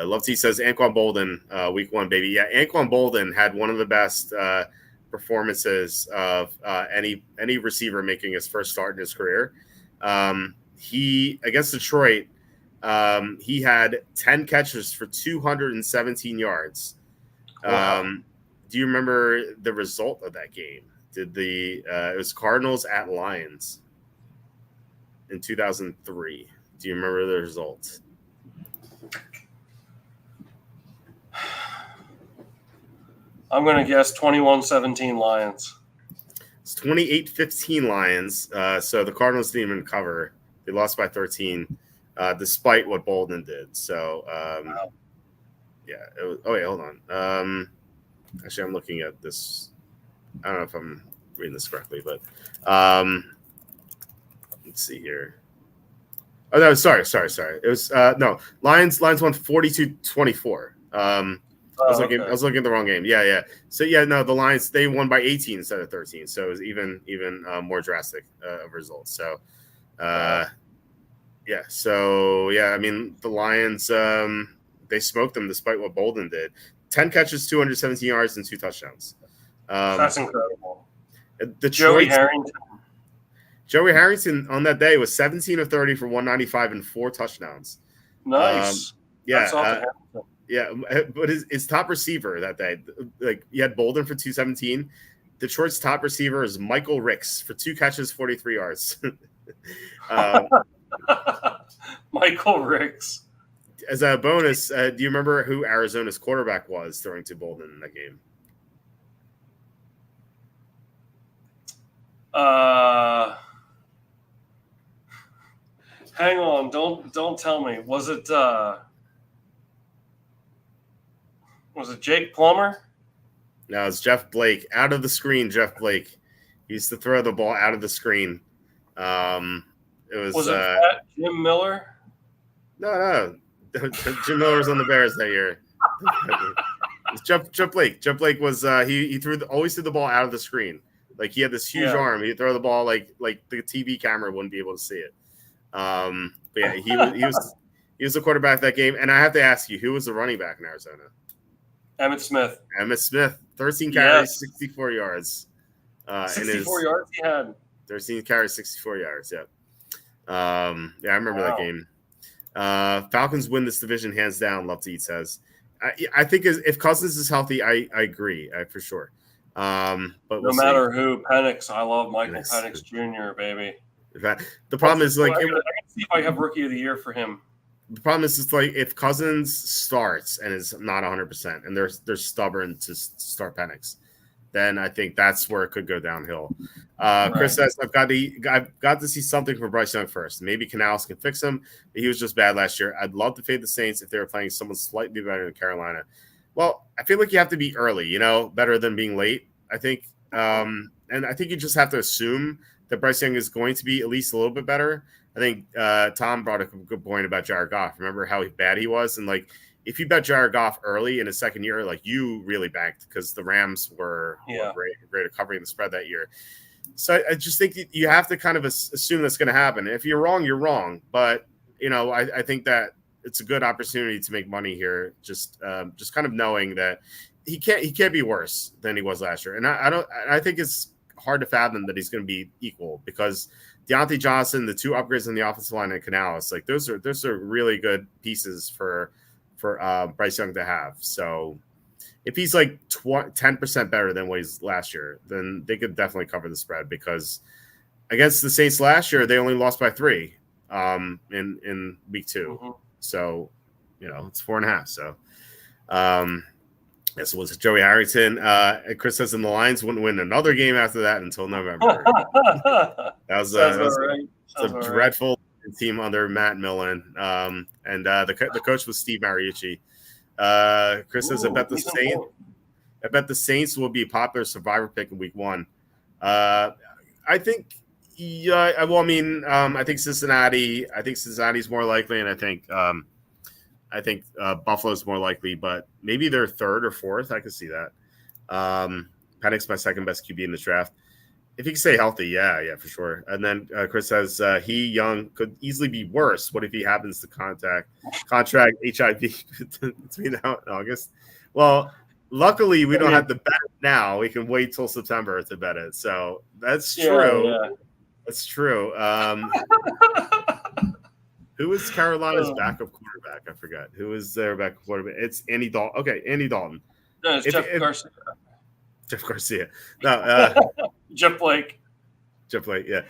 Love T says Anquan Bolden, week 1, baby. Yeah, Anquan Bolden had one of the best performances of any receiver making his first start in his career. He against Detroit. He had 10 catches for 217 yards. Wow. Do you remember the result of that game? It was Cardinals at Lions in 2003. Do you remember the result? I'm going to guess 21-17 Lions. It's 28-15 Lions. So the Cardinals didn't even cover. They lost by 13. Despite what Bolden did. So, Wow. Yeah. Wait, hold on. Actually, I'm looking at this. I don't know if I'm reading this correctly, but let's see here. Oh, no, sorry. It was no, Lions won 42-24. I was looking at the wrong game. Yeah. So no, the Lions, they won by 18 instead of 13. So it was even more drastic of results. So yeah. So yeah, I mean the Lions, they smoked them despite what Bolden did. 10 catches, 217 yards, and 2 touchdowns. That's incredible. Joey Harrington on that day was 17 of 30 for 195 and 4 touchdowns. Nice. Yeah. But his top receiver that day, like you had Bolden for 217. Detroit's top receiver is Michael Ricks for 2 catches, 43 yards. Michael Ricks. As a bonus, do you remember who Arizona's quarterback was throwing to Bolden in that game? Hang on, don't tell me. Was it Was it Jake Plummer? No, it's Jeff Blake. Out of the screen, Jeff Blake. He used to throw the ball out of the screen. It was it Jim Miller? No. Jim Miller was on the Bears that year. It's Jeff Blake. Jeff Blake was he always threw the ball out of the screen. Like he had this huge arm. He'd throw the ball like the TV camera wouldn't be able to see it. But yeah, he was the quarterback that game. And I have to ask you, who was the running back in Arizona? Emmitt Smith. 13 carries, 64 yards. 64 yards he had. 13 carries, 64 yards. Yeah. I remember that game. Falcons win this division hands down. Love to eat says. I think if Cousins is healthy, I agree for sure. But no matter who, Penix. I love Michael Penix Jr. Baby. The problem is like I can see if I have Rookie of the Year for him. The problem is it's like if Cousins starts and is not 100% and they're stubborn to start Penix, then I think that's where it could go downhill. Chris says I've got to see something from Bryce Young first. Maybe Canales can fix him. He was just bad last year. I'd love to fade the Saints if they were playing someone slightly better than Carolina. Well, I feel like you have to be early, better than being late. I think, and I think you just have to assume that Bryce Young is going to be at least a little bit better. I think Tom brought up a good point about Jared Goff. Remember how bad he was? And like, if you bet Jared Goff early in his second year, like you really banked because the Rams were great at covering the spread that year. So I just think you have to kind of assume that's going to happen. If you're wrong, you're wrong. But, I think that it's a good opportunity to make money here. Just kind of knowing that he can't be worse than he was last year. And I think it's hard to fathom that he's going to be equal because Deontay Johnson, the two upgrades on the offensive line, and Canales, like those are really good pieces for Bryce Young to have. So if he's like 10% better than what he's last year, then they could definitely cover the spread because against the Saints last year, they only lost by 3 in week 2. Mm-hmm. So, it's 4.5. So, this was Joey Harrington. Chris says in the Lions wouldn't win another game after that until November. That was a dreadful team under Matt Millen. And the coach was Steve Mariucci. Chris says, I bet the Saints will be a popular survivor pick in week 1. I think, I think Cincinnati. I think Cincinnati's more likely, and I think Buffalo's more likely, but maybe they're 3rd or 4th. I could see that. Penix my second best QB in the draft. If he can stay healthy, yeah, for sure. And then Chris says Young could easily be worse. What if he happens to contract HIV between now and August? Well, luckily we don't have to bet it now. We can wait till September to bet it. So that's true. Yeah. That's true. Who is Carolina's backup quarterback? I forgot. Who is their backup quarterback? It's Andy Dalton. Okay, Andy Dalton. No, it's Jeff Garcia. Jeff Garcia. No, Jeff Blake. Jeff Blake, yeah.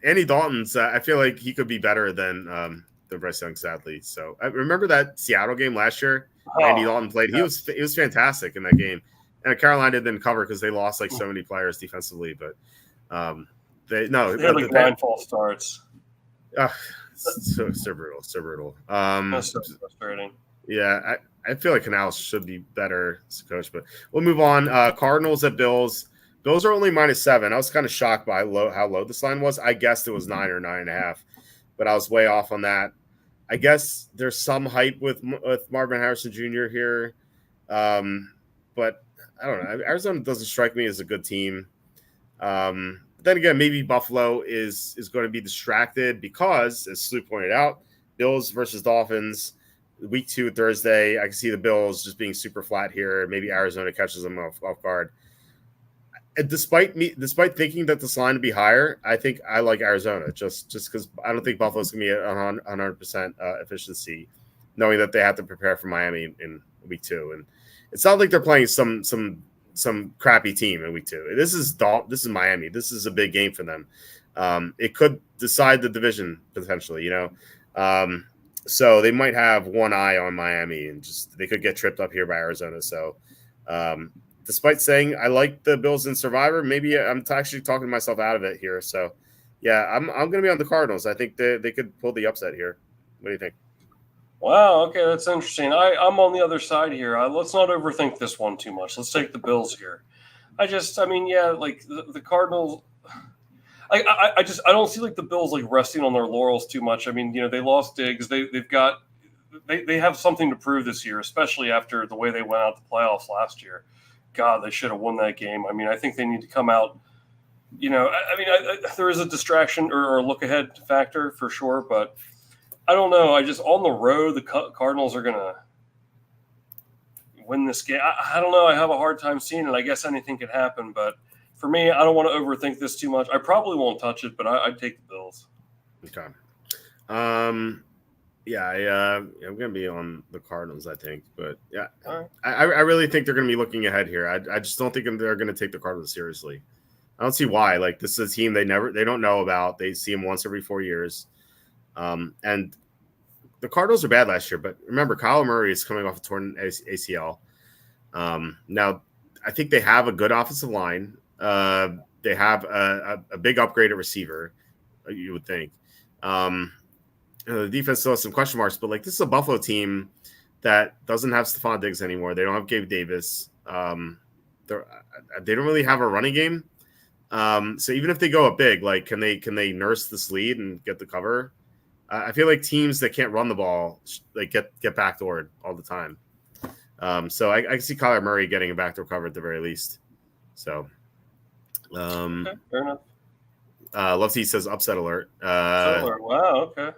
Andy Dalton's, I feel like he could be better than Bryce Young, sadly. So I remember that Seattle game last year. Andy Dalton played. He was fantastic in that game. And Carolina didn't cover because they lost like so many players defensively. But they had like 9 false starts. So brutal. That's so frustrating. Yeah, I feel like Canales should be better as a coach, but we'll move on. Cardinals at Bills. Bills are only -7. I was kind of shocked by how low this line was. I guessed it was 9 or 9.5, but I was way off on that. I guess there's some hype with Marvin Harrison Jr. here, but I don't know. Arizona doesn't strike me as a good team. But then again, maybe Buffalo is going to be distracted because, as Slew pointed out, Bills versus Dolphins, week 2 Thursday. I can see the Bills just being super flat here. Maybe Arizona catches them off guard. And despite thinking that this line would be higher, I think I like Arizona just because I don't think Buffalo's going to be at 100% efficiency, knowing that they have to prepare for Miami in week 2. And it's not like they're playing some crappy team in week 2. This is Miami. This is a big game for them. It could decide the division potentially, so they might have one eye on Miami and they could get tripped up here by Arizona. So despite saying I like the Bills in Survivor, maybe I'm actually talking myself out of it here. So yeah, I'm going to be on the Cardinals. I think they could pull the upset here. What do you think? Wow. Okay, that's interesting. I'm on the other side here. Let's not overthink this one too much. Let's take the Bills here. I mean, yeah, like the Cardinals. I don't see like the Bills like resting on their laurels too much. I mean, they lost Diggs. They have something to prove this year, especially after the way they went out the playoffs last year. God, they should have won that game. I mean, I think they need to come out. There is a distraction or a look ahead factor for sure, but I don't know. I just on the road, the Cardinals are gonna win this game. I don't know. I have a hard time seeing it. I guess anything could happen, but for me, I don't want to overthink this too much. I probably won't touch it, but I'd take the Bills. Okay. I'm gonna be on the Cardinals, I think, but yeah, right. I really think they're gonna be looking ahead here. I just don't think they're gonna take the Cardinals seriously. I don't see why. Like, this is a team they don't know about. They see them once every 4 years, and the Cardinals are bad last year. But remember, Kyler Murray is coming off a torn ACL. Now, I think they have a good offensive line. They have a big upgrade at receiver, you would think. The defense still has some question marks, but like, this is a Buffalo team that doesn't have Stephon Diggs anymore. They don't have Gabe Davis. They don't really have a running game. So even if they go up big, like, can they nurse this lead and get the cover? I feel like teams that can't run the ball like get backdoored all the time. So I can see Kyler Murray getting a backdoor cover at the very least. So, okay, fair enough. Love T says upset alert. Wow. Okay.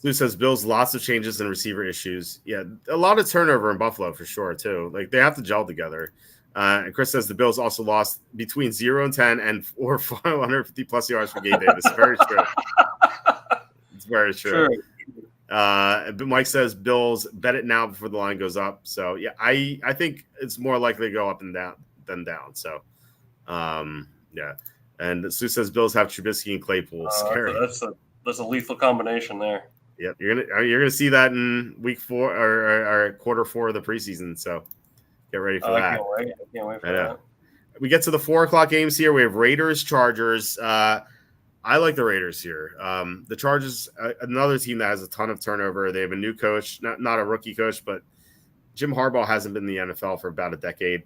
Lou says Bills lots of changes and receiver issues. Yeah, a lot of turnover in Buffalo for sure too. Like, they have to gel together. And Chris says the Bills also lost between 0 and 10 and 450 plus yards for Gabe Davis. Very true. It's very true. But Mike says Bills bet it now before the line goes up. So yeah, I think it's more likely to go up and down than down. So yeah. And Sue says Bills have Trubisky and Claypool. Scary. That's a lethal combination there. Yep, you're gonna see that in week 4 or quarter 4 of the preseason. So get ready for that. I can't wait for that. We get to the 4:00 games here. We have Raiders, Chargers. I like the Raiders here. The Chargers, another team that has a ton of turnover. They have a new coach, not a rookie coach, but Jim Harbaugh hasn't been in the NFL for about a decade.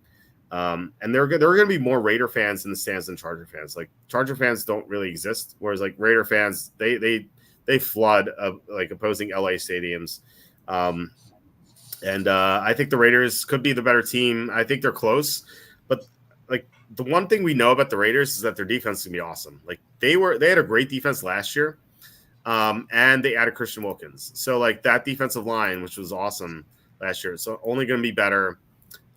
And there are going to be more Raider fans in the stands than Charger fans. Like, Charger fans don't really exist, whereas like Raider fans, they flood like opposing LA stadiums. And I think the Raiders could be the better team. I think they're close, but like, the one thing we know about the Raiders is that their defense is gonna be awesome. Like, they had a great defense last year, and they added Christian Wilkins. So like, that defensive line, which was awesome last year, so only going to be better.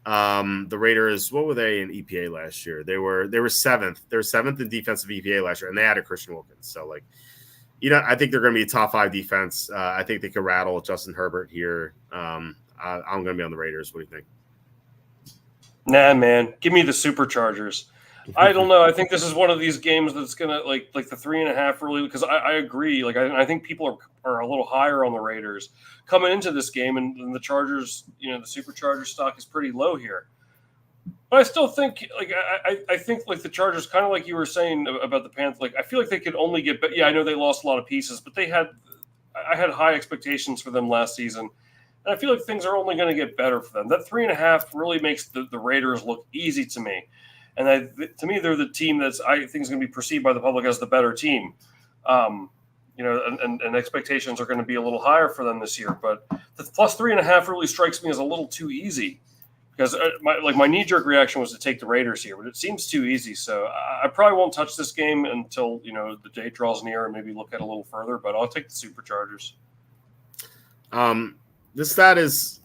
The Raiders, what were they in EPA last year? They were 7th. They were 7th in defensive EPA last year, and they added Christian Wilkins. So like, I think they're going to be a top 5 defense. I think they could rattle Justin Herbert here. I'm going to be on the Raiders. What do you think? Nah, man, give me the Superchargers. I don't know. I think this is one of these games that's gonna like the 3.5 really, because I agree. Like, I think people are a little higher on the Raiders coming into this game, and the Chargers, the Supercharger stock is pretty low here. But I still think, like, I think like the Chargers, kind of like you were saying about the Panthers. Like, I feel like they could only get better. Yeah, I know they lost a lot of pieces, but I had high expectations for them last season. And I feel like things are only going to get better for them. That 3.5 really makes the Raiders look easy to me. And to me, they're the team that's, I think, is going to be perceived by the public as the better team. And expectations are going to be a little higher for them this year. But the plus 3.5 really strikes me as a little too easy, because my knee-jerk reaction was to take the Raiders here, but it seems too easy. So I probably won't touch this game until the date draws near and maybe look at it a little further. But I'll take the Superchargers. This stat is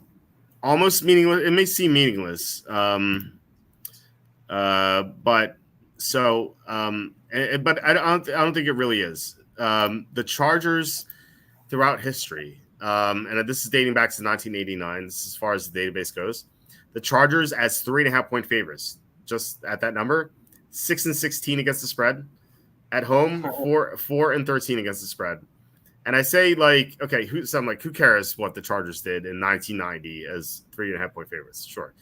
almost meaningless. It may seem meaningless, but I don't think it really is. The Chargers throughout history, and this is dating back to 1989. This is as far as the database goes. The Chargers as 3.5-point favorites, just at that number, 6-16 against the spread. At home, 4-13 against the spread. And I say, like, okay, who cares what the Chargers did in 1990 as 3.5-point favorites? Sure.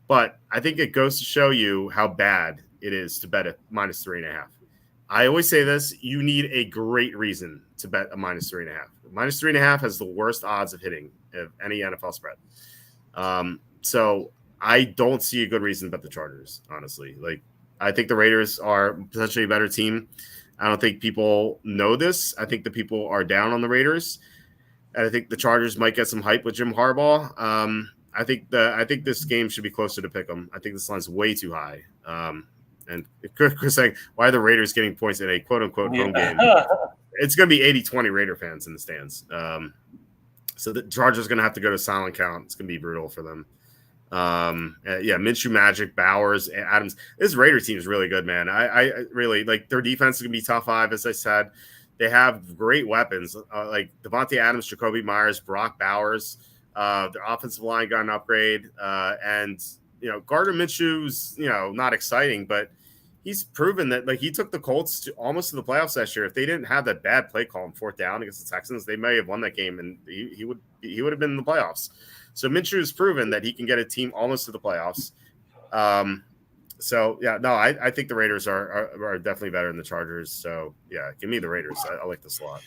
But I think it goes to show you how bad it is to bet at minus 3.5. I always say this: you need a great reason to bet a minus 3.5. Minus 3.5 has the worst odds of hitting of any NFL spread. So I don't see a good reason to bet the Chargers, honestly. Like, I think the Raiders are potentially a better team. I don't think people know this. I think the people are down on the Raiders, and I think the Chargers might get some hype with Jim Harbaugh. I think this game should be closer to pick 'em. I think this line's way too high. And Chris saying, why are the Raiders getting points in a quote-unquote home game? It's going to be 80-20 Raider fans in the stands. So the Chargers are going to have to go to silent count. It's going to be brutal for them. Minshew, Magic, Bowers, Adams. This Raider team is really good, man. I really like their defense is going to be top 5, as I said. They have great weapons like Devontae Adams, Jacoby Myers, Brock Bowers. Their offensive line got an upgrade. And Gardner Minshew's, not exciting, but he's proven that he took the Colts to almost to the playoffs last year. If they didn't have that bad play call on 4th down against the Texans, they may have won that game, and he would have been in the playoffs. So Minshew has proven that he can get a team almost to the playoffs. I think the Raiders are definitely better than the Chargers. So yeah, give me the Raiders. I like this a lot.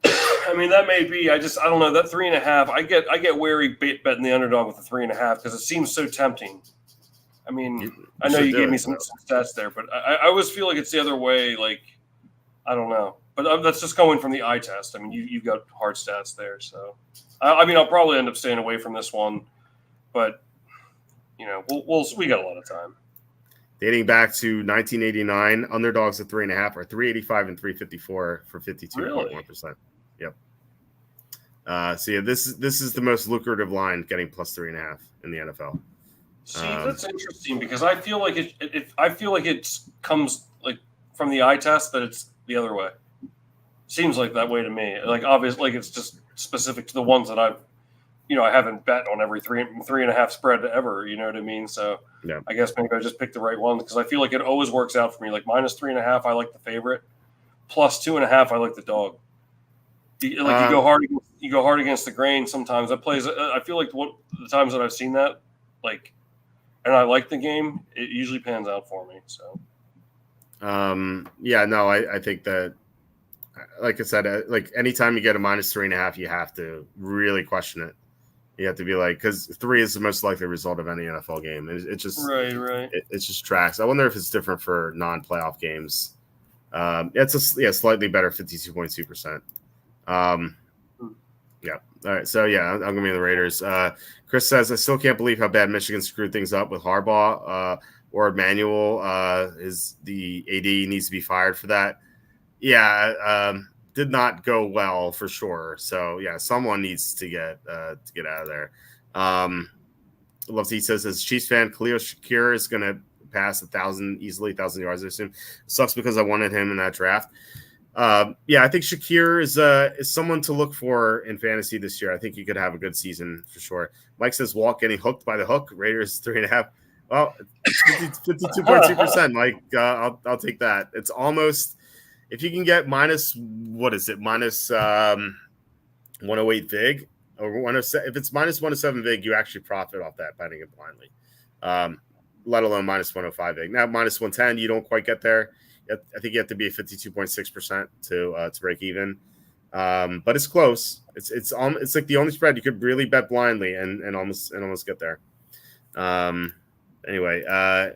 I mean, that may be. I don't know, that 3.5. I get wary betting the underdog with the 3.5 because it seems so tempting. I mean, I know you gave me some stats there, but I always feel like it's the other way. Like, I don't know, but that's just going from the eye test. I mean, you've got hard stats there, so I'll probably end up staying away from this one, but we got a lot of time. Dating back to 1989, underdogs at 3.5 are 385 and 354 for 52.1%. Yep. This is the most lucrative line, getting plus 3.5 in the NFL. See, that's interesting because I feel like it comes like from the eye test that it's the other way. Seems like that way to me. Like, obviously, like it's just specific to the ones that I haven't bet on every 3.5 spread ever. You know what I mean? So yeah. I guess maybe I just picked the right one because I feel like it always works out for me. Like minus 3.5, I like the favorite. Plus 2.5, I like the dog. You go hard against the grain. Sometimes that plays. I feel like the times that I've seen that, like, and I like the game, it usually pans out for me. So, I think that, like I said, like anytime you get a minus 3.5, you have to really question it. You have to be like, because 3 is the most likely result of any NFL game. It just right. It just tracks. I wonder if it's different for non-playoff games. It's a slightly better 52.2%. Yeah. All right. So yeah, I'm gonna be in the Raiders. Chris says, I still can't believe how bad Michigan screwed things up with Harbaugh or Emmanuel. Is the AD needs to be fired for that? Yeah. Did not go well for sure. So yeah, someone needs to get out of there. Love says, as Chiefs fan, Khalil Shakir is gonna pass 1,000 yards. I assume. Sucks because I wanted him in that draft. I think Shakir is someone to look for in fantasy this year. I think he could have a good season for sure. Mike says Walt getting hooked by the hook. Raiders 3.5. Well, 52.2%. Mike, I'll take that. It's almost, if you can get minus 108 vig or 107. If it's minus 107 vig, you actually profit off that betting it blindly. Let alone minus 105 vig. Now minus 110, you don't quite get there. I think you have to be at 52.6% to break even, but it's close. It's like the only spread you could really bet blindly and almost get there.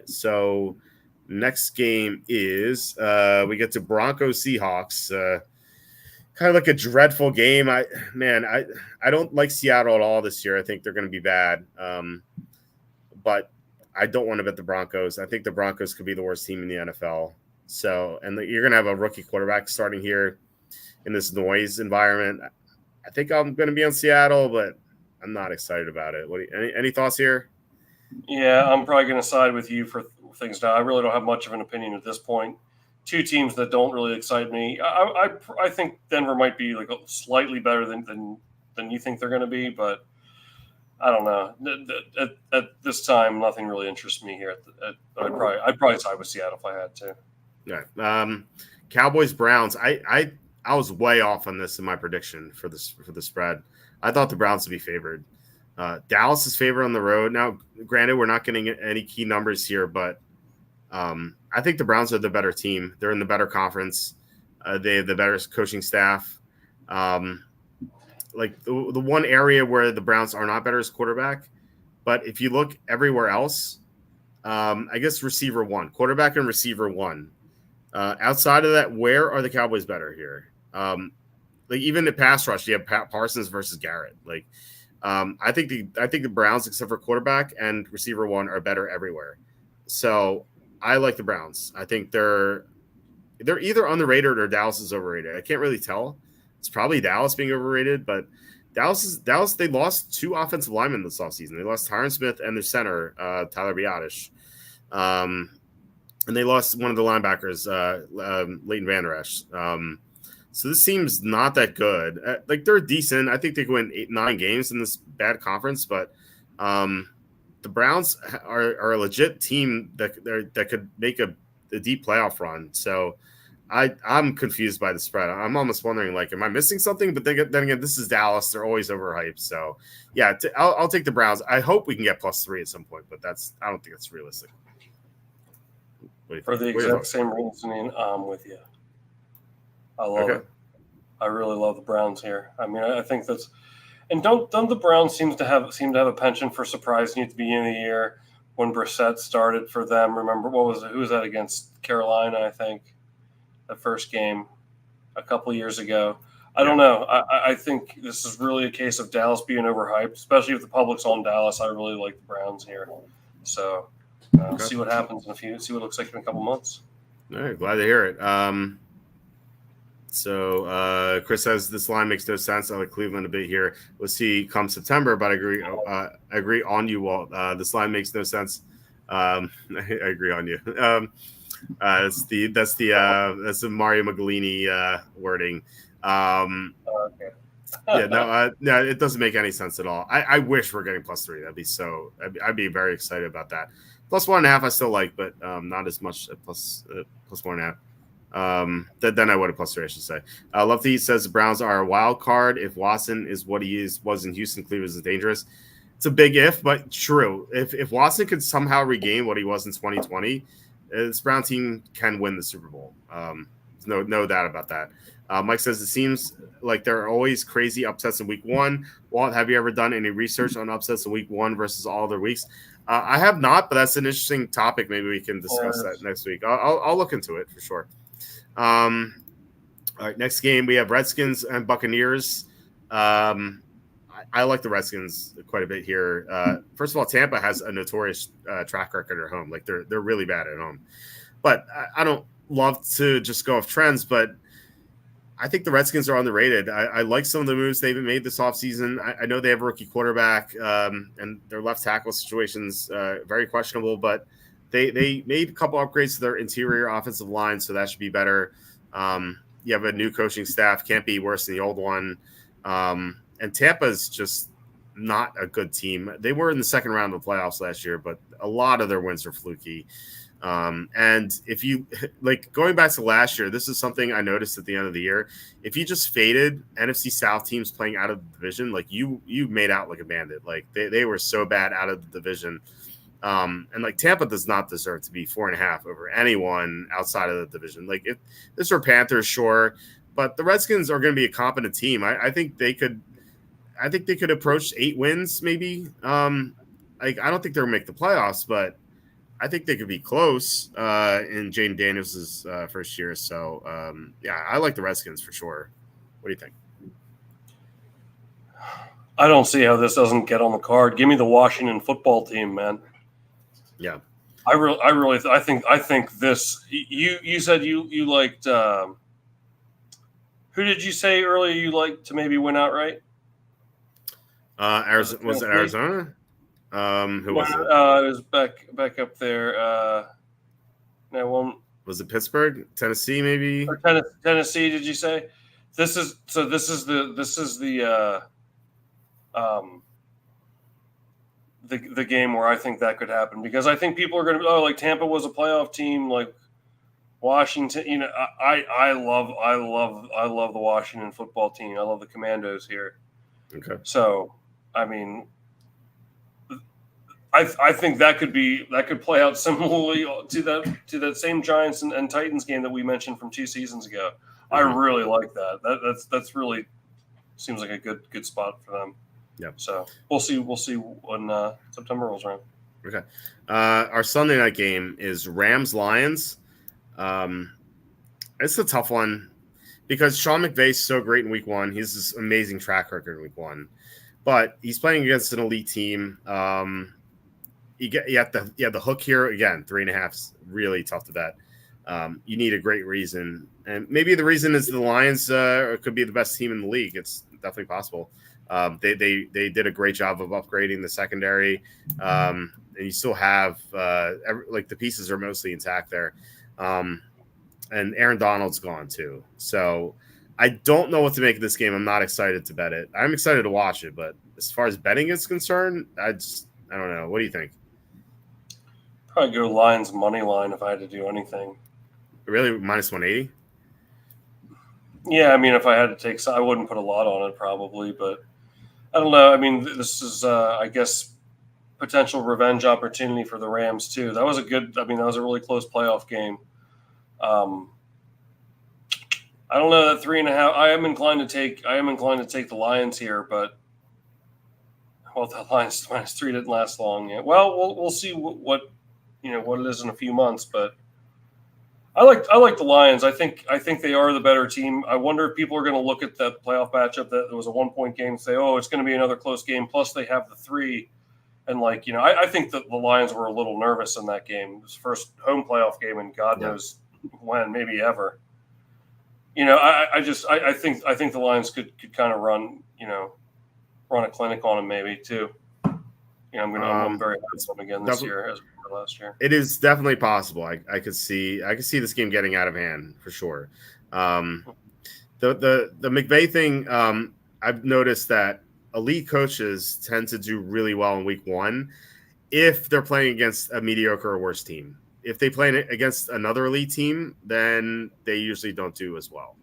So next game is we get to Broncos Seahawks. Kind of like a dreadful game. I don't like Seattle at all this year. I think they're going to be bad, but I don't want to bet the Broncos. I think the Broncos could be the worst team in the NFL. So, and you're going to have a rookie quarterback starting here in this noise environment. I think I'm going to be on Seattle, but I'm not excited about it. Any thoughts here? Yeah, I'm probably going to side with you for things now. I really don't have much of an opinion at this point. Two teams that don't really excite me. I think Denver might be like slightly better than you think they're going to be, but I don't know. At this time, nothing really interests me here. I'd probably side with Seattle if I had to. Yeah. Cowboys Browns. I was way off on this in my prediction for the spread. I thought the Browns would be favored. Dallas is favored on the road. Now, granted, we're not getting any key numbers here, but I think the Browns are the better team. They're in the better conference. They have the better coaching staff. like the one area where the Browns are not better is quarterback. But if you look everywhere else, I guess receiver one, quarterback and receiver one. Outside of that, where are the Cowboys better here? Like even the pass rush, you have Parsons versus Garrett. Like I think the Browns, except for quarterback and receiver one, are better everywhere. So I like the Browns. I think they're either underrated or Dallas is overrated. I can't really tell. It's probably Dallas being overrated, but Dallas. They lost 2 offensive linemen this offseason. They lost Tyron Smith and their center, Tyler Biadasz. And they lost one of the linebackers, Leighton Vander Esch. So this seems not that good. Like they're decent. I think they can win 8-9 games in this bad conference, but the Browns are a legit team that could make a deep playoff run. So I'm confused by the spread. I'm almost wondering, like, am I missing something? But then again, this is Dallas. They're always overhyped. So yeah, I'll take the Browns. I hope we can get +3 at some point, but I don't think that's realistic. For the exact same reasoning, I'm with you. I love it. I really love the Browns here. I mean, I think that's – and don't the Browns seem to have a penchant for surprising you at the beginning of the year when Brissett started for them? Remember, who was that against Carolina, I think, the first game a couple of years ago. I don't know. I think this is really a case of Dallas being overhyped, especially if the public's on Dallas. I really like the Browns here. So – see what happens see what it looks like in a couple months. All right, glad to hear it. So Chris says this line makes no sense. I like Cleveland a bit here. We'll see come September, but I agree on you, Walt. This line makes no sense. I agree on you. That's the Mario Magalini wording. Okay. No, it doesn't make any sense at all. I wish we're getting +3. That'd be I'd be very excited about that. +1.5, I still like, but not as much at +1.5. Then I would have +3, I should say. Lefty says the Browns are a wild card. If Watson is what he was in Houston, Cleveland is dangerous. It's a big if, but true. If Watson could somehow regain what he was in 2020, this Brown team can win the Super Bowl. No doubt about that. Mike says it seems like there are always crazy upsets in week 1. Walt, have you ever done any research on upsets in week 1 versus all other weeks? I have not, but that's an interesting topic. Maybe we can discuss that next week. I'll look into it for sure. All right, next game we have Redskins and Buccaneers. I like the Redskins quite a bit here. First of all, Tampa has a notorious track record at home. Like they're really bad at home. But I don't love to just go off trends, but I think the Redskins are underrated. I like some of the moves they've made this offseason. I know they have a rookie quarterback, and their left tackle situation's very questionable, but they made a couple upgrades to their interior offensive line, so that should be better. You have a new coaching staff, can't be worse than the old one. And Tampa's just not a good team. They were in the second round of the playoffs last year, but a lot of their wins are fluky. And if you like going back to last year, this is something I noticed at the end of the year. If you just faded NFC South teams playing out of the division, like you made out like a bandit. Like they were so bad out of the division. And like Tampa does not deserve to be 4.5 over anyone outside of the division. Like if this were Panthers, sure, but the Redskins are going to be a competent team. I think they could approach 8 wins, maybe. Like I don't think they'll make the playoffs, but I think they could be close in Jaden Daniels' first year. So, I like the Redskins for sure. What do you think? I don't see how this doesn't get on the card. Give me the Washington football team, man. Yeah, I think this. You said you liked. Who did you say earlier you liked to maybe win outright? Arizona, was it Arizona? Who was it? It was back up there. Was it Pittsburgh, Tennessee, maybe? Or Tennessee? Did you say? This is the game where I think that could happen, because I think people are going to be, like Tampa was a playoff team, like Washington. You know, I love the Washington football team. I love the Commandos here. Okay. So, I mean, I think that could play out similarly to that same Giants and Titans game that we mentioned from 2 seasons ago. Mm-hmm. I really like that. That's really seems like a good spot for them. Yeah. So we'll see when September rolls around. Okay. Our Sunday night game is Rams-Lions. It's a tough one because Sean McVay's so great in week one. He has this amazing track record in week one, but he's playing against an elite team. You have the hook here again. 3.5 is really tough to bet. You need a great reason, and maybe the reason is the Lions could be the best team in the league. It's definitely possible. They did a great job of upgrading the secondary, and you still have the pieces are mostly intact there. And Aaron Donald's gone too. So I don't know what to make of this game. I'm not excited to bet it. I'm excited to watch it, but as far as betting is concerned, I don't know. What do you think? Probably go Lions money line if I had to do anything. Really, minus 180? Yeah, I mean, if I had to take, I wouldn't put a lot on it probably, but I don't know. I mean, this is, I guess, potential revenge opportunity for the Rams too. That was that was a really close playoff game. I don't know that 3.5. I am inclined to take the Lions here, but the Lions -3 didn't last long yet. Well, we'll see what it is in a few months, but I like the Lions. I think they are the better team. I wonder if people are going to look at that playoff matchup that it was a 1-point game and say, oh, it's going to be another close game. Plus they have the 3. And I think that the Lions were a little nervous in that game. It was first home playoff game, and God knows when, maybe ever. I think the Lions could kind of run a clinic on them maybe too. I'm very happy with them again this year as we were last year. It is definitely possible. I could see this game getting out of hand for sure. The McVay thing, I've noticed that elite coaches tend to do really well in week one if they're playing against a mediocre or worse team. If they play against another elite team, then they usually don't do as well.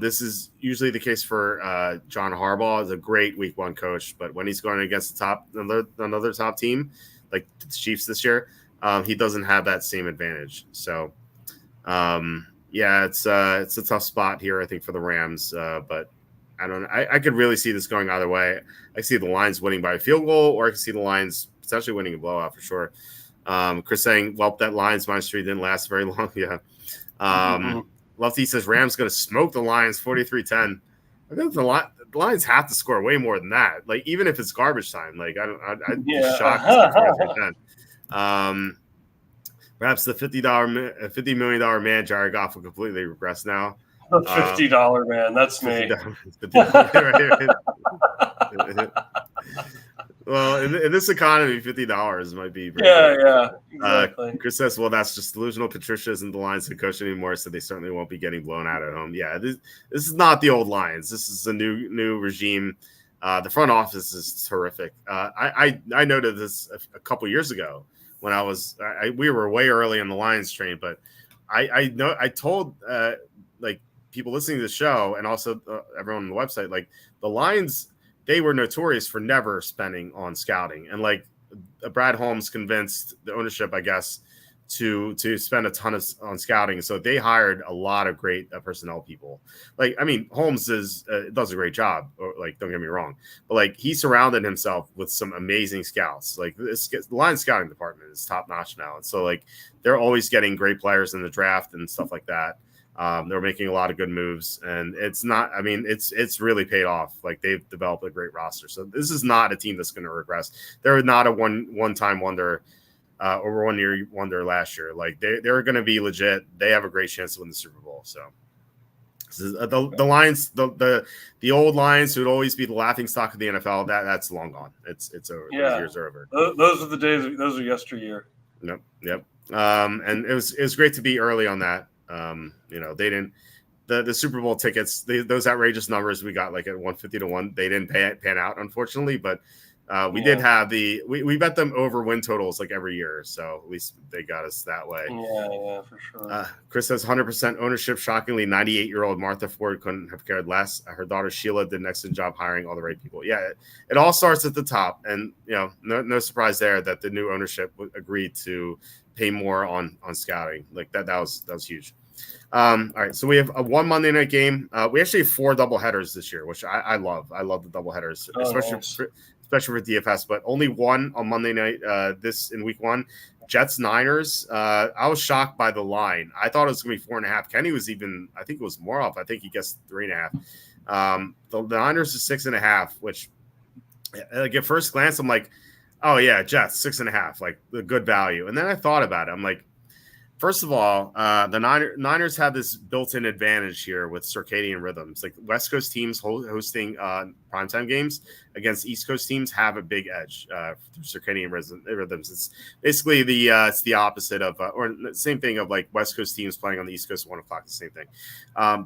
This is usually the case for John Harbaugh. Is a great week one coach, but when he's going against another top team, like the Chiefs this year, he doesn't have that same advantage. So, it's a tough spot here, I think, for the Rams. But I don't know. I could really see this going either way. I see the Lions winning by a field goal, or I can see the Lions potentially winning a blowout for sure. Chris saying, well, that Lions -3 didn't last very long. Yeah. Lefty says Rams going to smoke the Lions 43-10. I think the Lions have to score way more than that. Like, even if it's garbage time, I'd be shocked to 43-10. Perhaps the $50 million man, Jared Goff, will completely regress now. The $50 man, that's me. Well, in this economy, $50 might be. Exactly. Chris says, "Well, that's just delusional. Patricia isn't the Lions head coach anymore, so they certainly won't be getting blown out at home." Yeah, this is not the old Lions. This is a new regime. The front office is terrific. I noted this a couple years ago when we were way early on the Lions train, but I told people listening to the show and also everyone on the website, the Lions, they were notorious for never spending on scouting. And Brad Holmes convinced the ownership, I guess, to spend a ton on scouting. So they hired a lot of great personnel people. Holmes does a great job. Don't get me wrong, but he surrounded himself with some amazing scouts. The Lions scouting department is top notch now. And so they're always getting great players in the draft and stuff like that. They're making a lot of good moves, and it's really paid off. They've developed a great roster. So this is not a team that's going to regress. They're not a one-time wonder or 1 year wonder last year. They're going to be legit. They have a great chance to win the Super Bowl. So the Lions, the old Lions who would always be the laughing stock of the NFL, that's long gone. It's over. Yeah. Those years are over. Those are the days. Those are yesteryear. Yep. And it was great to be early on that. They didn't the Super Bowl tickets, those outrageous numbers we got at 150 to 1, they didn't pan out, unfortunately, but we did have we bet them over win totals every year, so at least they got us that way. Yeah, for sure. Chris says 100% ownership. Shockingly, 98-year-old Martha Ford couldn't have cared less. Her daughter Sheila did an excellent job hiring all the right people. Yeah, it all starts at the top, and no surprise there that the new ownership agreed to pay more on scouting. That was huge. All right, so we have a one Monday night game. We actually have 4 double headers this year, which I love. I love the double headers, especially for DFS. But only one on Monday night. This in week 1, Jets Niners. I was shocked by the line. I thought it was going to be 4.5. Kenny was I think it was more off. I think he guessed 3.5. The Niners is 6.5, which like at first glance I'm like, oh yeah, Jets 6.5, like the good value. And then I thought about it. I'm like, first of all, the Niners have this built-in advantage here with circadian rhythms. Like West Coast teams hosting primetime games against East Coast teams have a big edge through circadian rhythms. It's basically it's the opposite of, or the same thing of like West Coast teams playing on the East Coast at 1 o'clock, the same thing.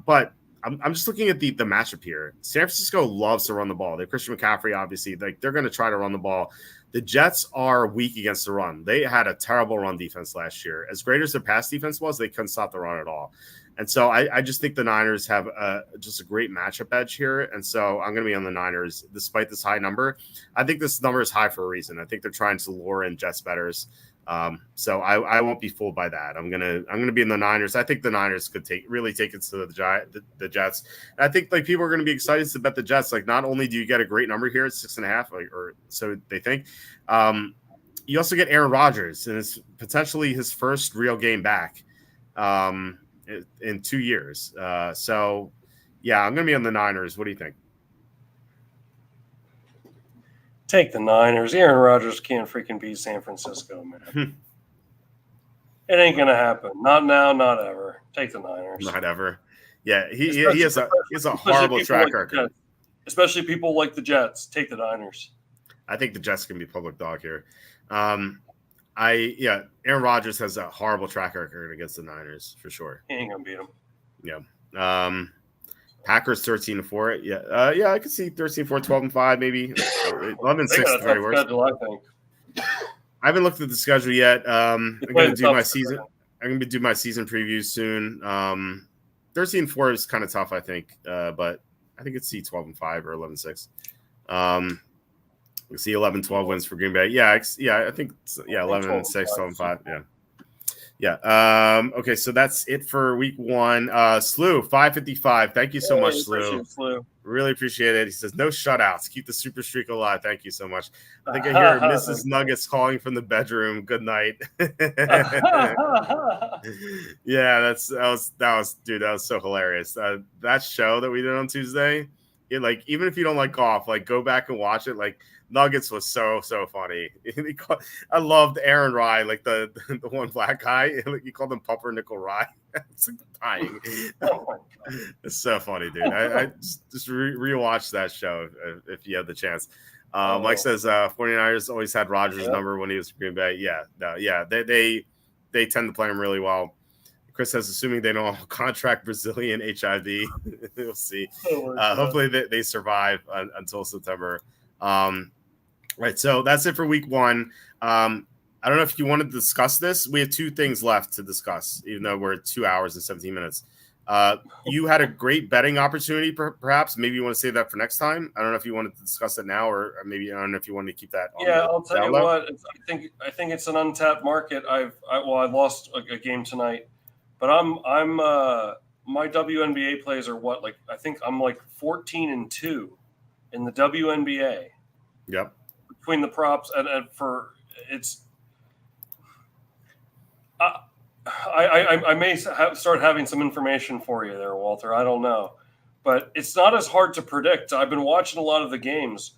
But I'm just looking at the matchup here. San Francisco loves to run the ball. They have Christian McCaffrey, obviously. Like they're going to try to run the ball. The Jets are weak against the run. They had a terrible run defense last year. As great as their pass defense was, they couldn't stop the run at all. And so I just think the Niners have just a great matchup edge here. And so I'm going to be on the Niners despite this high number. I think this number is high for a reason. I think they're trying to lure in Jets bettors. So I won't be fooled by that. I'm gonna be in the Niners. I think the Niners could really take it to the Jets. And I think like people are going to be excited to bet the Jets. Like not only do you get a great number here at 6.5, or so they think, you also get Aaron Rodgers, and it's potentially his first real game back in 2 years. So yeah, I'm gonna be on the Niners. What do you think? Take the Niners. Aaron Rodgers can't freaking beat San Francisco, man. It ain't gonna happen. Not now, not ever. Take the Niners. Not ever. Yeah, he has a horrible track record. Especially people like the Jets. Take the Niners. I think the Jets can be public dog here. Aaron Rodgers has a horrible track record against the Niners for sure. He ain't gonna beat them. Yeah. Packers 13-4. Yeah, I could see 13-4, 12-5, maybe 11-6 very worst. Schedule, I think. I haven't looked at the schedule yet. I'm going to do my season. I'm going to do my season previews soon. 13-4 is kind of tough, I think, but I think it's 12-5 or 11-6. We see 11-12 wins for Green Bay. Yeah, I think 11-6, 12-5. Yeah. Yeah. Okay, so that's it for week 1. Slew 555. Thank you so much, Slew. Really appreciate it. He says no shutouts. Keep the super streak alive. Thank you so much. I think I hear Mrs. Nuggets calling from the bedroom. Good night. Yeah, that was so hilarious. That show that we did on Tuesday. Even if you don't like golf, go back and watch it. Nuggets was so funny. I loved Aaron Rye, the one black guy. He called him Pumpernickel Rye. It's dying. It's so funny, dude. I just rewatch that show if you have the chance. Mike says 49ers always had Rodgers' number when he was Green Bay. They tend to play him really well. Chris says, assuming they don't contract Brazilian HIV, we'll see. Hopefully they survive until September. Right, so that's it for week 1. I don't know if you want to discuss this. We have 2 things left to discuss, even though we're at 2 hours and 17 minutes. You had a great betting opportunity, perhaps. Maybe you want to save that for next time. I don't know if you wanted to discuss it now, or maybe I don't know if you want to keep that. I'll tell you what. I think it's an untapped market. I lost a game tonight, but I'm my WNBA plays are what, I think I'm 14-2 in the WNBA. Yep. Between the props and for it's. I may start having some information for you there, Walter. I don't know, but it's not as hard to predict. I've been watching a lot of the games.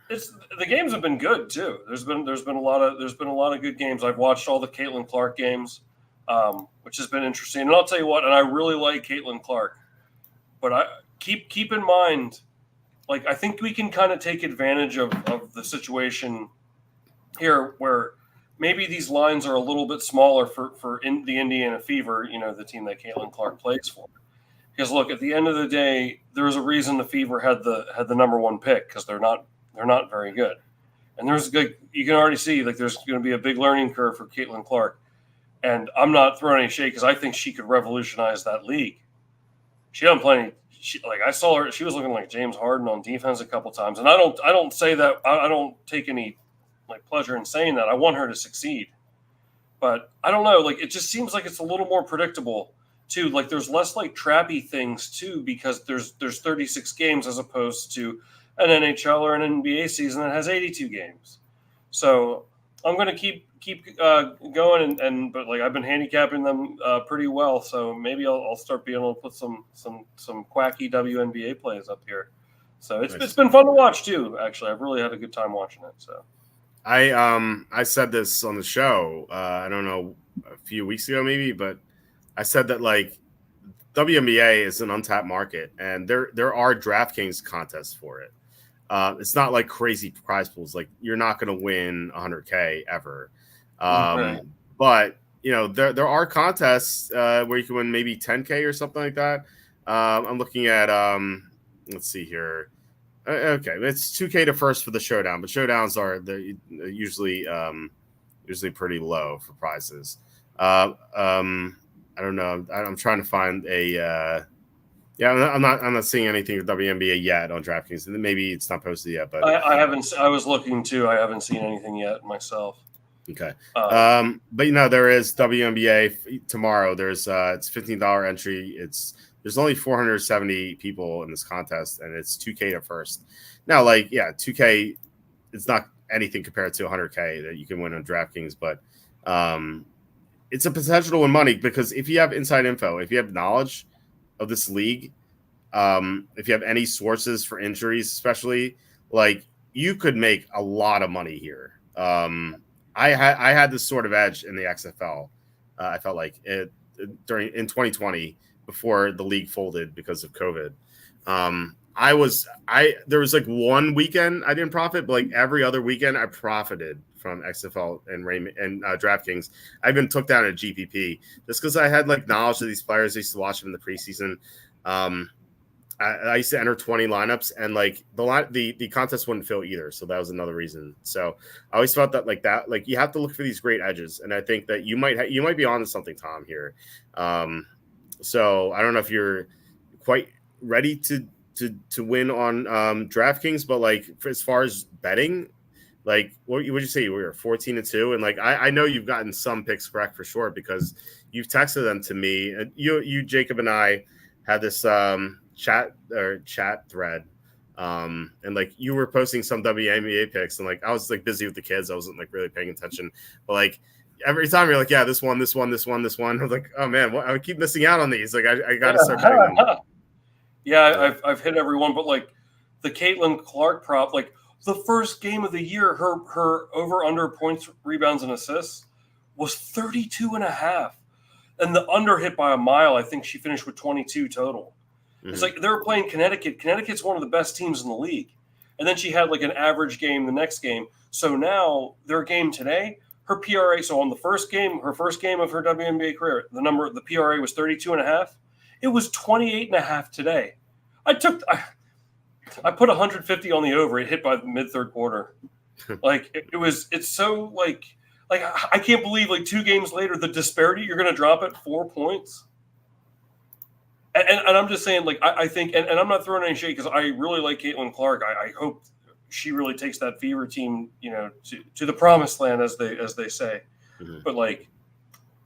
The games have been good too. There's been a lot of good games. I've watched all the Caitlin Clark games, which has been interesting. And I'll tell you what, and I really like Caitlin Clark, but I keep in mind, I think we can kind of take advantage of the situation here where maybe these lines are a little bit smaller for the Indiana Fever, the team that Caitlin Clark plays for. Because look, at the end of the day, there's a reason the Fever had the number 1 pick, because they're not very good. And you can already see there's going to be a big learning curve for Caitlin Clark. And I'm not throwing any shade because I think she could revolutionize that league. She doesn't play any. I saw her. She was looking like James Harden on defense a couple times, and I don't say that. I don't take any pleasure in saying that. I want her to succeed, but I don't know. It just seems like it's a little more predictable too. Like there's less like trappy things too, because there's 36 games as opposed to an NHL or an NBA season that has 82 games. So I'm going to keep going, but like I've been handicapping them pretty well. So maybe I'll start being able to put some quacky WNBA plays up here. So it's been fun to watch too. Actually, I've really had a good time watching it. So I said this on the show. I don't know, a few weeks ago maybe, but I said that like WNBA is an untapped market, and there are DraftKings contests for it. It's not like crazy prize pools. Like you're not going to win 100K ever. Right. But you know, there are contests where you can win maybe 10K or something like that. I'm looking at let's see here. Okay, it's 2K to first for the showdown, but showdowns are usually pretty low for prizes. I don't know. I'm trying to find a. I'm not seeing anything with WNBA yet on DraftKings. Maybe it's not posted yet, but I haven't. I was looking too. I haven't seen anything yet myself. Okay. But you know, there is WNBA tomorrow. There's it's $15 entry. There's only 470 people in this contest, and it's 2K to first. Now, like, yeah, 2K, it's not anything compared to 100K that you can win on DraftKings, but it's a potential to win money, because if you have inside info, if you have knowledge of this league, if you have any sources for injuries, especially, like, you could make a lot of money here. I had this sort of edge in the XFL. I felt like in 2020, before the league folded because of COVID. There was like one weekend I didn't profit, but like every other weekend I profited from XFL and DraftKings. I even took down a GPP just because I had like knowledge of these players. I used to watch them in the preseason. I used to enter 20 lineups, and like the contest wouldn't fill either, so that was another reason. So I always felt that like you have to look for these great edges, and I think that you might be onto something, Tom, here. So I don't know if you're quite ready to win on DraftKings, but like as far as betting, like what would you say? We were 14-2, and like I know you've gotten some picks correct for sure, because you've texted them to me, and you Jacob and I had this chat thread, and like you were posting some WNBA picks, and like I was like busy with the kids, I wasn't like really paying attention, but like every time you're like, yeah, this one. I was like, oh man, I keep missing out on these. Like I got to start betting them. Yeah, I've hit everyone, but like the Caitlin Clark prop, like the first game of the year, her over under points, rebounds, and assists was 32.5, and the under hit by a mile. I think she finished with 22 total. Mm-hmm. It's like they were playing Connecticut. Connecticut's one of the best teams in the league, and then she had like an average game the next game. So now their game today, her PRA. So on the her first game of her WNBA career, the PRA was 32.5. It was 28.5 today. I put 150 on the over. It hit by the mid third quarter. Like it's so like I can't believe like 2 games later the disparity, you're going to drop it 4 points. And I'm just saying, like I think, and I'm not throwing any shade because I really like Caitlin Clark. I hope she really takes that Fever team, to the promised land, as they say. Mm-hmm. But like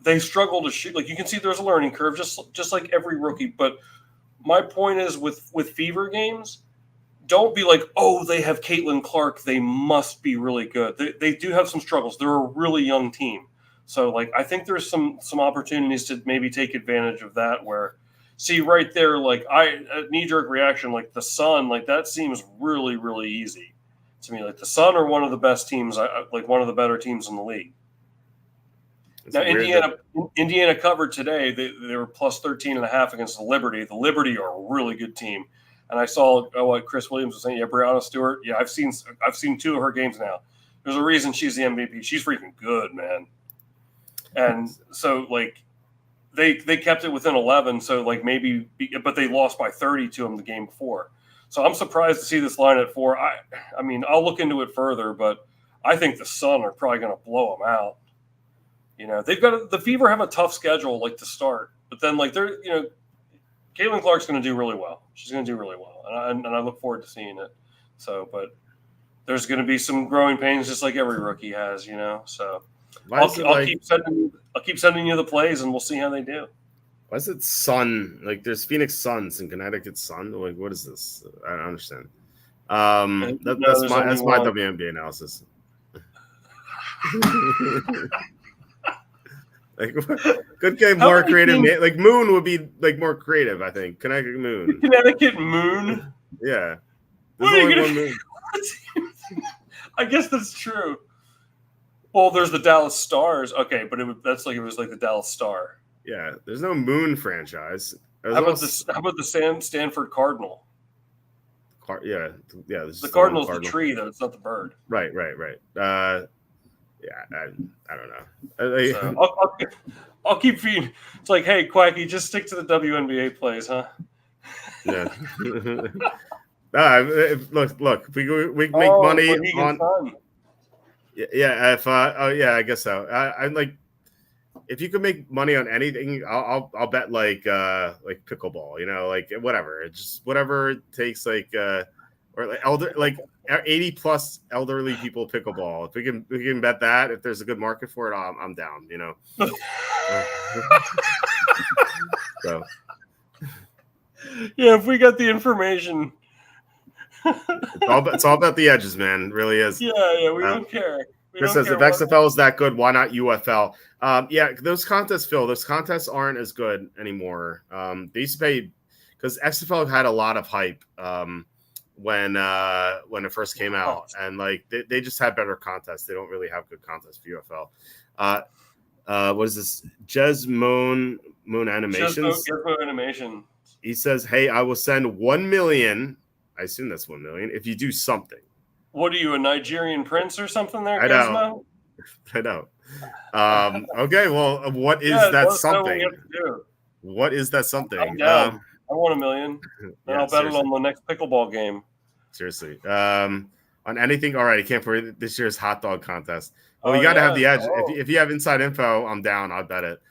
they struggle to shoot. Like you can see there's a learning curve, just like every rookie. But my point is with Fever games, don't be like, oh, they have Caitlin Clark, they must be really good. They do have some struggles. They're a really young team. So like I think there's some opportunities to maybe take advantage of that, where see right there, like a knee-jerk reaction, like the Sun, like that seems really, really easy to me. Like the Sun are one of the best teams, like one of the better teams in the league. Now, Indiana covered today. They were plus 13.5 against the Liberty. The Liberty are a really good team. And I saw what Chris Williams was saying. Yeah, Brianna Stewart. Yeah, I've seen 2 of her games now. There's a reason she's the MVP. She's freaking good, man. And so like they kept it within 11. So like but they lost by 30 to them the game before. So I'm surprised to see this line at 4. I mean, I'll look into it further, but I think the Sun are probably going to blow them out. They've got the Fever have a tough schedule, like to start, but then like they're, Caitlin Clark's going to do really well. She's going to do really well, and I look forward to seeing it. So, but there's going to be some growing pains, just like every rookie has, So I'll keep sending you the plays, and we'll see how they do. Why is it Sun? Like, there's Phoenix Suns and Connecticut Sun. Like, what is this? I don't understand. No, That's there's only my one. WNBA analysis. Like, could get How more many creative. teams- Like Moon would be like more creative. I think Connecticut Moon. Connecticut Moon. Yeah, there's What are you only gonna? one Moon. I guess that's true. Well, there's the Dallas Stars. Okay, but it was like the Dallas Star. Yeah, there's no Moon franchise. How about the Stanford Cardinal? Yeah. The Cardinal's the tree, though. It's not the bird. Right. Yeah, I don't know. So I'll keep feeding. It's like, hey, Quacky, just stick to the WNBA plays, huh? Yeah. Look, we make money on. Fun. Yeah, I guess so. I like if you could make money on anything, I'll bet like pickleball, like whatever. It's just whatever it takes, or like 80 plus elderly people pickleball. If we can bet that, if there's a good market for it, I'm down, So yeah, if we got the information. it's all about the edges, man. It really is. Yeah, we don't care. Chris says if XFL is that good, why not UFL? Yeah, those contests, Phil, those contests aren't as good anymore. They used to pay because XFL had a lot of hype when it first came out, and like they just had better contests. They don't really have good contests for UFL. What is this? Jez Moon Animations. Moon Animation. He says, "Hey, I will send 1 million. I assume that's 1 million if you do something." What are you, a Nigerian prince or something there, I Gizmo? know. Okay, well, what is that something? What is that something? I'm down. I want 1 million. And I'll bet it on the next pickleball game. Seriously. On anything, all right, I can't believe this year's hot dog contest. Well, you got to have the edge. If you have inside info, I'm down. I'll bet it.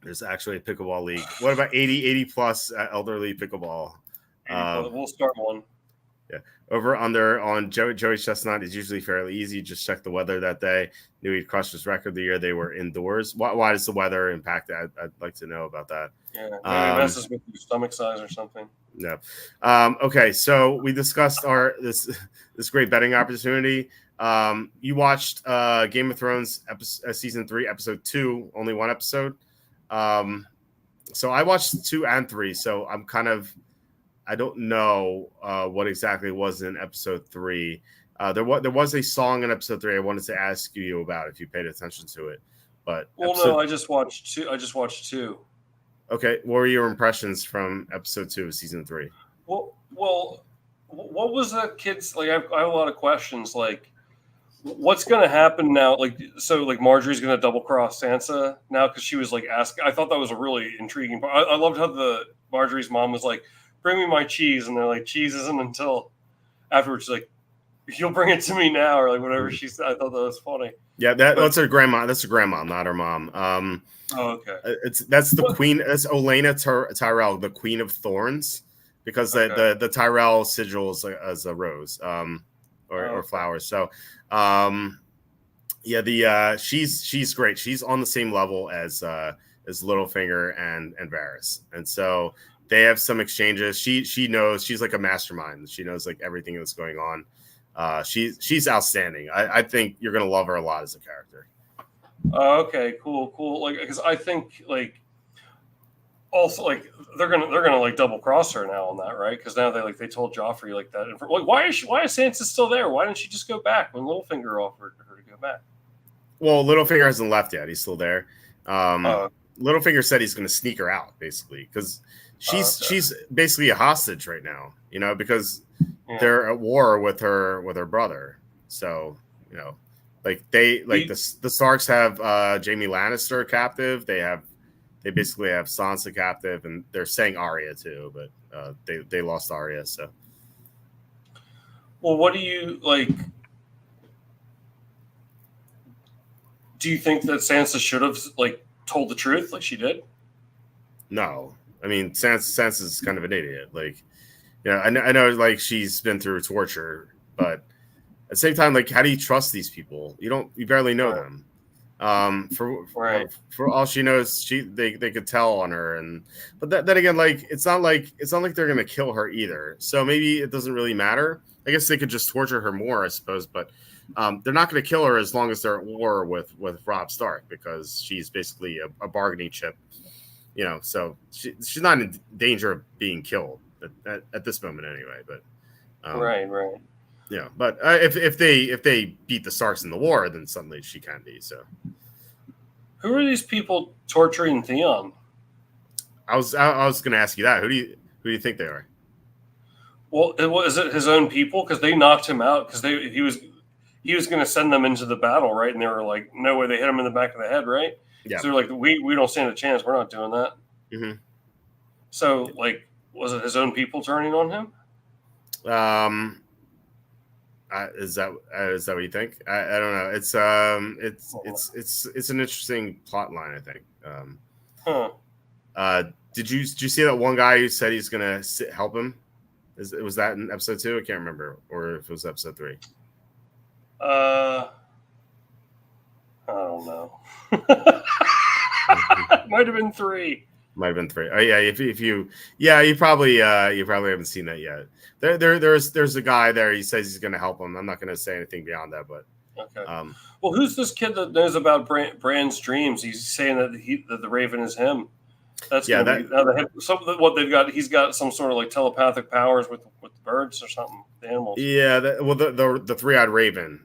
There's actually a pickleball league. What about 80 plus elderly pickleball? We'll start one. Yeah. Over under on Joey Chestnut is usually fairly easy. Just check the weather that day. Knew he'd crushed his record the year they were indoors. Why does the weather impact that? I'd like to know about that. Yeah, maybe it messes with your stomach size or something. No. Okay, so we discussed this great betting opportunity. You watched Game of Thrones season 3, episode 2, only one episode. So I watched 2 and 3. So I don't know what exactly was in episode 3. There was a song in episode 3 I wanted to ask you about if you paid attention to it. But no, I just watched 2. Okay, what were your impressions from episode 2 of season 3? Well, what was the kids like? I have a lot of questions. Like, what's going to happen now? Like, so like Marjorie's going to double cross Sansa now because she was like asking. I thought that was a really intriguing part. I loved how Marjorie's mom was like, "Bring me my cheese," and they're like, "Cheese isn't until afterwards." She's like, "You'll bring it to me now," or like whatever she said. I thought that was funny. Yeah, that's her grandma. That's her grandma, not her mom. Okay. That's the queen. That's Olenna Tyrell, the Queen of Thorns, because the Tyrell sigil is as a rose, or flowers. So, she's great. She's on the same level as Littlefinger and Varys, and so they have some exchanges. She knows. She's like a mastermind. She knows like everything that's going on. She's outstanding. I think you're gonna love her a lot as a character. Okay, cool. Like, because I think like also like they're gonna like double cross her now on that, right? Because now they told Joffrey like that. And like, why is Sansa still there? Why didn't she just go back when Littlefinger offered her to go back? Well, Littlefinger hasn't left yet. He's still there. Littlefinger said he's going to sneak her out basically because she's basically a hostage right now. Because they're at war with her brother. So the Starks have Jaime Lannister captive. They basically have Sansa captive, and they're saying Arya too, but they lost Arya. So, well, what do you like? Do you think that Sansa should have like told the truth like she did? No, I mean Sansa's kind of an idiot. Like, I know like she's been through torture, but at the same time, like, how do you trust these people? You barely know them. Right. For all she knows, they could tell on her, but then again, like it's not like they're gonna kill her either. So maybe it doesn't really matter. I guess they could just torture her more, I suppose. But they're not gonna kill her as long as they're at war with Robb Stark, because she's basically a bargaining chip. So she's not in danger of being killed at this moment anyway. But right. yeah, but if they beat the Starks in the war, then suddenly she can be. So who are these people torturing Theon? I was going to ask you that. Who do you think they are? Well, is it his own people? Because they knocked him out because he was going to send them into the battle, right? And they were like, no way, they hit him in the back of the head, right? Yeah. So they're like, we don't stand a chance. We're not doing that. Mm-hmm. So, like, was it his own people turning on him? Is that what you think? I don't know. It's an interesting plot line, I think. Did you see that one guy who said he's gonna help him? Was that in episode 2? I can't remember, or if it was episode 3. I don't know. Might have been 3. Might have been 3. Oh yeah, if you probably haven't seen that yet. There's a guy there. He says he's going to help him. I'm not going to say anything beyond that, but okay. Well, who's this kid that knows about Bran's dreams? He's saying that the Raven is him. That's what they've got. He's got some sort of like telepathic powers with the birds or something. The animals. Yeah. The three-eyed Raven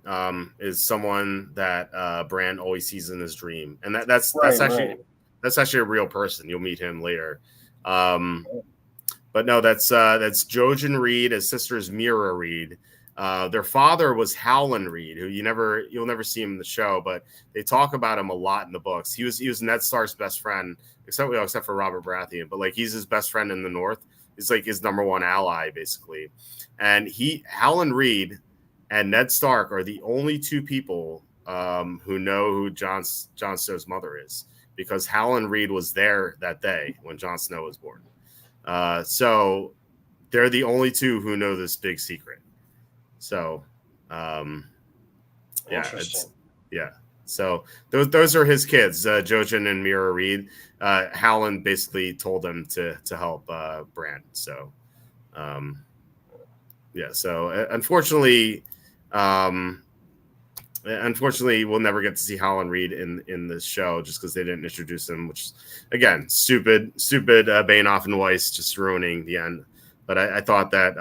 is someone that Bran always sees in his dream, and that's actually a real person. You'll meet him later. But no, that's Jojen Reed. His sister is Mira Reed. Their father was Howland Reed, who you'll never see him in the show, but they talk about him a lot in the books. He was Ned Stark's best friend, except for Robert Baratheon, but like he's his best friend in the North. He's like his number one ally, basically. And Howland Reed and Ned Stark are the only two people who know who Jon Snow's mother is, because Howland Reed was there that day when Jon Snow was born. So they're the only two who know this big secret. So, So those are his kids, Jojen and Mira Reed. Howland basically told them to help Bran. So, So unfortunately, we'll never get to see Howland Reed in this show just because they didn't introduce him, which again, stupid Bainoff and Weiss just ruining the end. But I thought that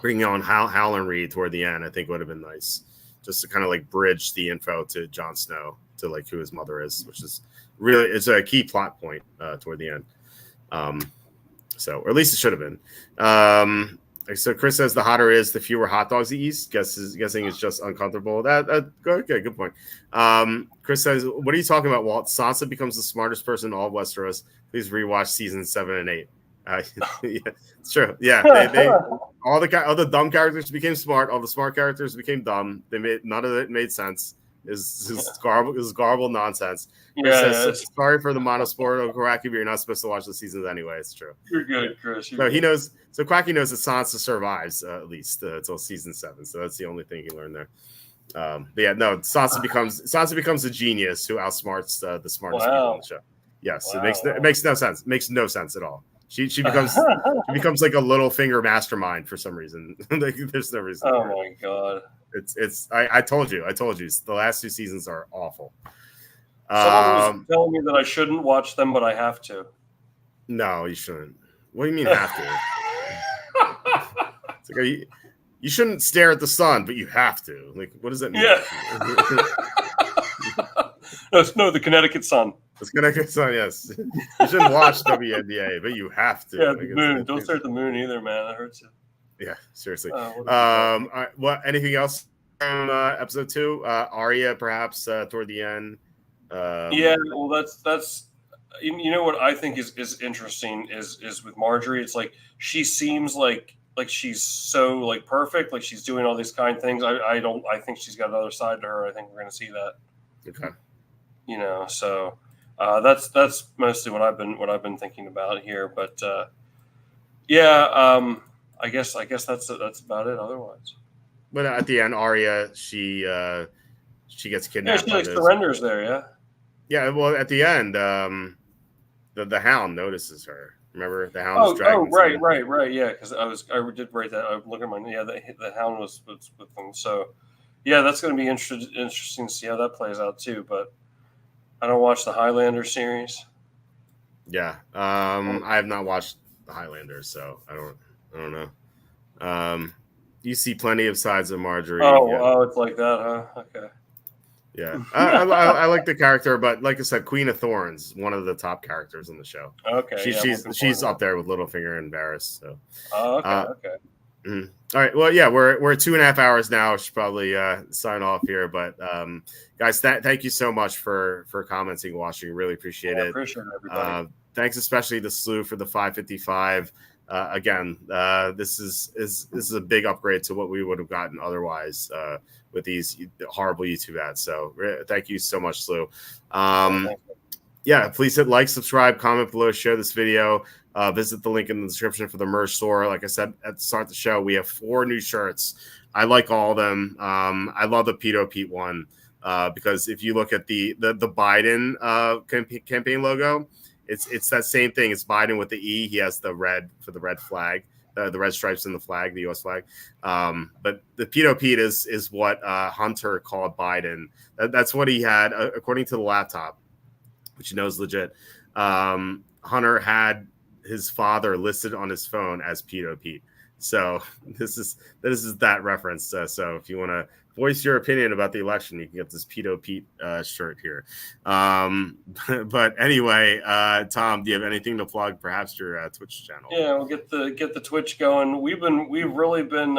bringing on Howland Reed toward the end, I think would have been nice, just to kind of like bridge the info to Jon Snow, to like who his mother is, which is really it's a key plot point toward the end. Or at least it should have been. So Chris says the hotter is, the fewer hot dogs he eats. Guessing it's just uncomfortable. Okay, good point. Chris says, what are you talking about, Walt? Sansa becomes the smartest person in all of Westeros. Please rewatch seasons 7 and 8. Yeah, it's true. Yeah, they all the dumb characters became smart. All the smart characters became dumb. None of it made sense. Is garbled nonsense. Says, sorry for the monosport of Quacky, but you're not supposed to watch the seasons anyway. It's true. You're good, Chris. He knows. So Quacky knows that Sansa survives at least until season 7. So that's the only thing he learned there. Sansa becomes a genius who outsmarts the smartest people on the show. Yes, wow. It makes no sense. It makes no sense at all. She becomes like a Littlefinger mastermind for some reason. There's no reason. Oh my god. I told you. The last 2 seasons are awful. Someone was telling me that I shouldn't watch them, but I have to. No, you shouldn't. What do you mean have to? It's like, you shouldn't stare at the sun, but you have to. Like, what does that mean? Yeah. No, the Connecticut sun. The Connecticut sun, yes. You shouldn't watch WNBA, but you have to. Yeah, the moon. Don't stare at the moon either, man. That hurts you. Yeah, seriously. All right, anything else from episode 2? Arya, perhaps toward the end. Well, that's you know what I think is interesting is with Marjorie. It's like she seems like she's so like perfect, like she's doing all these kind things. I think she's got another side to her. I think we're going to see that. Okay. So that's mostly what I've been thinking about here. But I guess that's about it. Otherwise, but at the end, Arya she she gets Yeah, kidnapped. she like surrenders there. Yeah. Yeah. Well, at the end, the hound notices her. Remember, the hound is dragging. Right. Yeah, because I did write that. I look at mine. Yeah, the hound was with them. So, yeah, that's going to be interesting to see how that plays out too. But I don't watch the Highlander series. Yeah, I have not watched the Highlanders, so I don't know. You see plenty of sides of Marjorie. Oh, it's like that, huh? Okay. Yeah, I like the character, but like I said, Queen of Thorns, one of the top characters in the show. Okay, she's up there with Littlefinger and Varys. So. Oh, okay. Mm-hmm. All right. Well, yeah, we're at 2.5 hours now. I should probably sign off here, but guys, thank you so much for commenting, watching. Really appreciate it. Appreciate it, everybody. Thanks especially to Slew for the 555. Again, this is a big upgrade to what we would have gotten otherwise with these horrible YouTube ads. So thank you so much, Slew. Yeah, please hit like, subscribe, comment below, share this video. Visit the link in the description for the merch store. Like I said at the start of the show, we have 4 new shirts. I like all of them. I love the Pedo Pete one because if you look at the Biden campaign logo, it's that same thing. It's Biden with the E. He has the red for the red flag, the red stripes in the flag, the U.S. flag. But the Pedo Pete is what Hunter called Biden. That's what he had according to the laptop, which he knows legit. Hunter had his father listed on his phone as Pedo Pete. So this is that reference. So if you want to voice your opinion about the election, you can get this Pedo Pete shirt here. But anyway, Tom, do you have anything to plug? Perhaps your Twitch channel. Yeah, we'll get the Twitch going. We've really been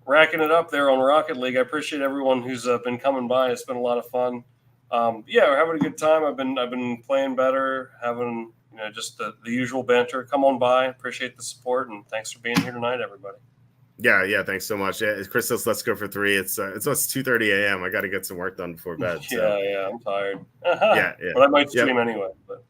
racking it up there on Rocket League. I appreciate everyone who's been coming by. It's been a lot of fun. Yeah, we're having a good time. I've been playing better, having just the usual banter. Come on by. Appreciate the support, and thanks for being here tonight, everybody. Yeah, thanks so much. Yeah, Chris says let's go for 3. It's 2:30 a.m. I got to get some work done before bed. So. Yeah, I'm tired. Yeah. But I might stream anyway.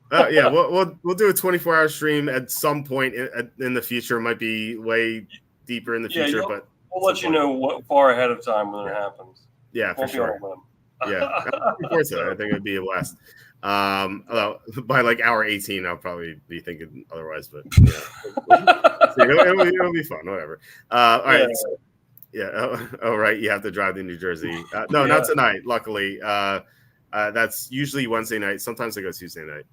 But. Yeah, we'll do a 24-hour stream at some point in the future. It might be way deeper in the future, but we'll let you know what far ahead of time when it happens. Yeah, for sure. Yeah, of course. I think it'd be a blast. Although by like hour 18, I'll probably be thinking otherwise, but it'll be fun. Whatever. All right. Oh, right. You have to drive to New Jersey. No, not tonight. Luckily, that's usually Wednesday night. Sometimes I go Tuesday night,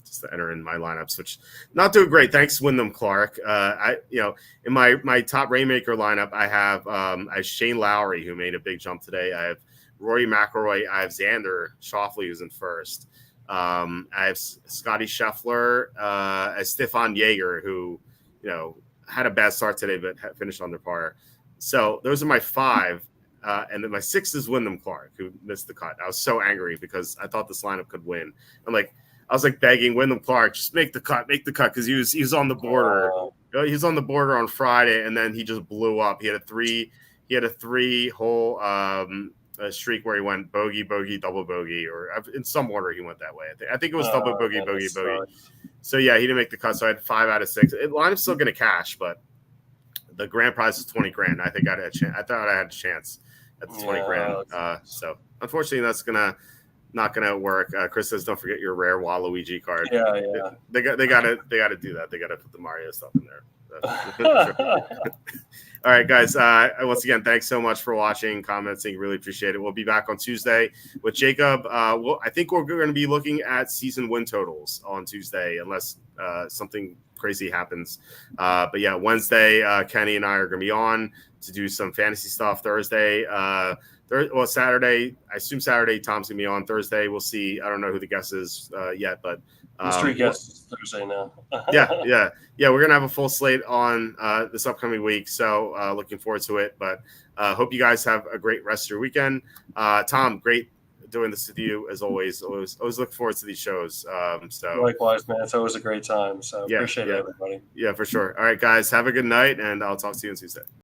just to enter in my lineups, which not doing great. Thanks, Wyndham Clark. In my top Rainmaker lineup, I have Shane Lowry, who made a big jump today. I have Rory McIlroy. I have Xander Schauffele, who's in first. I have Scotty Scheffler, Stefan Jaeger, who had a bad start today but finished under par. So those are my 5, and then my 6 is Wyndham Clark, who missed the cut. I was so angry because I thought this lineup could win. I was begging Wyndham Clark, just make the cut, because he was on the border. He was on the border on Friday, and then he just blew up. He had a 3-hole streak where he went bogey, double bogey, or in some order he went that way. I think it was double bogey, bogey. So yeah, he didn't make the cut. So I had 5 out of 6. Lineup's still going to cash, but the grand prize is $20,000. I think I thought I had a chance at the $20,000. So unfortunately, that's not gonna work. Chris says, "Don't forget your rare Waluigi card." Yeah. They got to do that. They got to put the Mario stuff in there. All right, guys. Once again, thanks so much for watching, commenting. Really appreciate it. We'll be back on Tuesday with Jacob. I think we're going to be looking at season win totals on Tuesday, unless something crazy happens. But yeah, Wednesday, Kenny and I are going to be on to do some fantasy stuff. Thursday, Saturday. I assume Saturday Tom's going to be on. Thursday, we'll see. I don't know who the guest is yet, but mystery guest Thursday now. Yeah. We're gonna have a full slate on this upcoming week, so looking forward to it. But hope you guys have a great rest of your weekend. Tom, great doing this with you as always. Always look forward to these shows. So likewise, man. It's always a great time. So appreciate it, everybody. Yeah, for sure. All right, guys, have a good night, and I'll talk to you on Tuesday.